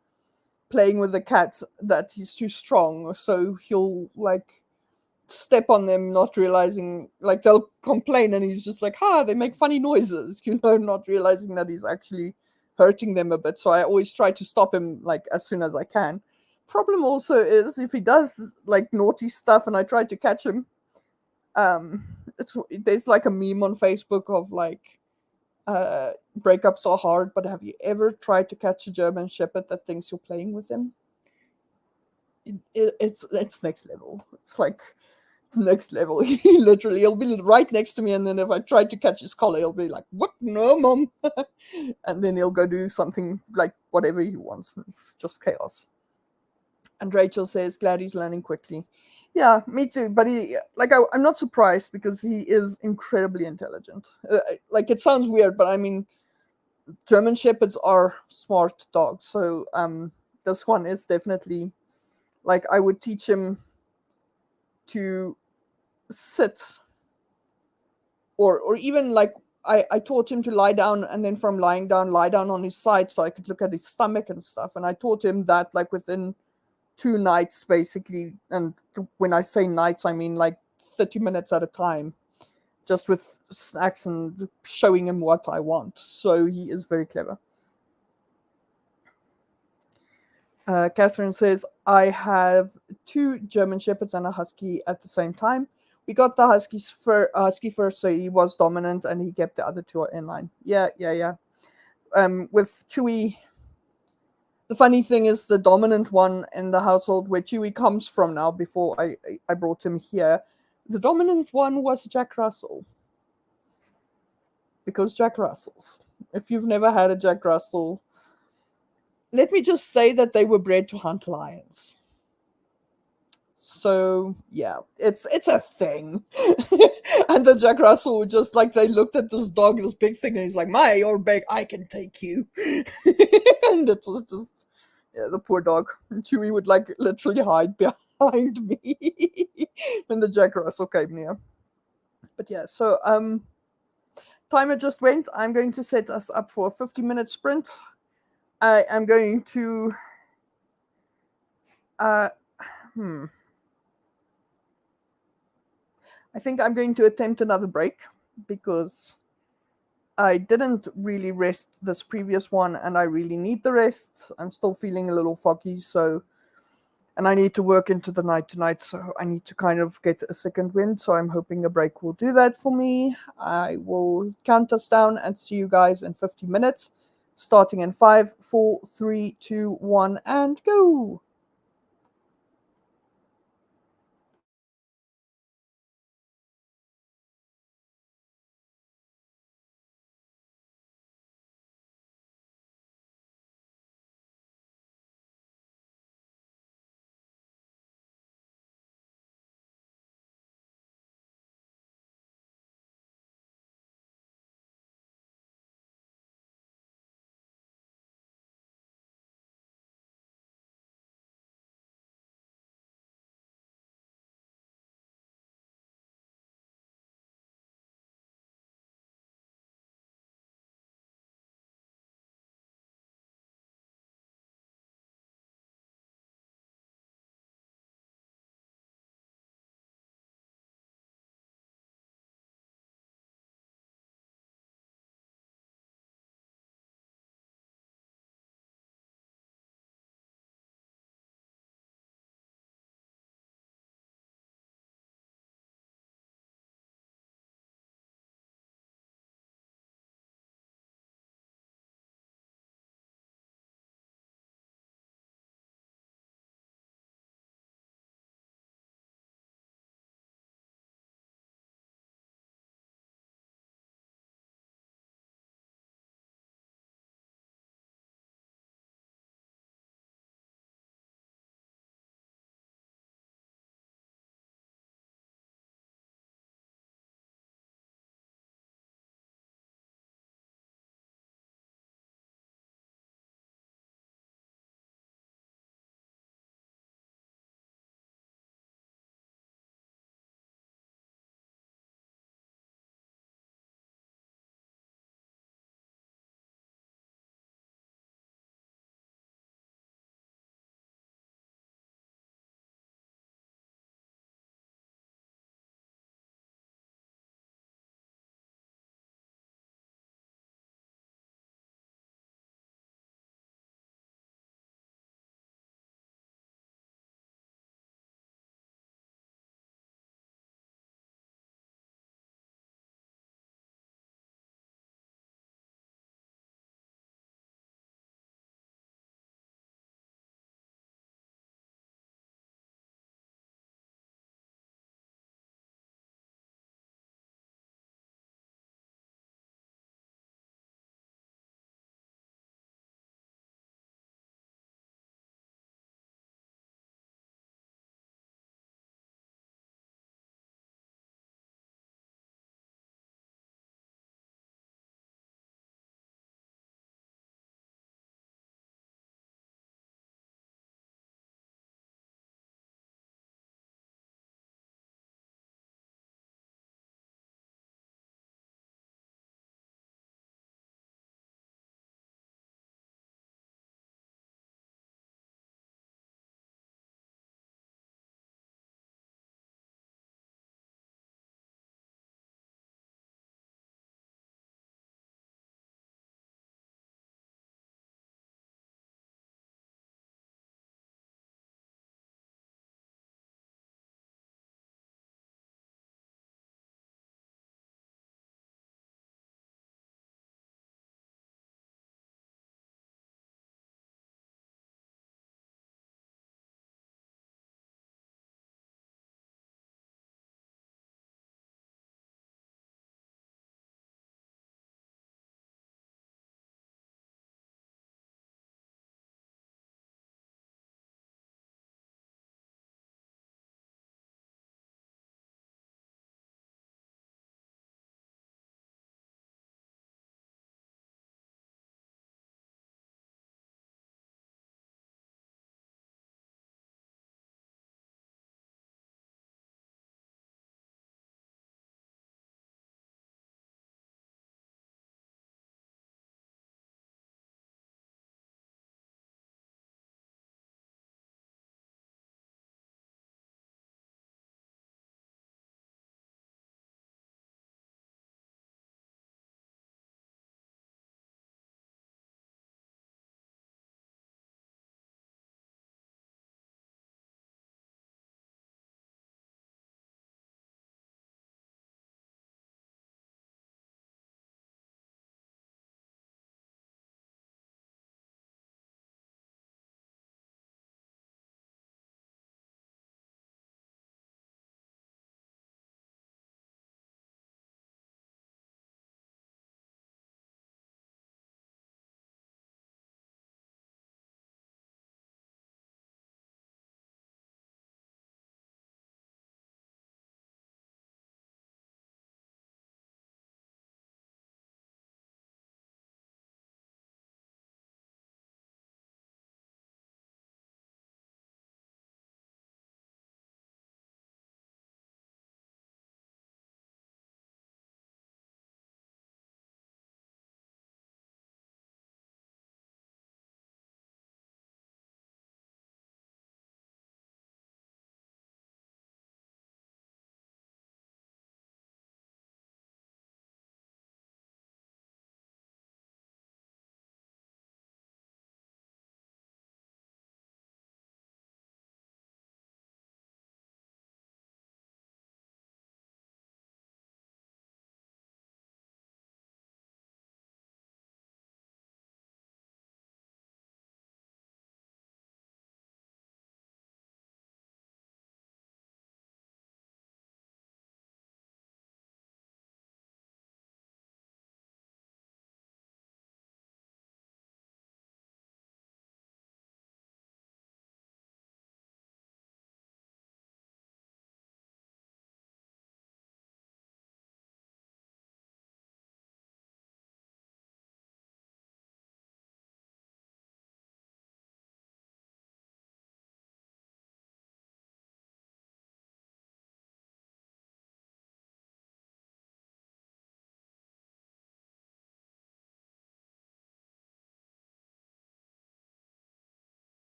playing with the cat that he's too strong. So he'll like step on them, not realizing like they'll complain, and he's just like, "Ha, they make funny noises," not realizing that he's actually hurting them a bit. So I always try to stop him like as soon as I can. Problem also is if he does like naughty stuff and I try to catch him, um, it's there's like a meme on Facebook of like breakups are hard, but have you ever tried to catch a German Shepherd that thinks you're playing with him? It's next level. It's like next level. He literally, he'll be right next to me, and then if I try to catch his collar, he'll be like, "What? No, mom!" And then he'll go do something like whatever he wants. It's just chaos. And Rachel says, "Glad he's learning quickly." Yeah, me too. But I'm not surprised because he is incredibly intelligent. Like it sounds weird, but I mean, German Shepherds are smart dogs. So this one is definitely like I would teach him to sit or even like I taught him to lie down and then from lying down lie down on his side so I could look at his stomach and stuff, and I taught him that like within 2 nights basically. And when I say nights I mean like 30 minutes at a time, just with snacks and showing him what I want. So he is very clever. Catherine says, I have 2 German Shepherds and a Husky at the same time. We got the Husky first, so he was dominant, and he kept the other 2 in line. Yeah, yeah, yeah. With Chewy, the funny thing is the dominant one in the household where Chewy comes from now, before I brought him here, the dominant one was Jack Russell. Because Jack Russells. If you've never had a Jack Russell, let me just say that they were bred to hunt lions. So yeah, it's a thing. And the Jack Russell would just like they looked at this dog, this big thing, and he's like, "My, you're big, I can take you." And it was just yeah, the poor dog. And Chewy would like literally hide behind me when the Jack Russell came near. But yeah, so timer just went. I'm going to set us up for a 50-minute sprint. I am going to uh hmm. I think I'm going to attempt another break because I didn't really rest this previous one and I really need the rest. I'm still feeling a little foggy, so and I need to work into the night tonight, so I need to kind of get a second wind. So I'm hoping a break will do that for me. I will count us down and see you guys in 50 minutes, starting in 5, 4, 3, 2, 1, and go.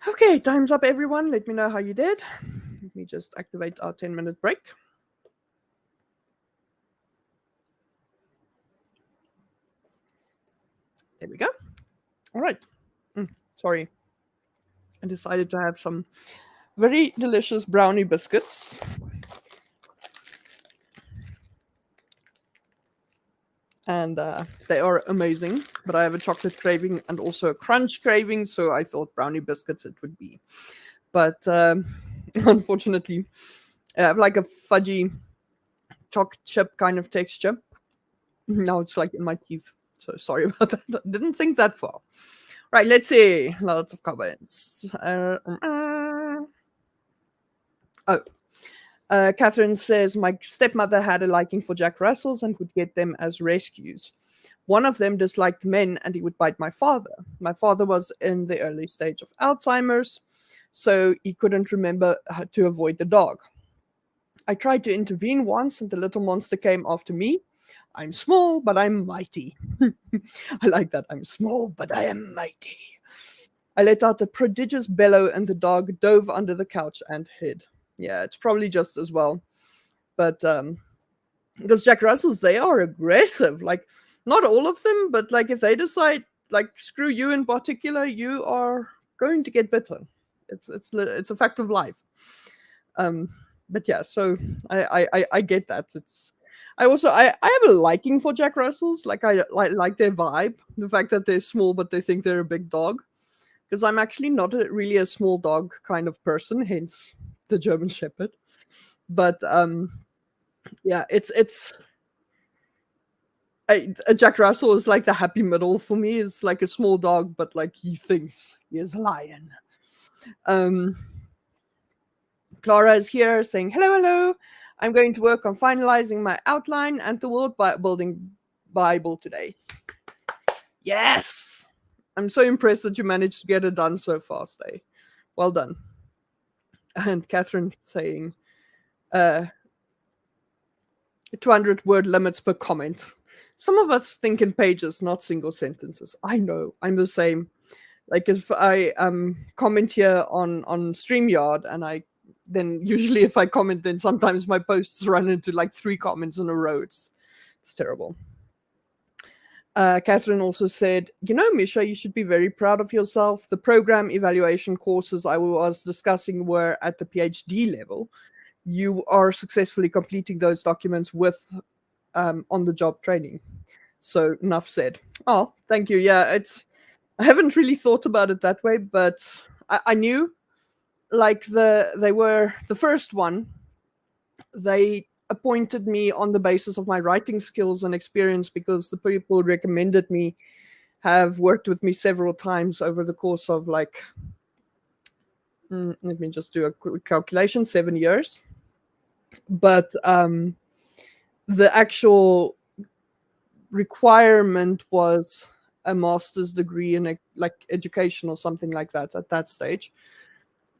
Okay, time's up, everyone. Let me know how you did. Let me just activate our 10-minute break. There we go. All right. Sorry. I decided to have some very delicious brownie biscuits. And they are amazing. But I have a chocolate craving and also a crunch craving, so I thought brownie biscuits it would be. But unfortunately, I have like a fudgy chocolate chip kind of texture. Now it's like in my teeth. So sorry about that. I didn't think that far. Right, let's see. Lots of comments. Catherine says, my stepmother had a liking for Jack Russells and would get them as rescues. One of them disliked men and he would bite my father. My father was in the early stage of Alzheimer's, so he couldn't remember how to avoid the dog. I tried to intervene once and the little monster came after me. I'm small, but I'm mighty. I like that. I'm small, but I am mighty. I let out a prodigious bellow and the dog dove under the couch and hid. Yeah, it's probably just as well. But because Jack Russells, they are aggressive. Like, not all of them, but like if they decide, like, screw you in particular, you are going to get bitten. It's a fact of life. But yeah, so I get that. I also I have a liking for Jack Russells. Like I like their vibe, the fact that they're small but they think they're a big dog. Because I'm actually not really a small dog kind of person, hence the German Shepherd. But yeah, it's a Jack Russell is like the happy middle for me. It's like a small dog, but like he thinks he is a lion. Clara is here saying, hello, hello. I'm going to work on finalizing my outline and the world building Bible today. Yes! I'm so impressed that you managed to get it done so fast, eh? Well done. And Catherine saying, 200 word limits per comment. Some of us think in pages, not single sentences. I know, I'm the same. Like if I comment here on StreamYard and then usually if I comment, then sometimes my posts run into like 3 comments in a row. It's terrible. Catherine also said, Misha, you should be very proud of yourself. The program evaluation courses I was discussing were at the PhD level. You are successfully completing those documents with on-the-job training. So enough said. Oh, thank you. Yeah, I haven't really thought about it that way, but I knew, like they were the first one. They appointed me on the basis of my writing skills and experience because the people who recommended me have worked with me several times over the course of let me just do a quick calculation, 7 years. But the actual requirement was a master's degree in education or something like that at that stage.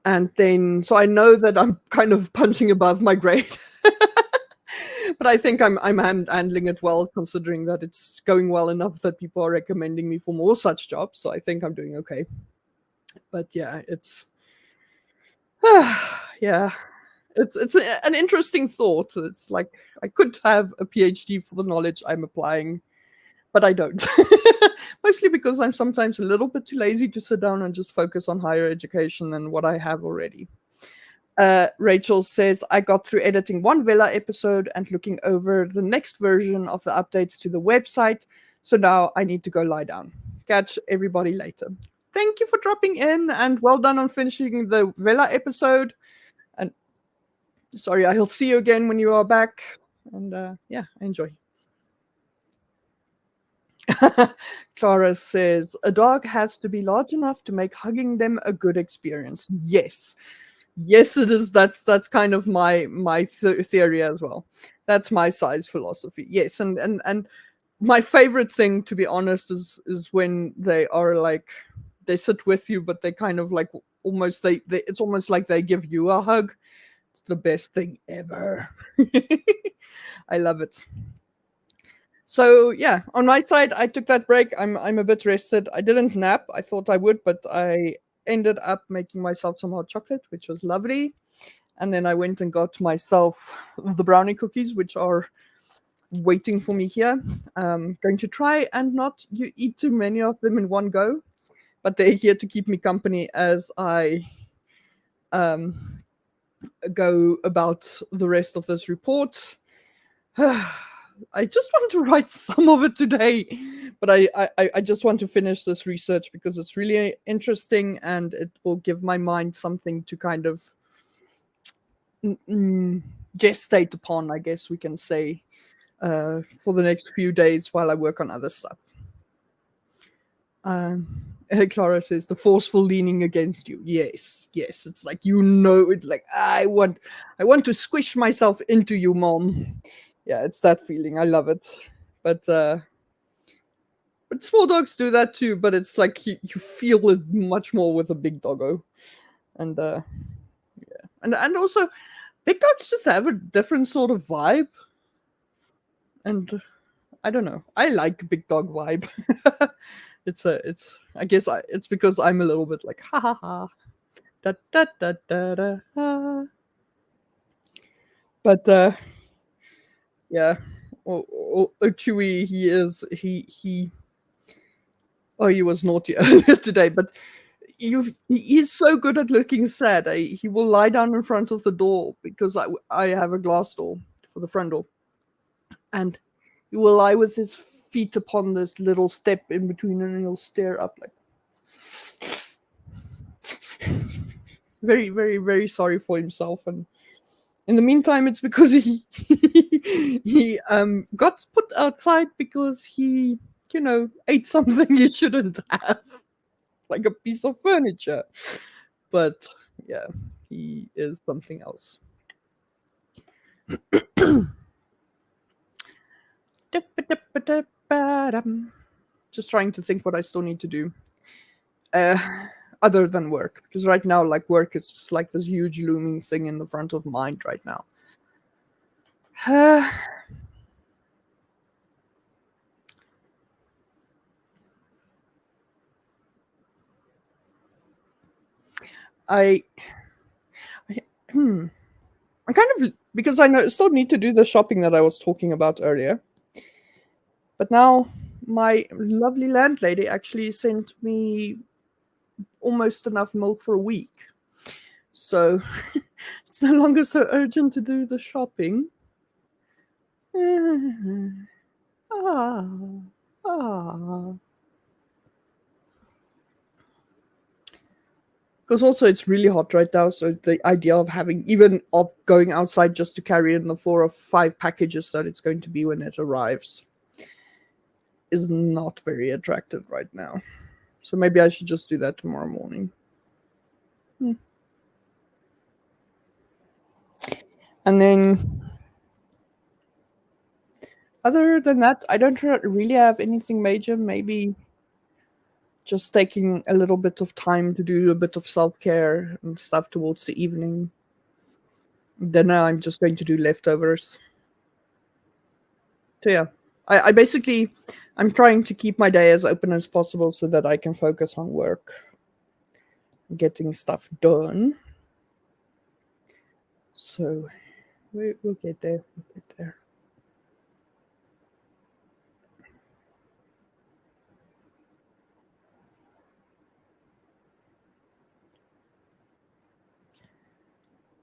And then, so I know that I'm kind of punching above my grade. But I think I'm handling it well, considering that it's going well enough that people are recommending me for more such jobs. So I think I'm doing okay. But yeah, it's yeah, it's an interesting thought. It's like I could have a PhD for the knowledge I'm applying, but I don't. Mostly because I'm sometimes a little bit too lazy to sit down and just focus on higher education and what I have already. Rachel says, I got through editing one Vela episode and looking over the next version of the updates to the website. So now I need to go lie down. Catch everybody later. Thank you for dropping in and well done on finishing the Vela episode. And sorry, I'll see you again when you are back. And yeah, enjoy. Clara says, a dog has to be large enough to make hugging them a good experience. Yes. Yes, it is. That's kind of my theory as well. That's my size philosophy. Yes, and my favorite thing, to be honest, is when they are like they sit with you, but they kind of like almost they it's almost like they give you a hug. It's the best thing ever. I love it. So yeah, on my side, I took that break. I'm a bit rested. I didn't nap. I thought I would, but I ended up making myself some hot chocolate, which was lovely. And then I went and got myself the brownie cookies, which are waiting for me here. Going to try and not eat too many of them in one go, but they're here to keep me company as I um, go about the rest of this report. I just want to write some of it today, but I just want to finish this research because it's really interesting and it will give my mind something to kind of gestate upon, I guess we can say, for the next few days while I work on other stuff. Clara says the forceful leaning against you. Yes, yes. It's like it's like I want to squish myself into you, mom. Yeah, it's that feeling. I love it. But small dogs do that too. But it's like you feel it much more with a big doggo, and yeah, and also big dogs just have a different sort of vibe, and I don't know. I like big dog vibe. it's I guess it's because I'm a little bit like ha ha ha da da da da da ha. But yeah, Chewy, he oh, he was naughty earlier today, but he's so good at looking sad. He will lie down in front of the door because I have a glass door for the front door, and he will lie with his feet upon this little step in between, and he'll stare up like very, very, very sorry for himself. And in the meantime, it's because he got put outside because he ate something he shouldn't have, like a piece of furniture. But yeah, he is something else. Just trying to think what I still need to do. Other than work, because right now, like, work is just like this huge looming thing in the front of mind right now. I kind of, because I still need to do the shopping that I was talking about earlier. But now my lovely landlady actually sent me almost enough milk for a week. So it's no longer so urgent to do the shopping. Ah, ah. Because also it's really hot right now, so the idea of going outside just to carry in the 4 or 5 packages that it's going to be when it arrives is not very attractive right now. So maybe I should just do that tomorrow morning. And then other than that, I don't really have anything major. Maybe just taking a little bit of time to do a bit of self-care and stuff towards the evening. Then I'm just going to do leftovers. So yeah, I basically, I'm trying to keep my day as open as possible so that I can focus on work, getting stuff done. So we'll get there. We'll get there.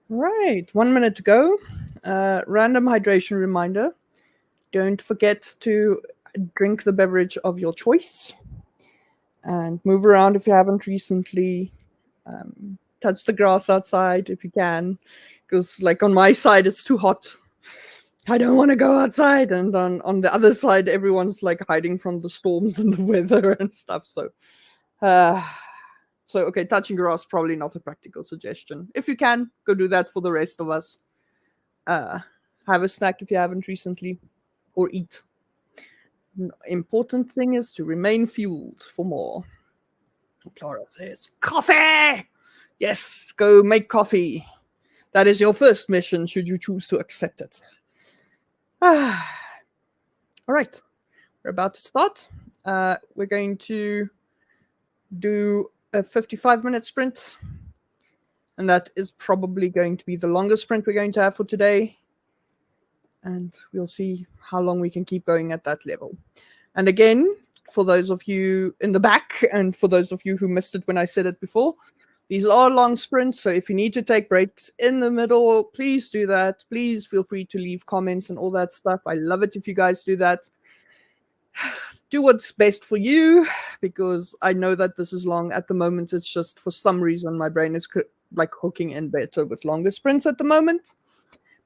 Right, 1 minute to go. Random hydration reminder. Don't forget to drink the beverage of your choice and move around if you haven't recently. Touch the grass outside if you can, because like on my side it's too hot. I don't want to go outside, and on the other side everyone's like hiding from the storms and the weather and stuff. So okay, touching grass probably not a practical suggestion. If you can, go do that for the rest of us. Have a snack if you haven't recently, or eat. Important thing is to remain fueled for more. Clara says, coffee! Yes, go make coffee. That is your first mission, should you choose to accept it. All right, we're about to start. We're going to do a 55-minute sprint. And that is probably going to be the longest sprint we're going to have for today. And we'll see how long we can keep going at that level. And again, for those of you in the back and for those of you who missed it when I said it before, these are long sprints. So if you need to take breaks in the middle, please do that. Please feel free to leave comments and all that stuff. I love it if you guys do that. Do what's best for you, because I know that this is long. At the moment, it's just for some reason my brain is like hooking in better with longer sprints at the moment.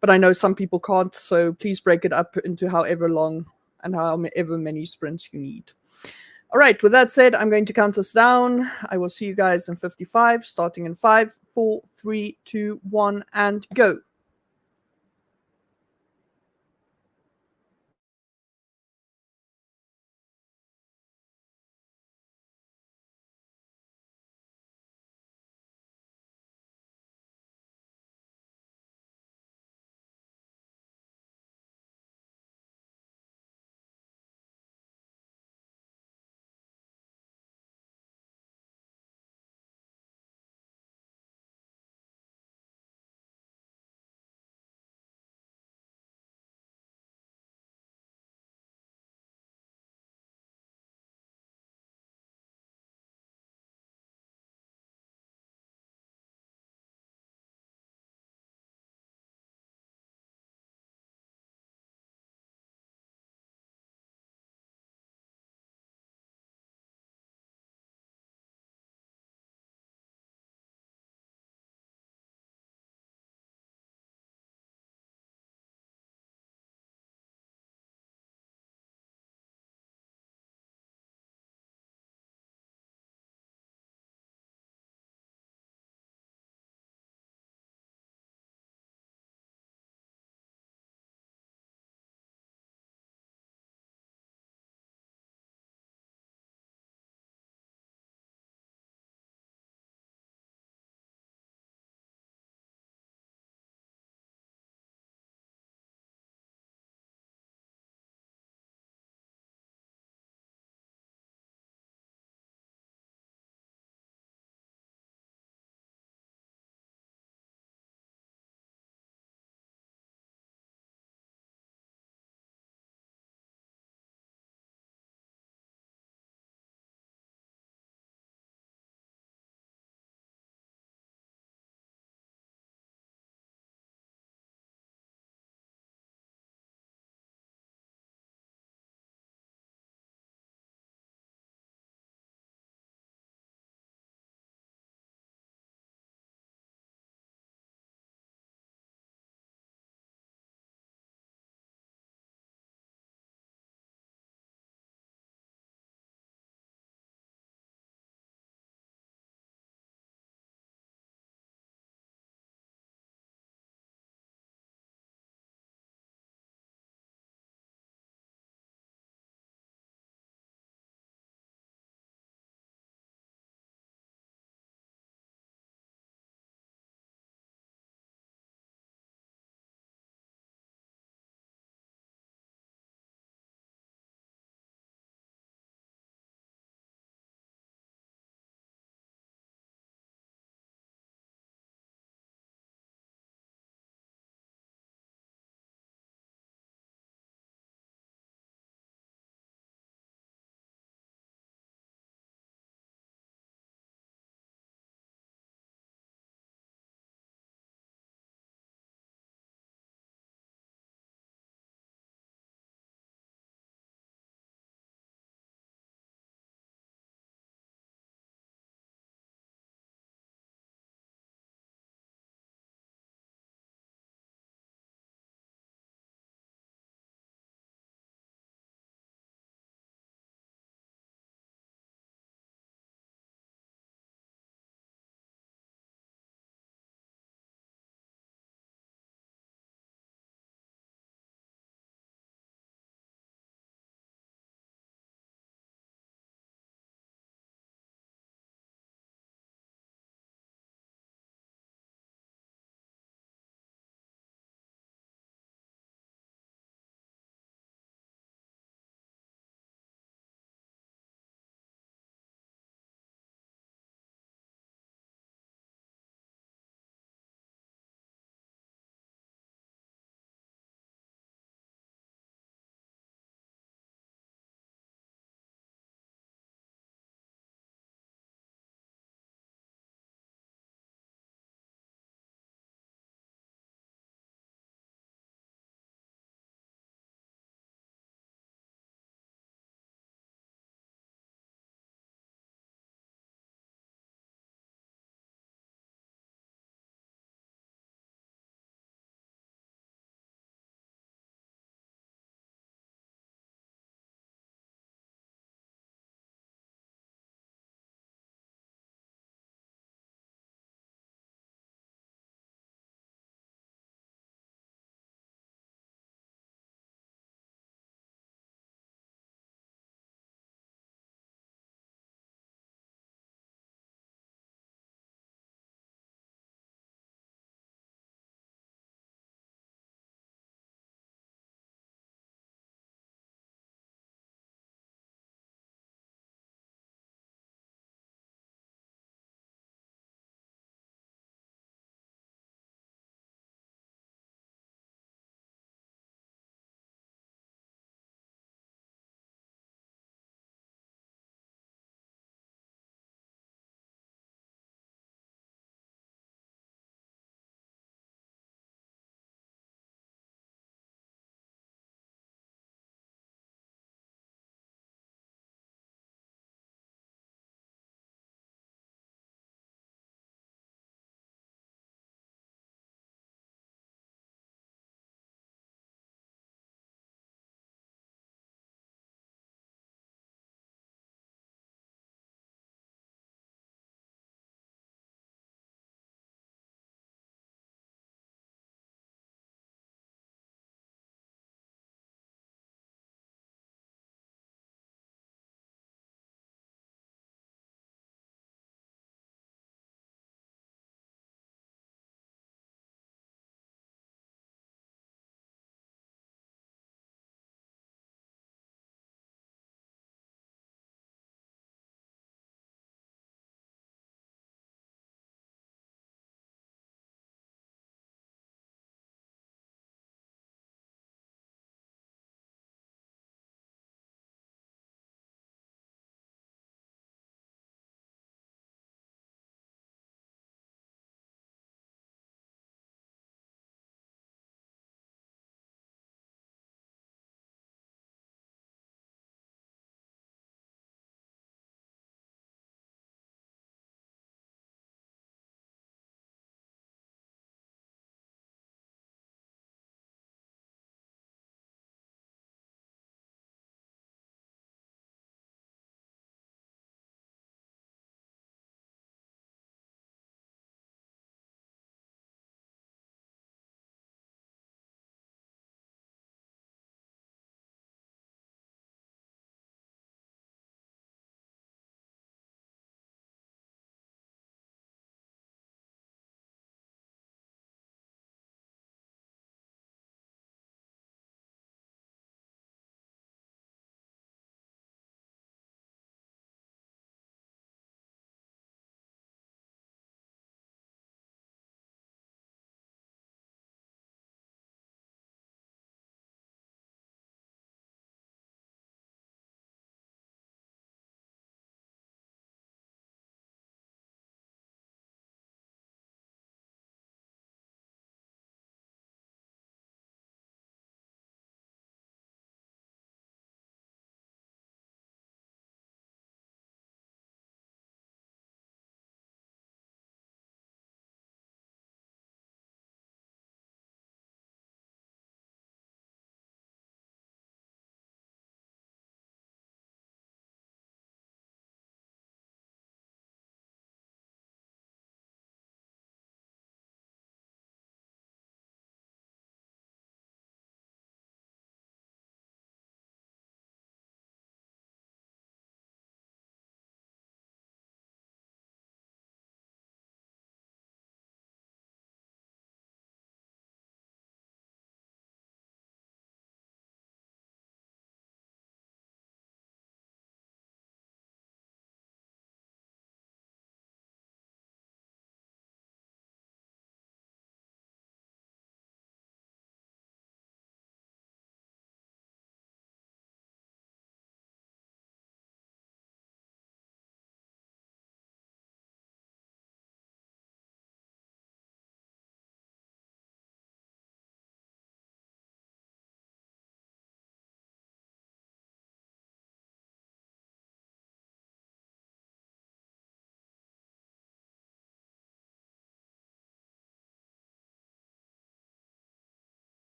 But I know some people can't, so please break it up into however long and however many sprints you need. All right, with that said, I'm going to count us down. I will see you guys in 55, starting in 5, 4, 3, 2, 1, and go.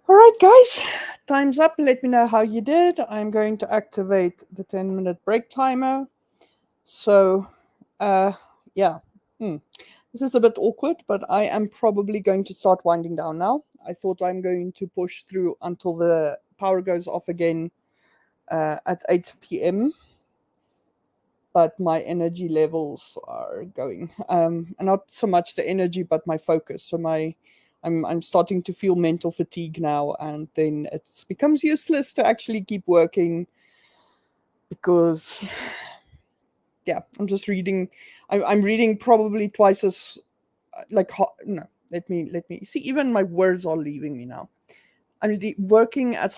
All right, guys, time's up. Let me know how you did. I'm going to activate the 10-minute break timer. So, yeah. This is a bit awkward, but I am probably going to start winding down now. I thought I'm going to push through until the power goes off again at 8 p.m. But my energy levels are going, and not so much the energy, but my focus. So I'm starting to feel mental fatigue now, and then it becomes useless to actually keep working because, yeah, I'm just reading. I'm reading probably twice as no. Let me see. Even my words are leaving me now. Working at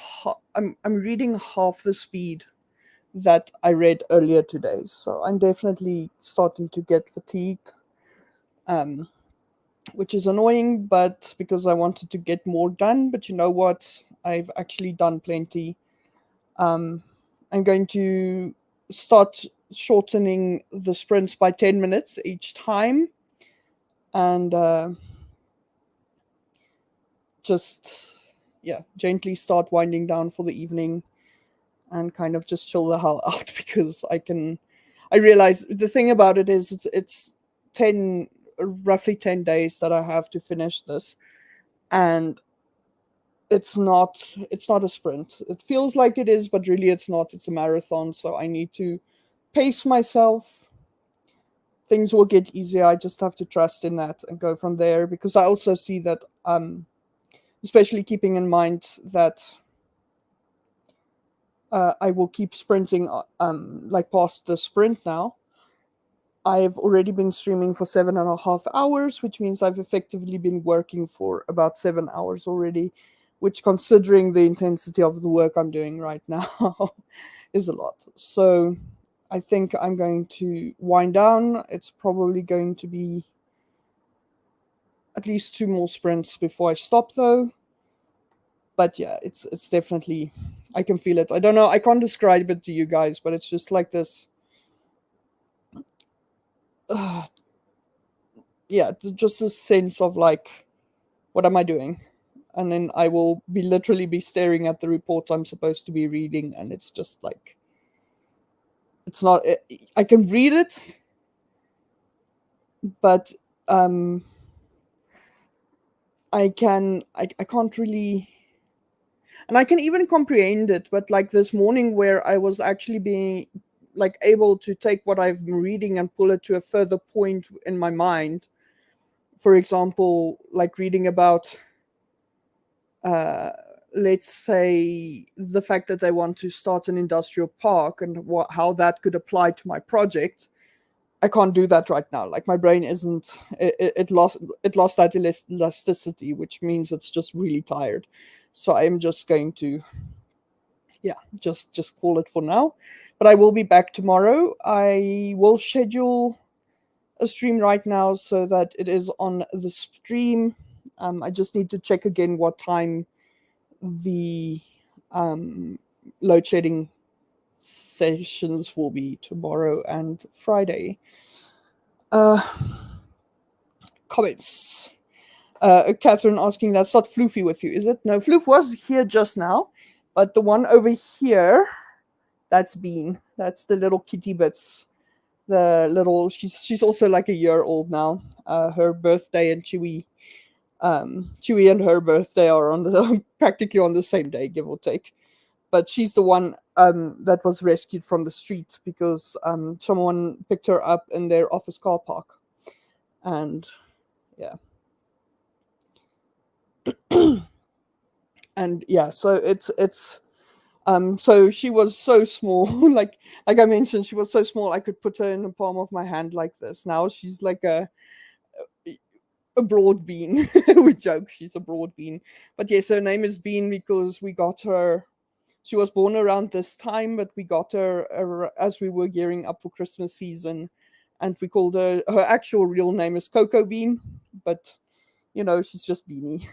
I'm reading half the speed that I read earlier today. So I'm definitely starting to get fatigued, which is annoying, but because I wanted to get more done. But you know what? I've actually done plenty. I'm going to start shortening the sprints by 10 minutes each time and just, yeah, gently start winding down for the evening and kind of just chill the hell out because I realize the thing about it is it's 10 roughly 10 days that I have to finish this, and it's not a sprint. It feels like it is, but really it's not. It's a marathon, so I need to pace myself. Things will get easier. I just have to trust in that and go from there, because I also see that especially keeping in mind that I will keep sprinting like past the sprint now. I've already been streaming for 7.5 hours, which means I've effectively been working for about 7 hours already, which, considering the intensity of the work I'm doing right now, is a lot. So I think I'm going to wind down. It's probably going to be at least 2 more sprints before I stop, though. But yeah, it's definitely, I can feel it. I don't know, I can't describe it to you guys, but it's just like this. Yeah, just this sense of like, what am I doing? And then I will be literally be staring at the report I'm supposed to be reading, and it's just like, it's not. I can read it, but I can't really, and I can even comprehend it. But like this morning, where I was actually being like able to take what I've been reading and pull it to a further point in my mind. For example, like reading about uh, let's say the fact that they want to start an industrial park and how that could apply to my project. I can't do that right now. Like my brain isn't. It lost that elasticity, which means it's just really tired. So I'm just going to, yeah, just call it for now. But I will be back tomorrow. I will schedule a stream right now so that it is on the stream. I just need to check again what time the load shedding sessions will be tomorrow and Friday. Comments. Catherine asking, that's not Floofy with you, is it? No, Floof was here just now, but the one over here, that's Bean. That's the little kitty bits. She's also like a year old now. Her birthday and Chewy and her birthday are on the practically on the same day, give or take. But she's the one that was rescued from the street because someone picked her up in their office car park, and yeah, and yeah. So it's so she was so small, like I mentioned, she was so small I could put her in the palm of my hand like this. Now she's like a broad bean. We joke she's a broad bean, but yes, her name is Bean because we got her. She was born around this time, but we got her as we were gearing up for Christmas season, and we called her. Her actual real name is Cocoa Bean, but she's just Beanie.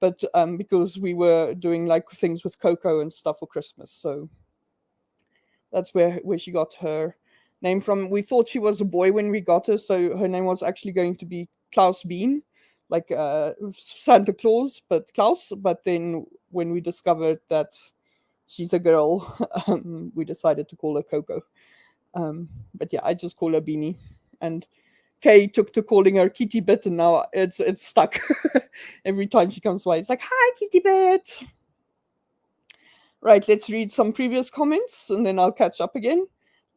But because we were doing like things with cocoa and stuff for Christmas, so that's where she got her name from. We thought she was a boy when we got her, so her name was actually going to be Klaus Bean, like Santa Claus, but Klaus. But then when we discovered that she's a girl, we decided to call her Coco. But yeah, I just call her Beanie. And Kay took to calling her Kitty Bit, and now it's stuck. Every time she comes by, it's like, "Hi, Kitty Bit." Right, let's read some previous comments, and then I'll catch up again.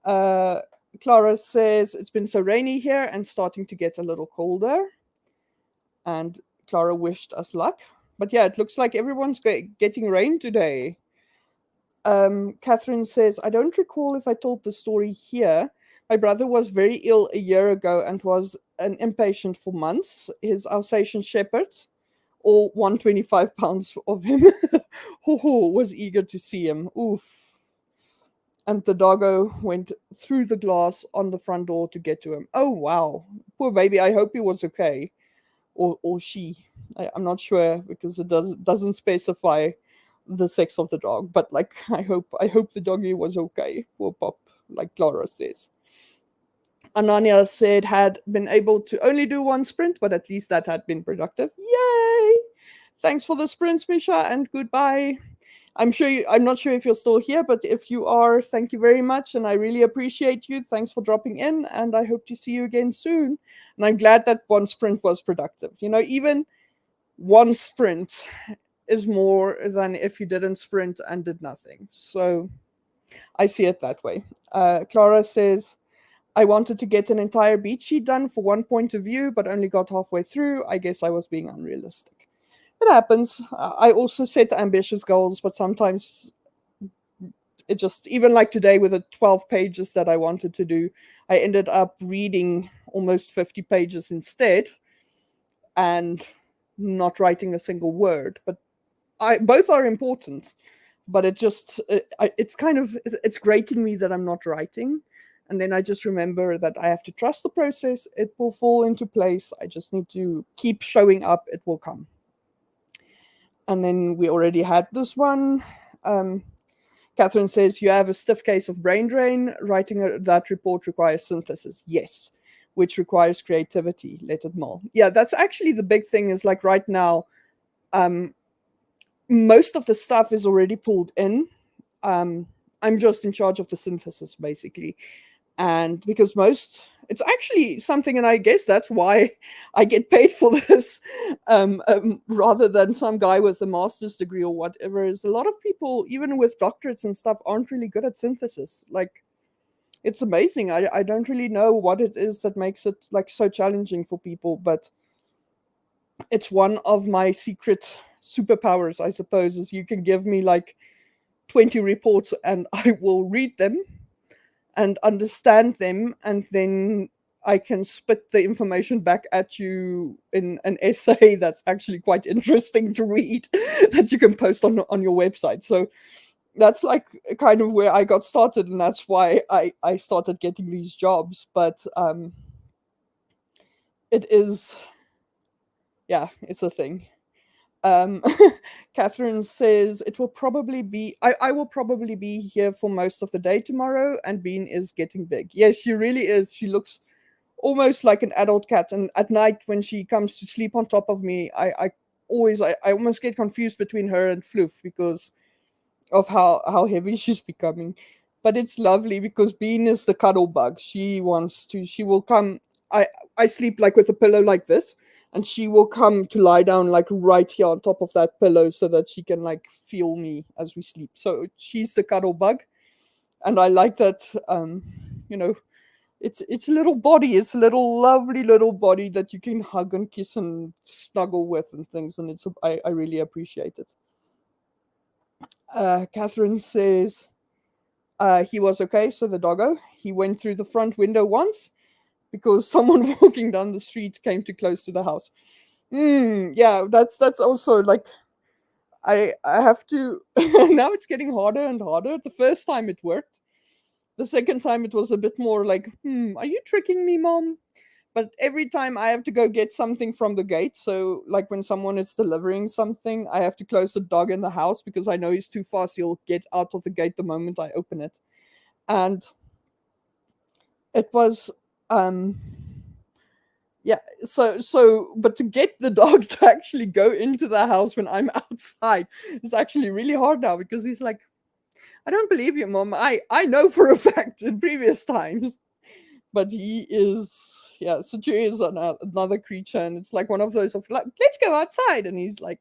Clara says it's been so rainy here and starting to get a little colder. And Clara wished us luck. But yeah, it looks like everyone's getting rain today. Catherine says, I don't recall if I told the story here. My brother was very ill a year ago and was an inpatient for months. His Alsatian Shepherd, all 125 pounds of him, was eager to see him. Oof. And the doggo went through the glass on the front door to get to him. Oh, wow. Poor baby. I hope he was okay. Or she. I'm not sure because it doesn't specify the sex of the dog. But like, I hope the doggy was okay. Poor Pop, like Clara says. Ananya said had been able to only do one sprint, but at least that had been productive. Yay! Thanks for the sprints, Misha, and goodbye. I'm not sure if you're still here, but if you are, thank you very much, and I really appreciate you. Thanks for dropping in, and I hope to see you again soon. And I'm glad that one sprint was productive. Even one sprint is more than if you didn't sprint and did nothing. So I see it that way. Clara says, I wanted to get an entire beat sheet done for one point of view, but only got halfway through. I guess I was being unrealistic. It happens. I also set ambitious goals, but sometimes it just, even like today with the 12 pages that I wanted to do, I ended up reading almost 50 pages instead and not writing a single word. But both are important, but it's grating me that I'm not writing. And then I just remember that I have to trust the process. It will fall into place. I just need to keep showing up. It will come. And then we already had this one. Catherine says, you have a stiff case of brain drain. Writing that report requires synthesis. Yes, which requires creativity. Let it mull. Yeah, that's actually the big thing is like right now, most of the stuff is already pulled in. I'm just in charge of the synthesis, basically. And because it's actually something, and I guess that's why I get paid for this, rather than some guy with a master's degree or whatever, is a lot of people, even with doctorates and stuff, aren't really good at synthesis. Like, it's amazing. I don't really know what it is that makes it like so challenging for people, but it's one of my secret superpowers, I suppose, is you can give me like 20 reports and I will read them and understand them, and then I can spit the information back at you in an essay that's actually quite interesting to read that you can post on your website. So that's like kind of where I got started, and that's why I started getting these jobs. But it is, yeah, it's a thing. Catherine says it will probably be I will probably be here for most of the day tomorrow, and Bean is getting big. Yes, she really is. She looks almost like an adult cat, and at night when she comes to sleep on top of me, I almost get confused between her and Floof because of how heavy she's becoming. But it's lovely because Bean is the cuddle bug. She will come. I sleep like with a pillow like this, and she will come to lie down like right here on top of that pillow so that she can like feel me as we sleep. So she's the cuddle bug, and I like that. You know, it's a little body. It's a little lovely little body that you can hug and kiss and snuggle with and things, and I really appreciate it. Catherine says he was okay. So the doggo, he went through the front window once because someone walking down the street came too close to the house. Yeah, that's also like I have to. Now it's getting harder and harder. The first time it worked. The second time it was a bit more like, are you tricking me, mom? But every time I have to go get something from the gate. So like when someone is delivering something, I have to close the dog in the house because I know he's too fast. He'll get out of the gate the moment I open it. And it was yeah, but to get the dog to actually go into the house when I'm outside is actually really hard now, because he's like, I don't believe you, Mom. I know for a fact in previous times. But he is, yeah, Suju is another creature, and it's like one of those of like, let's go outside, and he's like,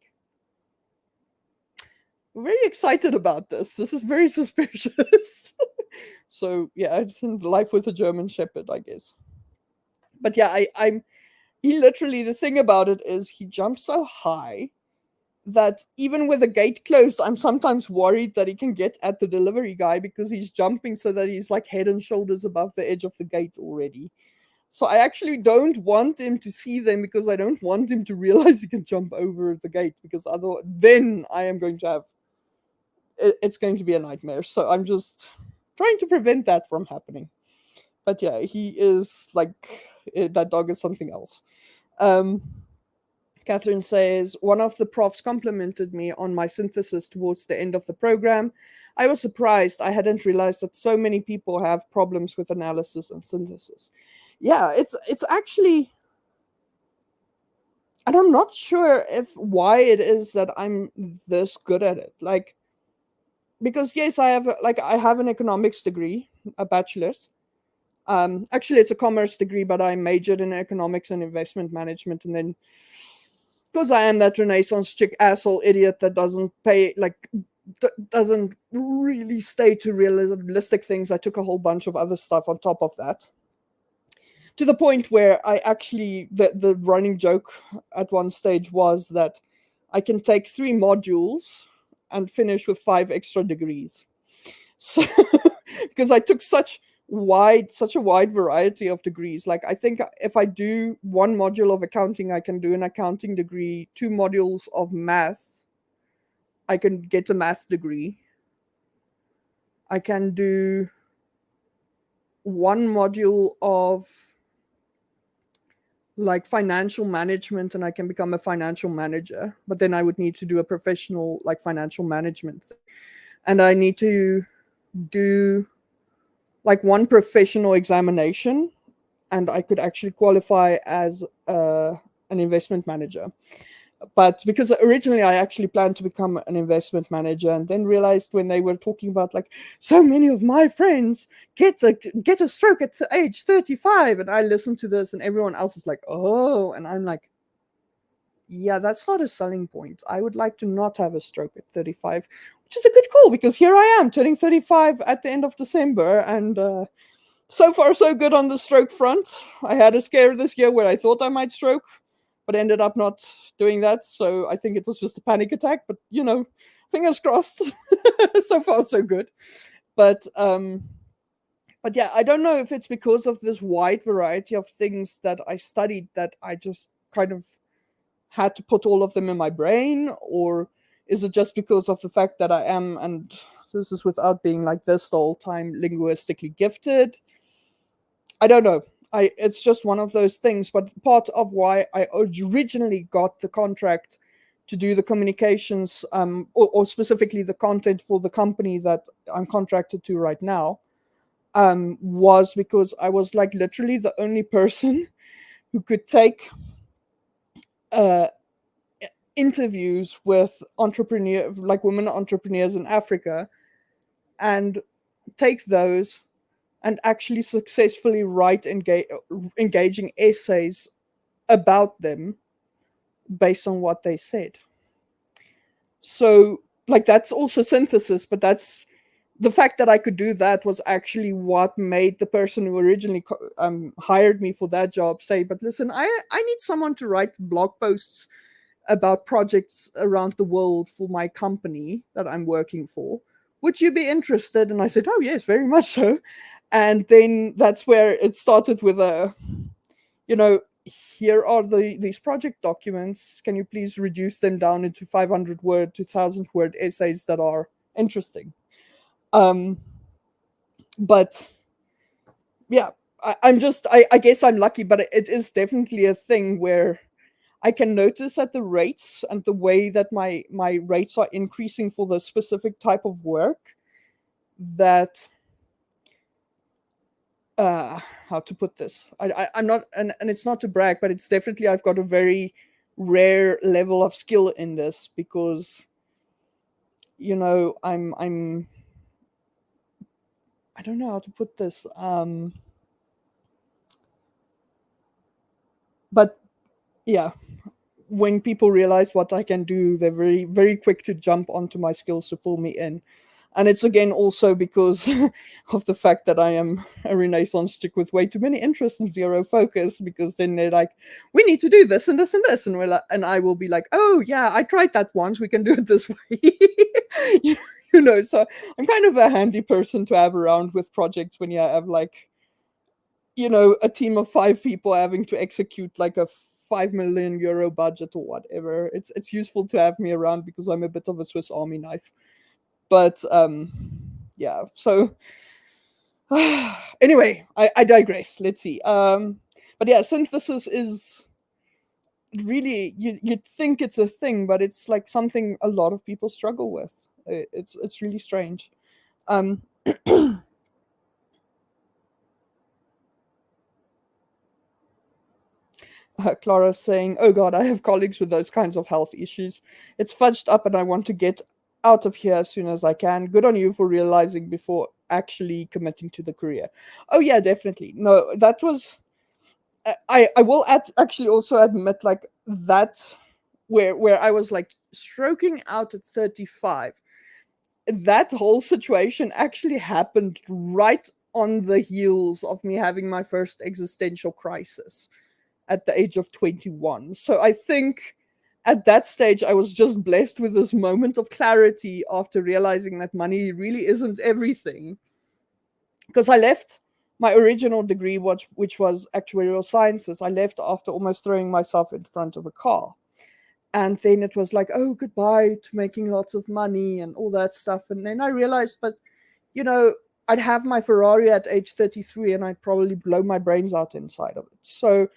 very excited about this. This is very suspicious. So yeah, it's in life with a German Shepherd, I guess. But yeah, I'm he literally, the thing about it is he jumps so high that even with the gate closed, I'm sometimes worried that he can get at the delivery guy, because he's jumping so that he's like head and shoulders above the edge of the gate already. So I actually don't want him to see them, because I don't want him to realize he can jump over the gate, because otherwise then I am going to have it's going to be a nightmare. So I'm just trying to prevent that from happening. But yeah, he is like that dog is something else. Um Catherine says, one of the profs complimented me on my synthesis towards the end of the program. I was surprised. I hadn't realized that so many people have problems with analysis and synthesis. Yeah, it's actually, and I'm not sure if why it is that I'm this good at it. Like, because yes, I have an economics degree, a bachelor's. Actually, it's a commerce degree, but I majored in economics and investment management, and then because I am that Renaissance chick asshole idiot that doesn't pay, like, doesn't really stay to realistic things, I took a whole bunch of other stuff on top of that, to the point where I actually, the running joke at one stage was that I can take 3 modules and finish with 5 extra degrees. So because I took such a wide variety of degrees. Like, I think if I do 1 module of accounting, I can do an accounting degree. 2 modules of math, I can get a math degree. I can do 1 module of like financial management, and I can become a financial manager, but then I would need to do a professional like financial management thing. And I need to do like 1 professional examination, and I could actually qualify as an investment manager. But because originally I actually planned to become an investment manager, and then realized when they were talking about like, so many of my friends get a stroke at age 35, and I listened to this and everyone else is like, oh, and I'm like, yeah, that's not a selling point. I would like to not have a stroke at 35, which is a good call, because here I am turning 35 at the end of December, and so far so good on the stroke front. I had a scare this year where I thought I might stroke, but ended up not doing that. So I think it was just a panic attack. But fingers crossed. So far so good. But yeah, I don't know if it's because of this wide variety of things that I studied that I just kind of had to put all of them in my brain, or is it just because of the fact that I am, and this is without being like this the whole time, linguistically gifted? I don't know. It's just one of those things. But part of why I originally got the contract to do the communications, or specifically the content for the company that I'm contracted to right now, was because I was like literally the only person who could take interviews with like women entrepreneurs in Africa, and take those and actually successfully write engaging essays about them based on what they said. So, like, that's also synthesis, but that's the fact that I could do that was actually what made the person who originally hired me for that job say, but listen, I need someone to write blog posts about projects around the world for my company that I'm working for. Would you be interested? And I said, oh, yes, very much so. And then that's where it started with here are these project documents. Can you please reduce them down into 500 word to 1,000 word essays that are interesting? But yeah, I guess I'm lucky, but it is definitely a thing where I can notice at the rates and the way that my rates are increasing for the specific type of work, that how to put this. I'm not, and it's not to brag, but it's definitely I've got a very rare level of skill in this because, I'm I don't know how to put this. But yeah, when people realize what I can do, they're very, very quick to jump onto my skills to pull me in. And it's again also because of the fact that I am a Renaissance chick with way too many interests and zero focus. Because then they're like, "We need to do this and this and this," and and I will be like, "Oh yeah, I tried that once. We can do it this way." you, so I'm kind of a handy person to have around with projects when you have like a team of 5 people having to execute like a 5 million euro budget or whatever. It's useful to have me around because I'm a bit of a Swiss Army knife. But yeah, so anyway, I digress. Let's see. But yeah, synthesis is really you'd think it's a thing, but it's like something a lot of people struggle with. It's really strange. Um Clara saying, "Oh God, I have colleagues with those kinds of health issues. It's fudged up, and I want to get out of here as soon as I can. Good on you for realizing before actually committing to the career." Oh yeah, definitely. No, that was. I will actually also admit like that where I was like stroking out at 35. That whole situation actually happened right on the heels of me having my first existential crisis at the age of 21. So I think at that stage, I was just blessed with this moment of clarity after realizing that money really isn't everything. Because I left my original degree, which was actuarial sciences, I left after almost throwing myself in front of a car. And then it was like, oh, goodbye to making lots of money and all that stuff. And then I realized, but, you know, I'd have my Ferrari at age 33 and I'd probably blow my brains out inside of it. So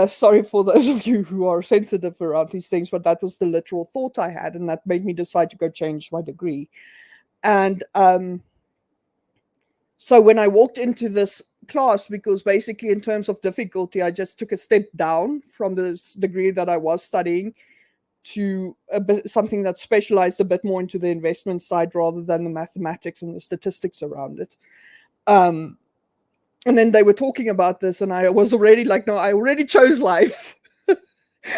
sorry for those of you who are sensitive around these things, but that was the literal thought I had, and that made me decide to go change my degree. And so when I walked into this class, because basically in terms of difficulty, I just took a step down from this degree that I was studying to something that specialized a bit more into the investment side rather than the mathematics and the statistics around it. And then they were talking about this, and I was already like, no, I already chose life.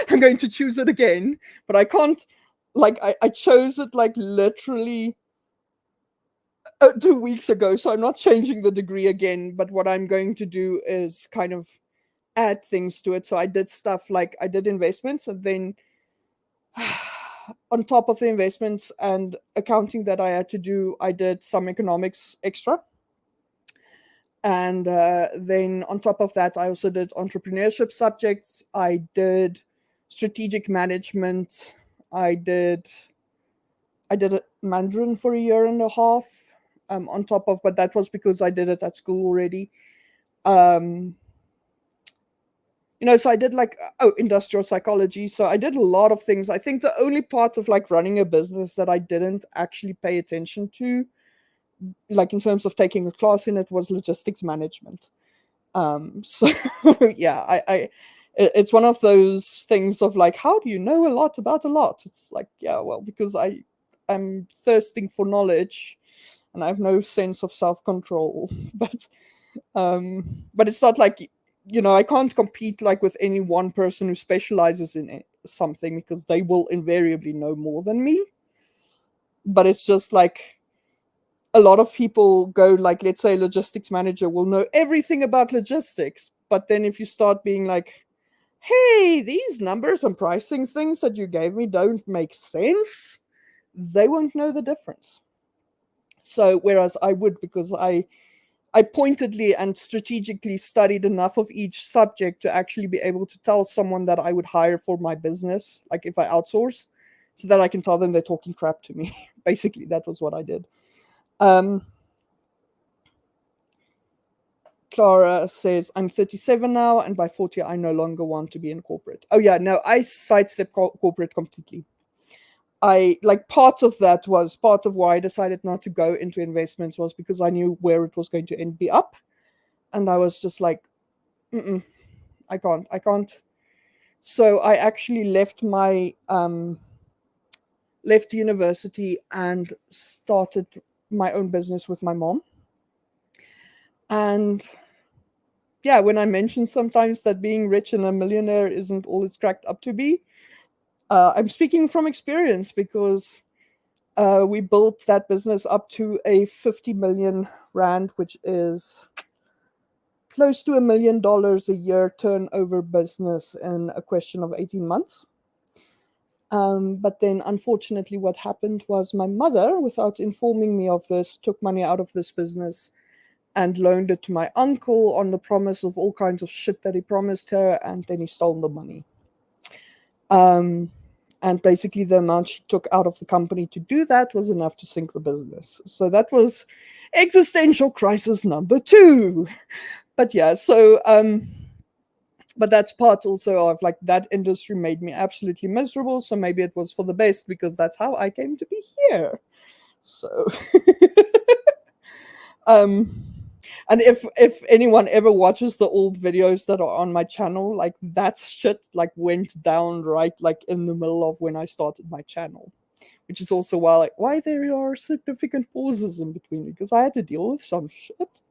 I'm going to choose it again, but I can't. Like, I chose it like literally 2 weeks ago, so I'm not changing the degree again. But what I'm going to do is kind of add things to it. So I did stuff like I did investments, and then on top of the investments and accounting that I had to do, I did some economics extra. And then on top of that, I also did entrepreneurship subjects. I did strategic management. I did a Mandarin for a year and a half. On top of, but that was because I did it at school already. So I did like industrial psychology. So I did a lot of things. I think the only part of like running a business that I didn't actually pay attention to, like in terms of taking a class in it, was logistics management. So yeah, it's one of those things of like, how do you know a lot about a lot? It's like, yeah, well, because I'm thirsting for knowledge and I have no sense of self-control. But it's not like, I can't compete like with any one person who specializes in something, because they will invariably know more than me. But it's just like a lot of people go like, let's say logistics manager will know everything about logistics, but then if you start being like, hey, these numbers and pricing things that you gave me don't make sense, they won't know the difference. So whereas I would, because I pointedly and strategically studied enough of each subject to actually be able to tell someone that I would hire for my business, like if I outsource, so that I can tell them they're talking crap to me. Basically, that was what I did. Clara says, I'm 37 now, and by 40, I no longer want to be in corporate. Oh, yeah, no, I sidestepped corporate completely. Part of why I decided not to go into investments was because I knew where it was going to be up. And I was just like, mm-mm, I can't. So I actually left university and started my own business with my mom. And yeah, when I mention sometimes that being rich and a millionaire isn't all it's cracked up to be, I'm speaking from experience, because we built that business up to a 50 million rand, which is close to $1 million a year turnover business in a question of 18 months. But then, unfortunately, what happened was my mother, without informing me of this, took money out of this business and loaned it to my uncle on the promise of all kinds of shit that he promised her, and then he stole the money. And basically, the amount she took out of the company to do that was enough to sink the business. So that was existential crisis number 2. But yeah, so but that's part also of like that industry made me absolutely miserable. So maybe it was for the best, because that's how I came to be here. So and if anyone ever watches the old videos that are on my channel, like that shit like went down right like in the middle of when I started my channel, which is also why there are significant pauses in between, because I had to deal with some shit.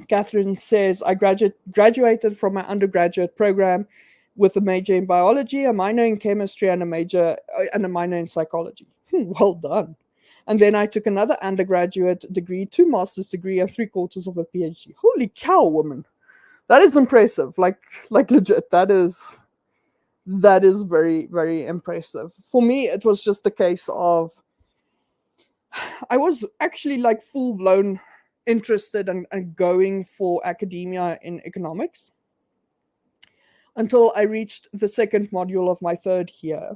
Catherine says, I graduated from my undergraduate program with a major in biology, a minor in chemistry, and a minor in psychology. Well done. And then I took another undergraduate degree, 2 master's degree, and 3/4 of a PhD. Holy cow, woman! That is impressive. Like legit. That is very, very impressive. For me, it was just a case of I was actually like full blown interested and going for academia in economics until I reached the second module of my third year.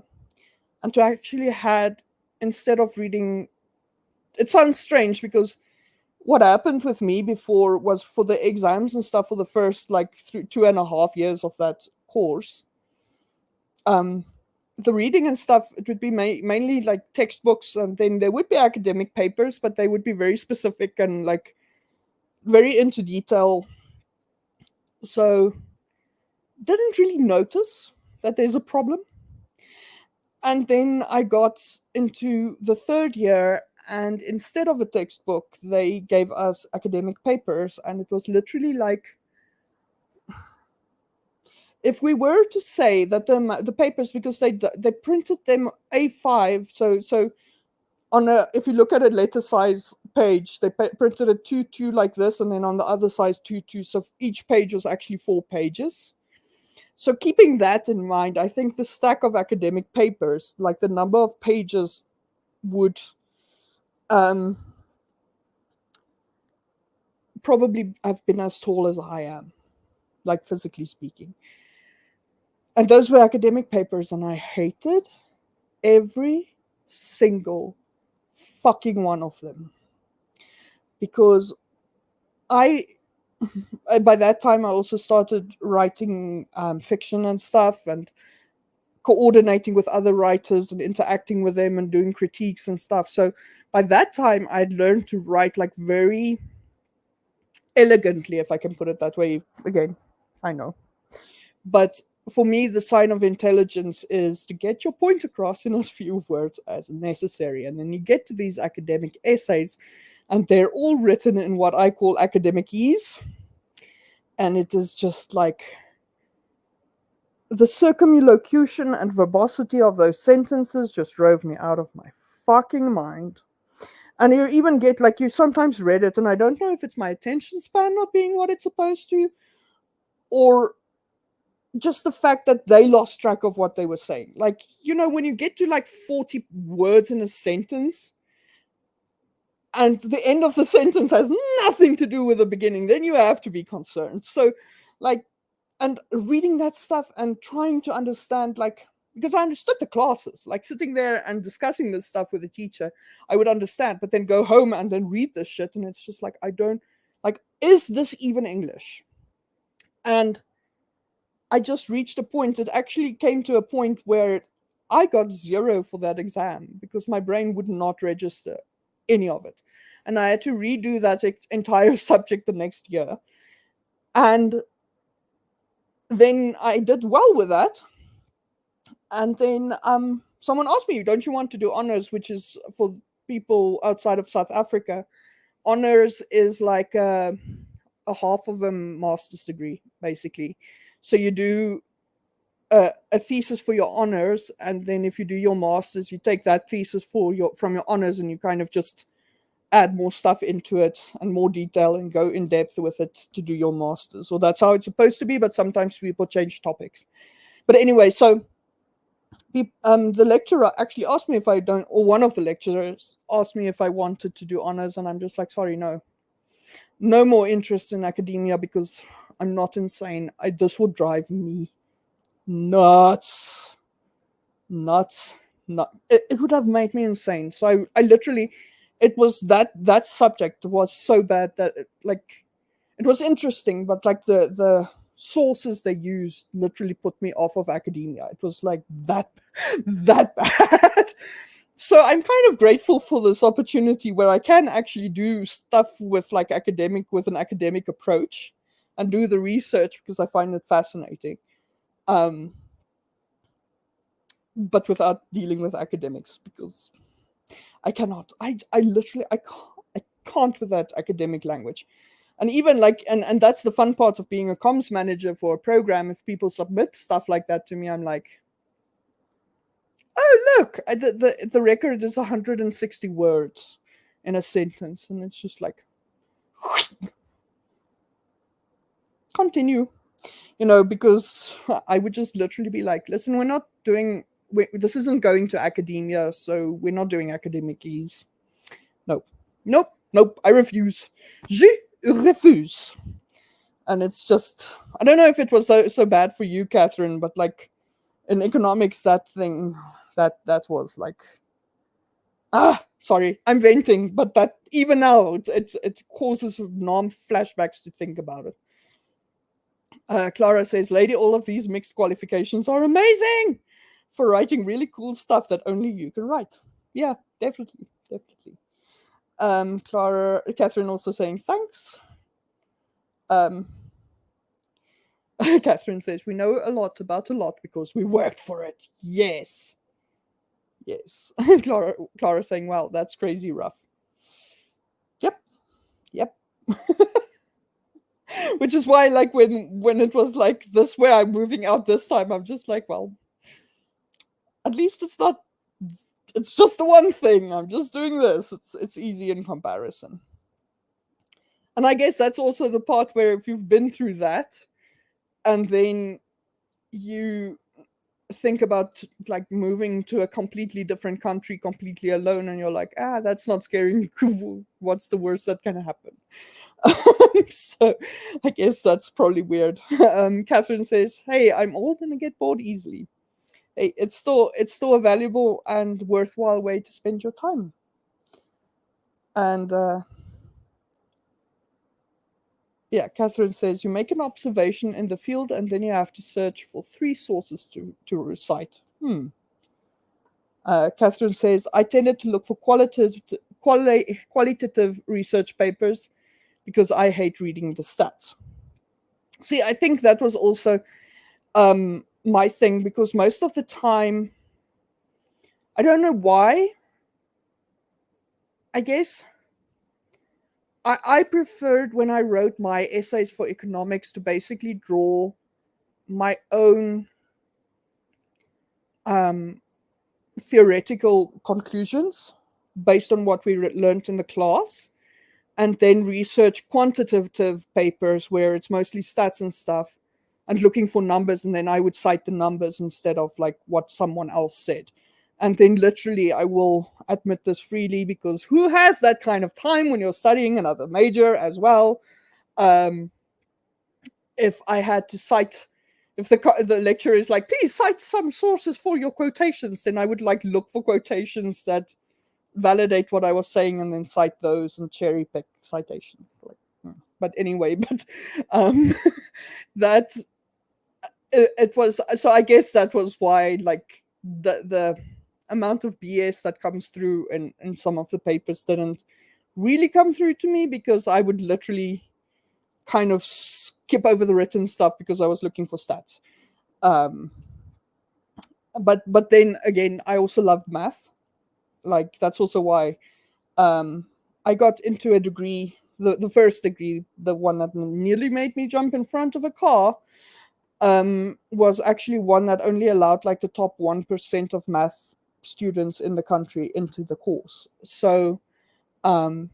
And to actually had, instead of reading, it sounds strange because what happened with me before was for the exams and stuff for the first like 2.5 years of that course, the reading and stuff, it would be mainly like textbooks, and then there would be academic papers, but they would be very specific and like very into detail. So didn't really notice that there's a problem. And then I got into the third year, and instead of a textbook, they gave us academic papers, and it was literally like, if we were to say that the papers, because they printed them A5, so on a, if you look at a letter size page, they printed a 2 like this, and then on the other size 2, so each page was actually 4 pages. So keeping that in mind, I think the stack of academic papers, like the number of pages, would probably have been as tall as I am, like physically speaking. And those were academic papers, and I hated every single fucking one of them, because by that time I also started writing fiction and stuff, and coordinating with other writers and interacting with them and doing critiques and stuff. So by that time I'd learned to write like very elegantly, if I can put it that way. Again, I know, but for me the sign of intelligence is to get your point across in as few words as necessary. And then you get to these academic essays, and they're all written in what I call academic ease, and it is just like the circumlocution and verbosity of those sentences just drove me out of my fucking mind. And you even get like, you sometimes read it, and I don't know if it's my attention span not being what it's supposed to, or just the fact that they lost track of what they were saying. Like, you know, when you get to like 40 words in a sentence, and the end of the sentence has nothing to do with the beginning, then you have to be concerned. So, like, and reading that stuff and trying to understand, like, because I understood the classes, like sitting there and discussing this stuff with the teacher, I would understand, but then go home and then read this shit, and it's just like, I don't, like, is this even English? And I just reached a point, it actually came to a point where I got 0 for that exam because my brain would not register any of it. and I had to redo that entire subject the next year. And then I did well with that. And then someone asked me, don't you want to do honors, which is for people outside of South Africa. Honors is like a half of a master's degree, basically. So you do a thesis for your honors, and then if you do your masters, you take that thesis from your honors, and you kind of just add more stuff into it and more detail and go in depth with it to do your masters. Or that's how it's supposed to be, but sometimes people change topics. But anyway, so the lecturer actually asked me if I don't, or one of the lecturers asked me if I wanted to do honors, and I'm just like, sorry, no more interest in academia, because I'm not insane. This would drive me nuts. It would have made me insane. So I literally, it was that subject was so bad that it was interesting, but like the sources they used literally put me off of academia. It was like that bad. So I'm kind of grateful for this opportunity where I can actually do stuff with an academic approach and do the research, because I find it fascinating. But without dealing with academics, because I cannot. I literally I can't with that academic language. And even and that's the fun part of being a comms manager for a program. If people submit stuff like that to me, I'm like, oh look, the record is 160 words in a sentence, and it's just like continue, because I would just literally be like, listen, we're not doing. This isn't going to academia, so we're not doing academic ease. Nope. I refuse. Je refuse. And it's just, I don't know if it was so bad for you, Catherine, but like in economics, that was like, sorry, I'm venting, but that even now it causes non flashbacks to think about it. Clara says, Lady, all of these mixed qualifications are amazing for writing really cool stuff that only you can write. Yeah, definitely. Catherine also saying thanks. Catherine says, we know a lot about a lot because we worked for it. Yes. Clara saying, wow, that's crazy rough. Yep. Which is why, like, when it was like this, where I'm moving out this time, I'm just like, well, at least it's just the one thing. I'm just doing this. It's easy in comparison. And I guess that's also the part where if you've been through that, and then you think about like moving to a completely different country completely alone, and you're like, that's not scary. What's the worst that can happen? So I guess that's probably weird. Catherine says, hey, I'm old and I get bored easily. Hey, it's still a valuable and worthwhile way to spend your time. And Catherine says, you make an observation in the field and then you have to search for 3 sources to recite. Catherine says, I tended to look for qualitative research papers because I hate reading the stats. See, I think that was also my thing, because most of the time, I don't know why, I guess I preferred when I wrote my essays for economics to basically draw my own theoretical conclusions based on what we learned in the class, and then research quantitative papers where it's mostly stats and stuff and looking for numbers, and then I would cite the numbers instead of like what someone else said. And then literally, I will admit this freely, because who has that kind of time when you're studying another major as well? If I had to cite, if the lecturer is like, please cite some sources for your quotations, then I would like look for quotations that validate what I was saying and then cite those and cherry pick citations. But anyway, that it was, so I guess that was why, like, the amount of BS that comes through in some of the papers didn't really come through to me because I would literally kind of skip over the written stuff because I was looking for stats. Um, but then again, I also loved math. Like that's also why um, I got into a degree, the first degree, the one that nearly made me jump in front of a car, was actually one that only allowed like the top 1% of math students in the country into the course. So, um,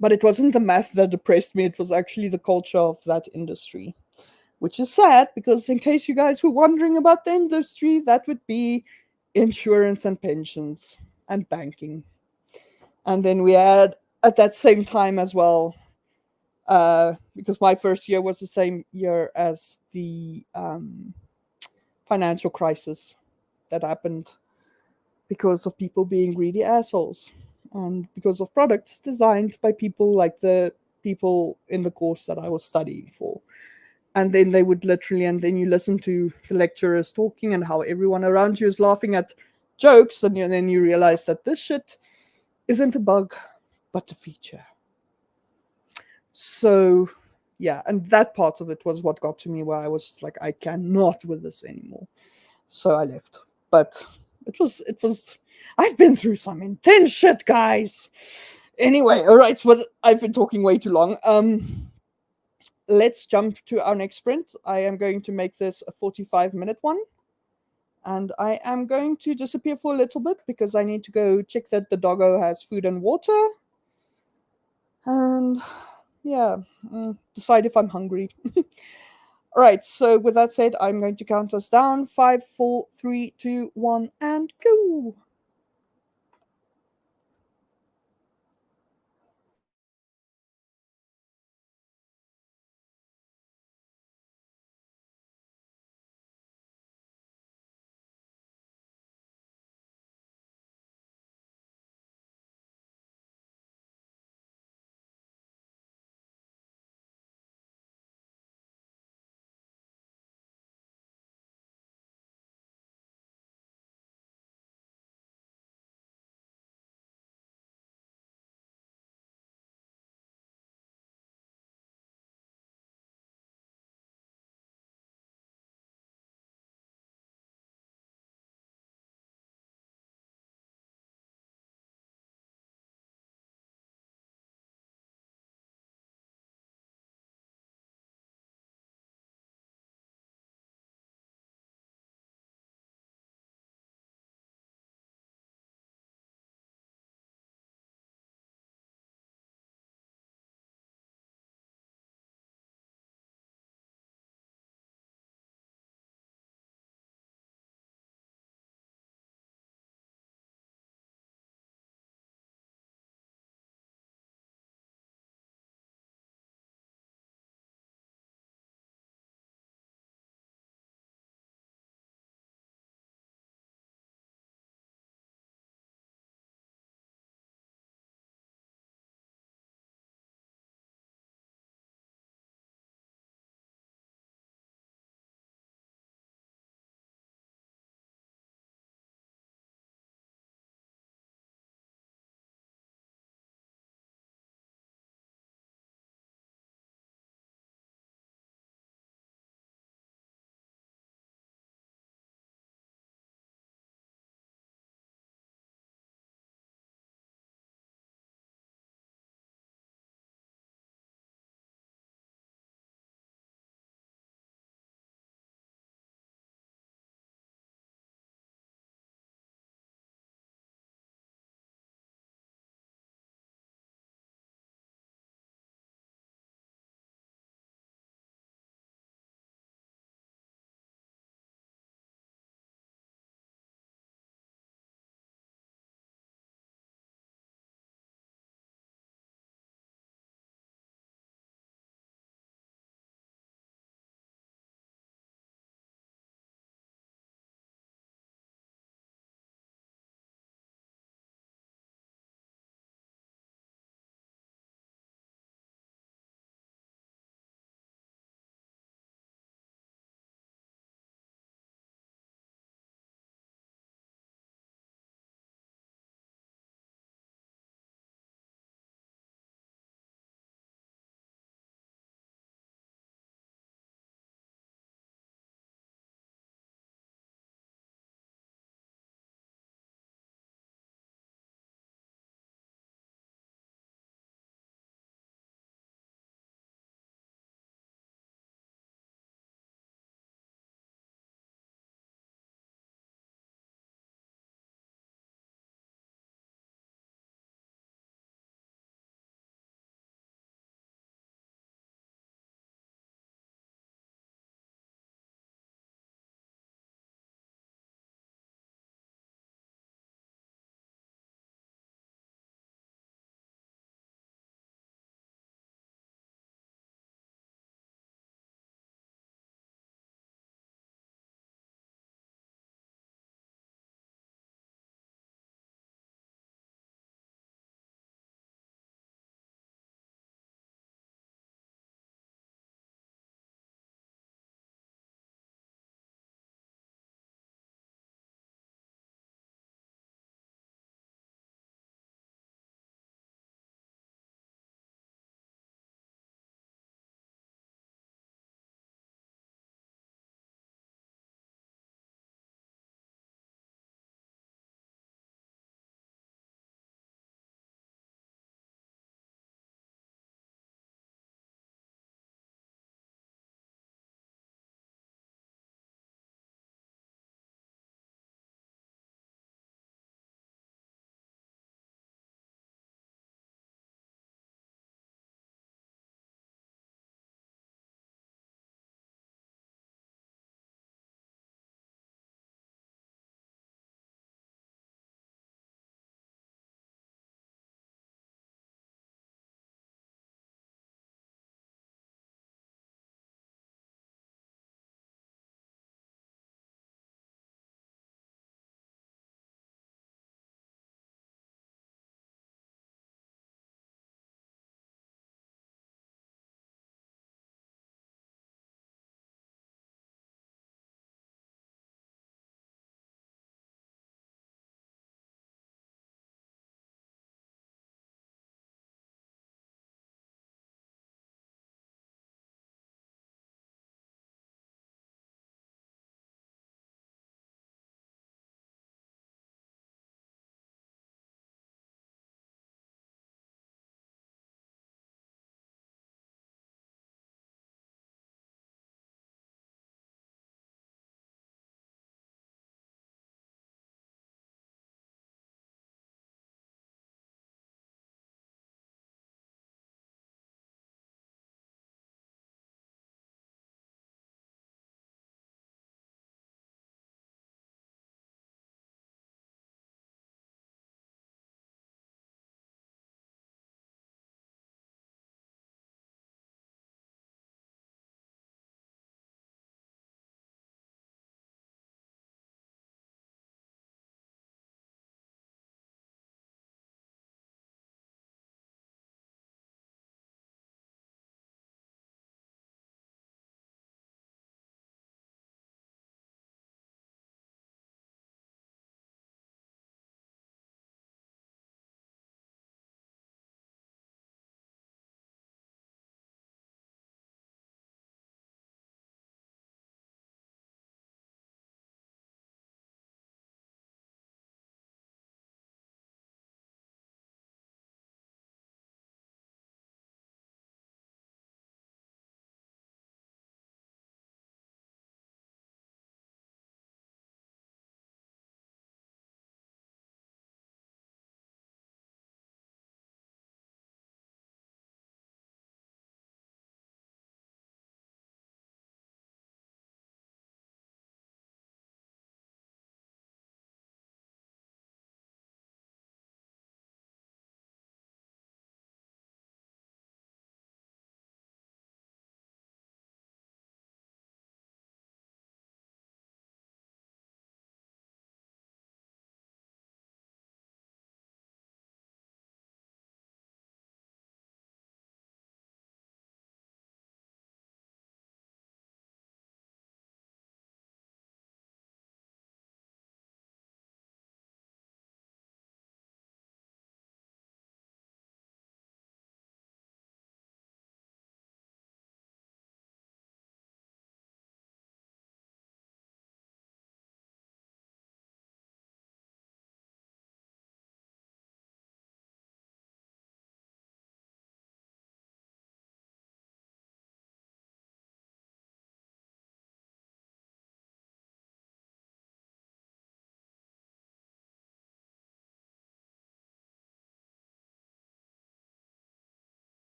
but it wasn't the math that depressed me, it was actually the culture of that industry, which is sad because, in case you guys were wondering about the industry, that would be insurance and pensions and banking. And then we had at that same time as well, because my first year was the same year as the financial crisis that happened because of people being greedy assholes and because of products designed by people like the people in the course that I was studying for. And then they would literally, and then you listen to the lecturers talking and how everyone around you is laughing at jokes, and then you realize that this shit isn't a bug, but a feature. So, yeah, and that part of it was what got to me where I was like, I cannot with this anymore. So I left. But it was I've been through some intense shit, guys. Anyway, all right, but I've been talking way too long. Let's jump to our next sprint. I am going to make this a 45-minute one. And I am going to disappear for a little bit because I need to go check that the doggo has food and water. And yeah, decide if I'm hungry. All right, so with that said, I'm going to count us down. 5, 4, 3, 2, 1, and go.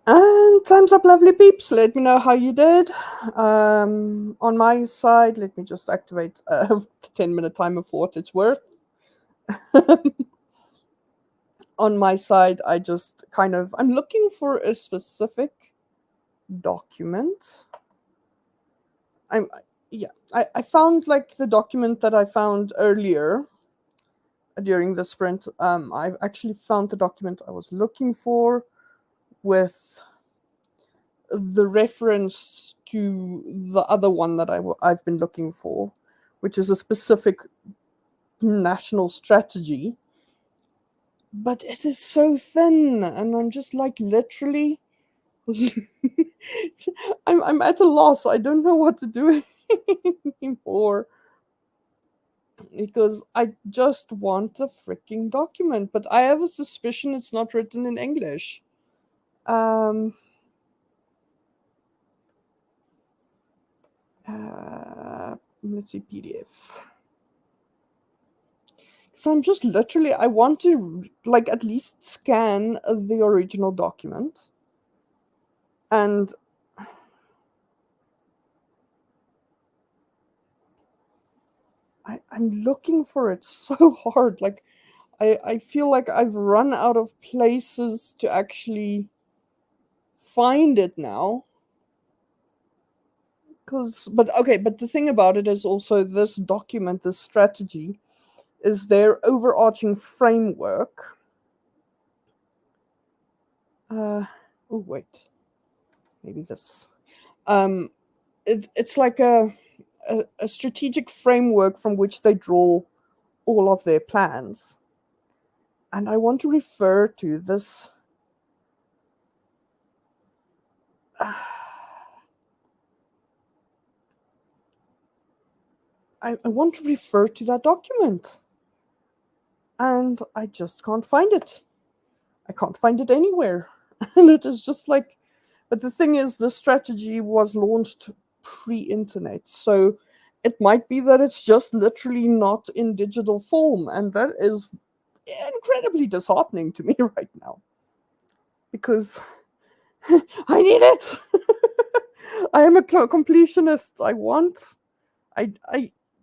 And time's up, lovely peeps. Let me know how you did. On my side, let me just activate the 10-minute timer for what it's worth. On my side, I just I'm looking for a specific document. I found like the document that I found earlier during the sprint. I've actually found the document I was looking for with the reference to the other one that I've been looking for, which is a specific national strategy. But it is so thin, and I'm just like literally, I'm at a loss. I don't know what to do anymore because I just want a freaking document. But I have a suspicion it's not written in English. Let's see, PDF. So I'm just literally, I want to like at least scan the original document. And I'm looking for it so hard. Like I feel like I've run out of places to actually find it now. But the thing about it is also this document, this strategy, is their overarching framework. Oh wait, maybe this. It's like a strategic framework from which they draw all of their plans. And I want to refer to this. I want to refer to that document. And I just can't find it. I can't find it anywhere. And it is just like, but the thing is, the strategy was launched pre-internet. So it might be that it's just literally not in digital form. And that is incredibly disheartening to me right now. Because I need it. I am a completionist. I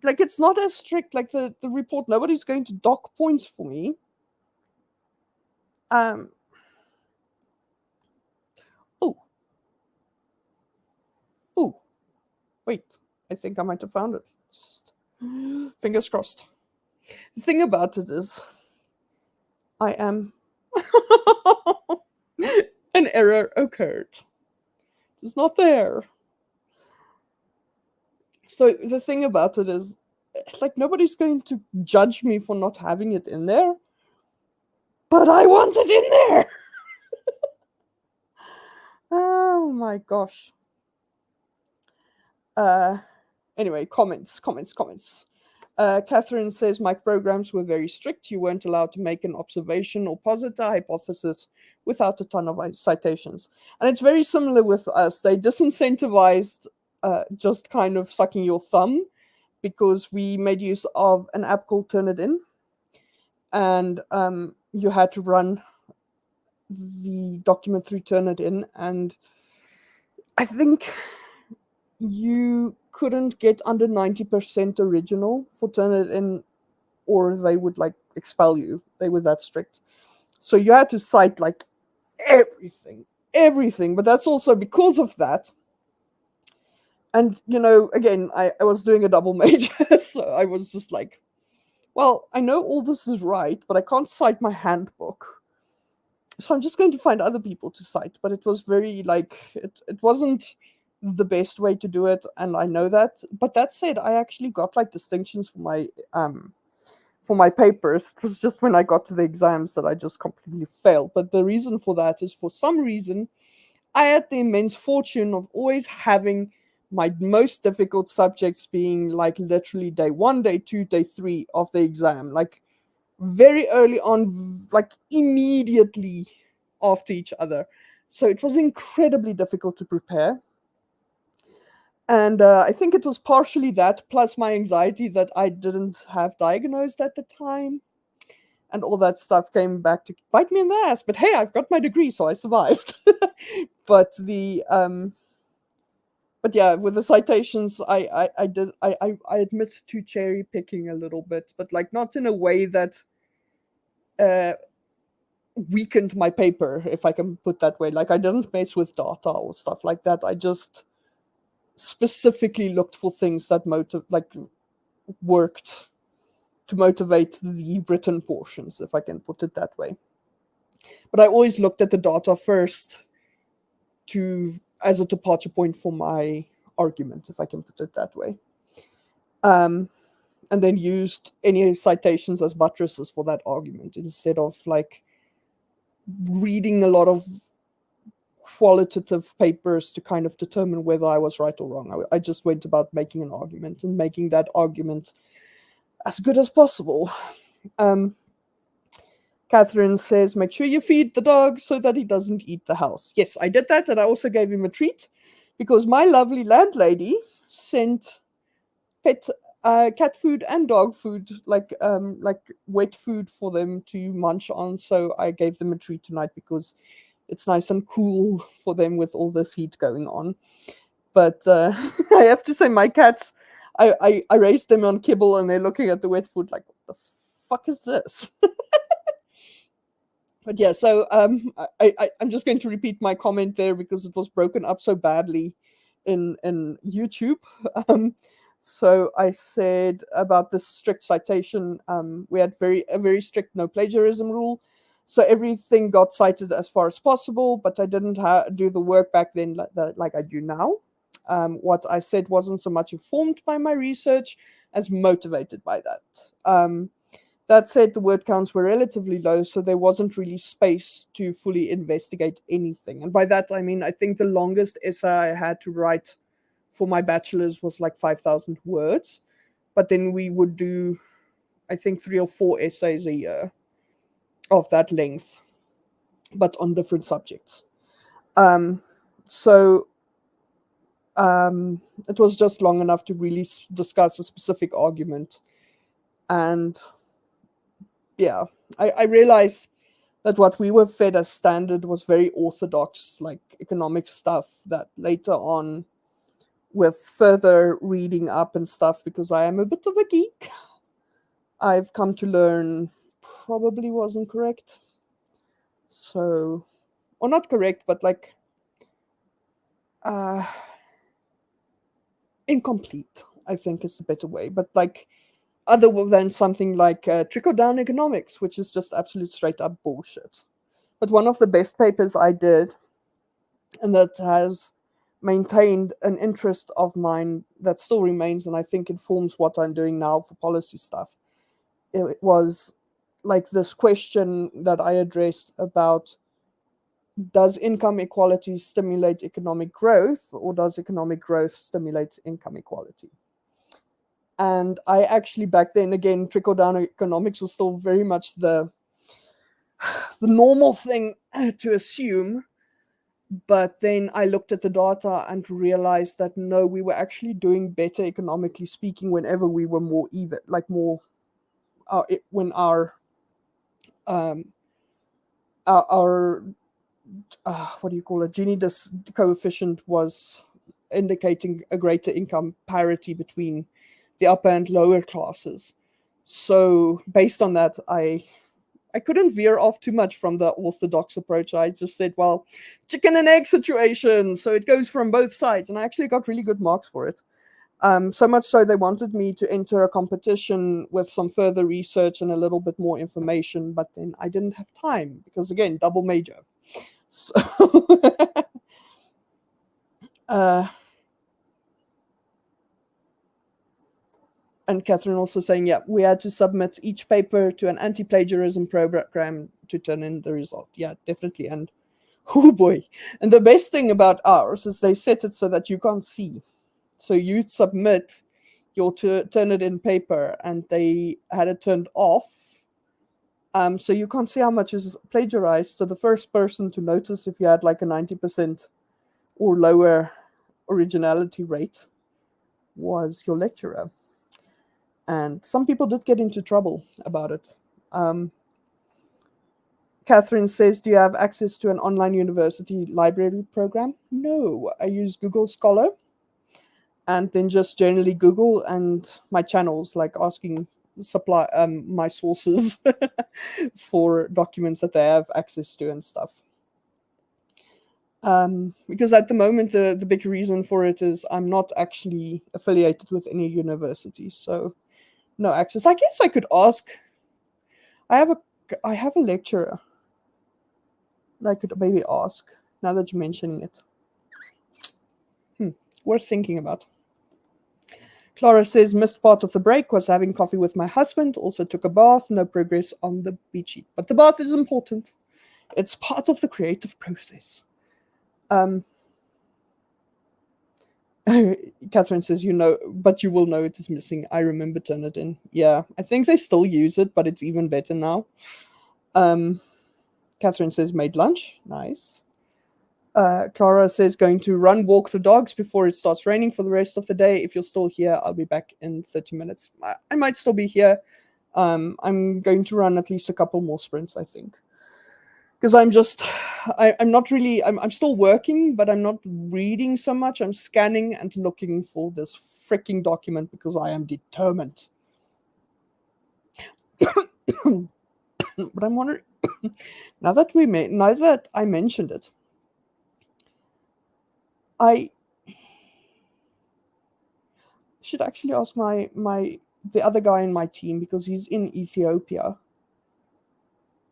like, it's not as strict like the report. Nobody's going to dock points for me. Oh, wait, I think I might have found it. Just fingers crossed. The thing about it is, I am an error occurred. It's not there. So the thing about it is, like, nobody's going to judge me for not having it in there, but I want it in there. Oh my gosh. Anyway, comments. Catherine says my programs were very strict. You weren't allowed to make an observation or posit a hypothesis without a ton of citations. And it's very similar with us. They disincentivized just kind of sucking your thumb, because we made use of an app called Turnitin, and you had to run the document through Turnitin, and I think you couldn't get under 90% original for Turnitin, or they would like expel you. They were that strict. So you had to cite like everything. But that's also because of that. And, again, I was doing a double major, so I was just like, well, I know all this is right, but I can't cite my handbook. So I'm just going to find other people to cite. But it was very, like, it wasn't the best way to do it, and I know that. But that said, I actually got, like, distinctions for my papers. It was just when I got to the exams that I just completely failed. But the reason for that is, for some reason, I had the immense fortune of always having my most difficult subjects being like literally day 1, day 2, day 3 of the exam, like very early on, like immediately after each other. So it was incredibly difficult to prepare. And I think it was partially that, plus my anxiety that I didn't have diagnosed at the time. And all that stuff came back to bite me in the ass. But hey, I've got my degree, so I survived. but the but yeah, with the citations, I admit to cherry picking a little bit, but like not in a way that uh, weakened my paper, if I can put that way. Like I didn't mess with data or stuff like that. I just specifically looked for things that worked to motivate the written portions, if I can put it that way. But I always looked at the data first to as a departure point for my argument, if I can put it that way. And then used any citations as buttresses for that argument instead of like reading a lot of qualitative papers to kind of determine whether I was right or wrong. I just went about making an argument and making that argument as good as possible. Catherine says, make sure you feed the dog so that he doesn't eat the house. Yes, I did that, and I also gave him a treat because my lovely landlady sent pet cat food and dog food, like wet food for them to munch on. So I gave them a treat tonight because it's nice and cool for them with all this heat going on. But I have to say, my cats, I raised them on kibble, and they're looking at the wet food like, what the fuck is this? But yeah, so I'm just going to repeat my comment there because it was broken up so badly in YouTube. Um, so I said about this strict citation, we had a very strict no plagiarism rule. So everything got cited as far as possible, but I didn't do the work back then like I do now. What I said wasn't so much informed by my research as motivated by that. That said, the word counts were relatively low, so there wasn't really space to fully investigate anything. And by that, I mean, I think the longest essay I had to write for my bachelor's was like 5,000 words. But then we would do, I think, 3 or 4 essays a year of that length, but on different subjects. So it was just long enough to really discuss a specific argument. And yeah, I realized that what we were fed as standard was very orthodox, like economic stuff that later on, with further reading up and stuff, because I am a bit of a geek, I've come to learn probably wasn't correct. So, or not correct, but like uh, incomplete, I think is a better way. But like, other than something like trickle down economics, which is just absolute straight up bullshit. But one of the best papers I did, and that has maintained an interest of mine that still remains, and I think informs what I'm doing now for policy stuff. It was like this question that I addressed about, does income equality stimulate economic growth, or does economic growth stimulate income equality? And I actually, back then, again, trickle down economics was still very much the normal thing to assume. But then I looked at the data and realized that no, we were actually doing better economically speaking whenever we were more even, like more, when our what do you call it, Gini coefficient was indicating a greater income parity between the upper and lower classes. So based on that, I couldn't veer off too much from the orthodox approach. I just said, well, chicken and egg situation. So it goes from both sides. And I actually got really good marks for it. So much so they wanted me to enter a competition with some further research and a little bit more information. But then I didn't have time because, again, double major. So and Catherine also saying, yeah, we had to submit each paper to an anti-plagiarism program to turn in the result. Yeah, definitely. And oh boy. And the best thing about ours is they set it so that you can't see. So you submit your turn it in paper, and they had it turned off. So you can't see how much is plagiarized. So the first person to notice if you had like a 90% or lower originality rate was your lecturer. And some people did get into trouble about it. Catherine says, do you have access to an online university library program? No, I use Google Scholar and then just generally Google and my channels, like asking supply my sources for documents that they have access to and stuff. Because at the moment, the big reason for it is I'm not actually affiliated with any university, so no access. I guess I could ask. I have a I have a lecturer that I could maybe ask. Now that you're mentioning it, worth thinking about. Clara says missed part of the break was having coffee with my husband. Also took a bath. No progress on the beachy, but the bath is important. It's part of the creative process. Catherine says, but you will know it is missing. I remember Turnitin. Yeah, I think they still use it, but it's even better now. Catherine says, made lunch. Nice. Clara says, going to walk the dogs before it starts raining for the rest of the day. If you're still here, I'll be back in 30 minutes. I might still be here. I'm going to run at least a couple more sprints, I think. Because I'm not really, I'm still working, but I'm not reading so much. I'm scanning and looking for this freaking document because I am determined. But I'm wondering, now that I mentioned it, I should actually ask the other guy in my team because he's in Ethiopia.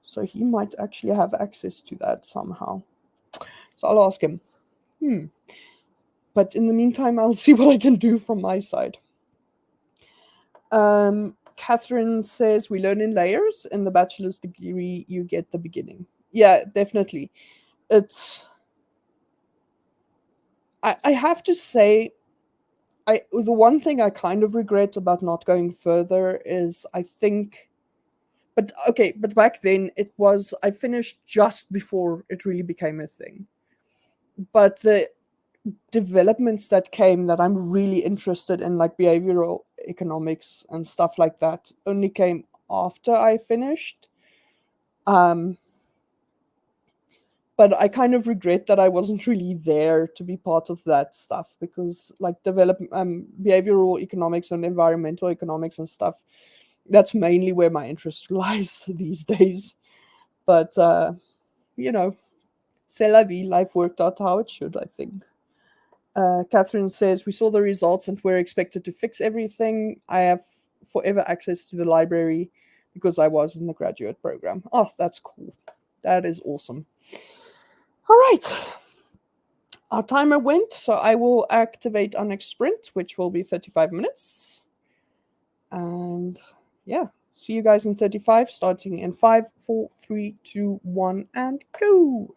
So he might actually have access to that somehow. So I'll ask him. But in the meantime, I'll see what I can do from my side. Catherine says we learn in layers. In the bachelor's degree, you get the beginning. Yeah, definitely. It's. I have to say, the one thing I kind of regret about not going further is I think. But okay, but back then I finished just before it really became a thing. But the developments that came that I'm really interested in, like behavioral economics and stuff like that, only came after I finished. But I kind of regret that I wasn't really there to be part of that stuff because, like, behavioral economics and environmental economics and stuff, that's mainly where my interest lies these days. But c'est la vie. Life worked out how it should, I think. Catherine says, we saw the results and we're expected to fix everything. I have forever access to the library because I was in the graduate program. Oh, that's cool. That is awesome. All right. Our timer went, so I will activate our next sprint, which will be 35 minutes. And yeah, see you guys in 35, starting in 5, 4, 3, 2, 1, and go.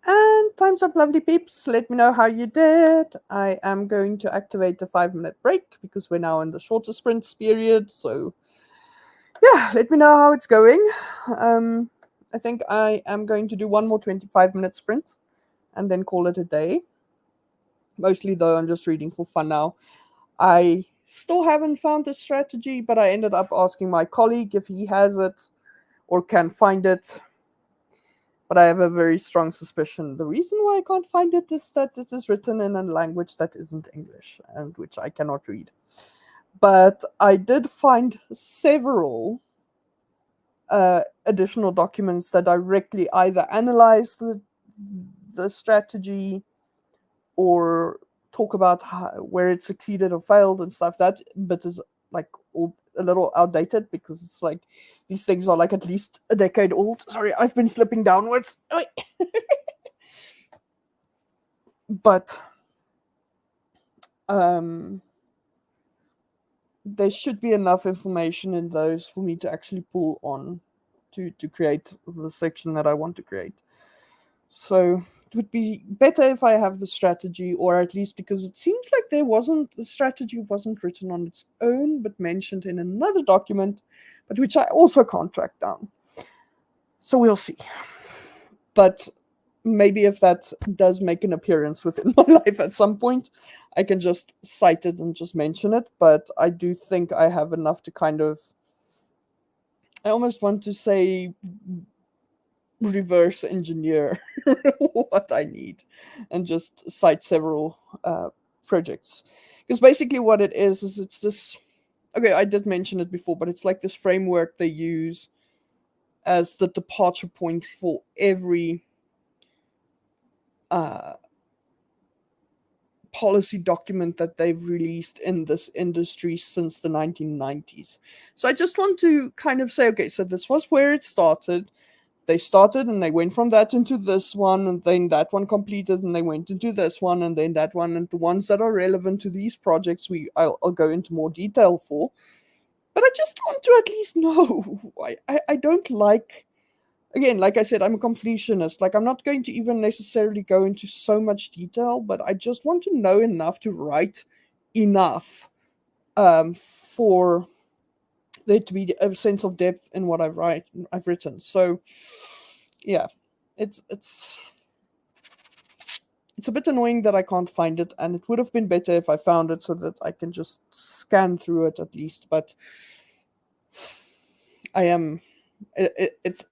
And time's up, lovely peeps. Let me know how you did. I am going to activate the 5-minute break because we're now in the shorter sprints period. So, yeah, let me know how it's going. Um, I think I am going to do one more 25-minute sprint and then call it a day. Mostly, though, I'm just reading for fun now. I still haven't found the strategy, but I ended up asking my colleague if he has it or can find it. But I have a very strong suspicion. The reason why I can't find it is that it is written in a language that isn't English and which I cannot read. But I did find several additional documents that directly either analyze the strategy or talk about where it succeeded or failed and stuff. That bit is like a little outdated because it's like these things are like at least a decade old. Sorry, I've been slipping downwards. But um, there should be enough information in those for me to actually pull on to create the section that I want to create. So it would be better if I have the strategy, or at least because it seems like the strategy wasn't written on its own, but mentioned in another document, but which I also can't track down. So we'll see. But maybe if that does make an appearance within my life at some point, I can just cite it and just mention it. But I do think I have enough to kind of, I almost want to say, reverse engineer what I need and just cite several projects. Because basically, what it is it's this. Okay, I did mention it before, but it's like this framework they use as the departure point for every uh, policy document that they've released in this industry since the 1990s. So I just want to kind of say, okay, so this was where it started. They started and they went from that into this one, and then that one completed, and they went into this one, and then that one, and the ones that are relevant to these projects, I'll go into more detail for. But I just want to at least know. I don't like, again, like I said, I'm a completionist. Like, I'm not going to even necessarily go into so much detail, but I just want to know enough to write enough for there to be a sense of depth in what I've written. So, yeah, it's it's a bit annoying that I can't find it, and it would have been better if I found it so that I can just scan through it at least. But I am, it's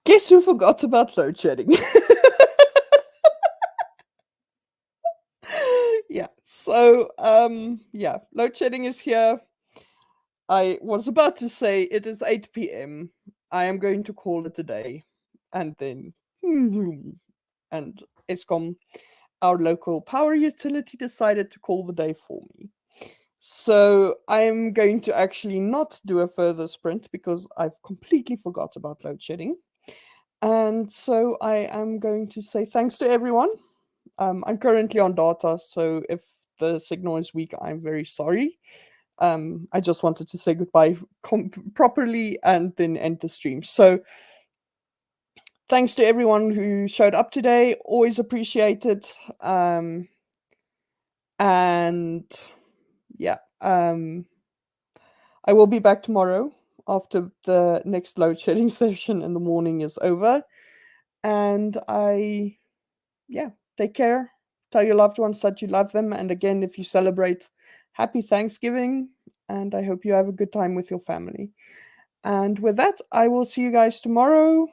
Guess who forgot about load shedding? Yeah. So, yeah, load shedding is here. I was about to say it is 8 p.m. I am going to call it a day. And then, and ESCOM, our local power utility, decided to call the day for me. So I'm going to actually not do a further sprint because I've completely forgot about load shedding. And so I am going to say thanks to everyone. I'm currently on data, so if the signal is weak, I'm very sorry. I just wanted to say goodbye properly and then end the stream. So thanks to everyone who showed up today. Always appreciated. And yeah, I will be back tomorrow after the next load shedding session in the morning is over. And yeah, take care. Tell your loved ones that you love them. And again, if you celebrate, happy Thanksgiving. And I hope you have a good time with your family. And with that, I will see you guys tomorrow.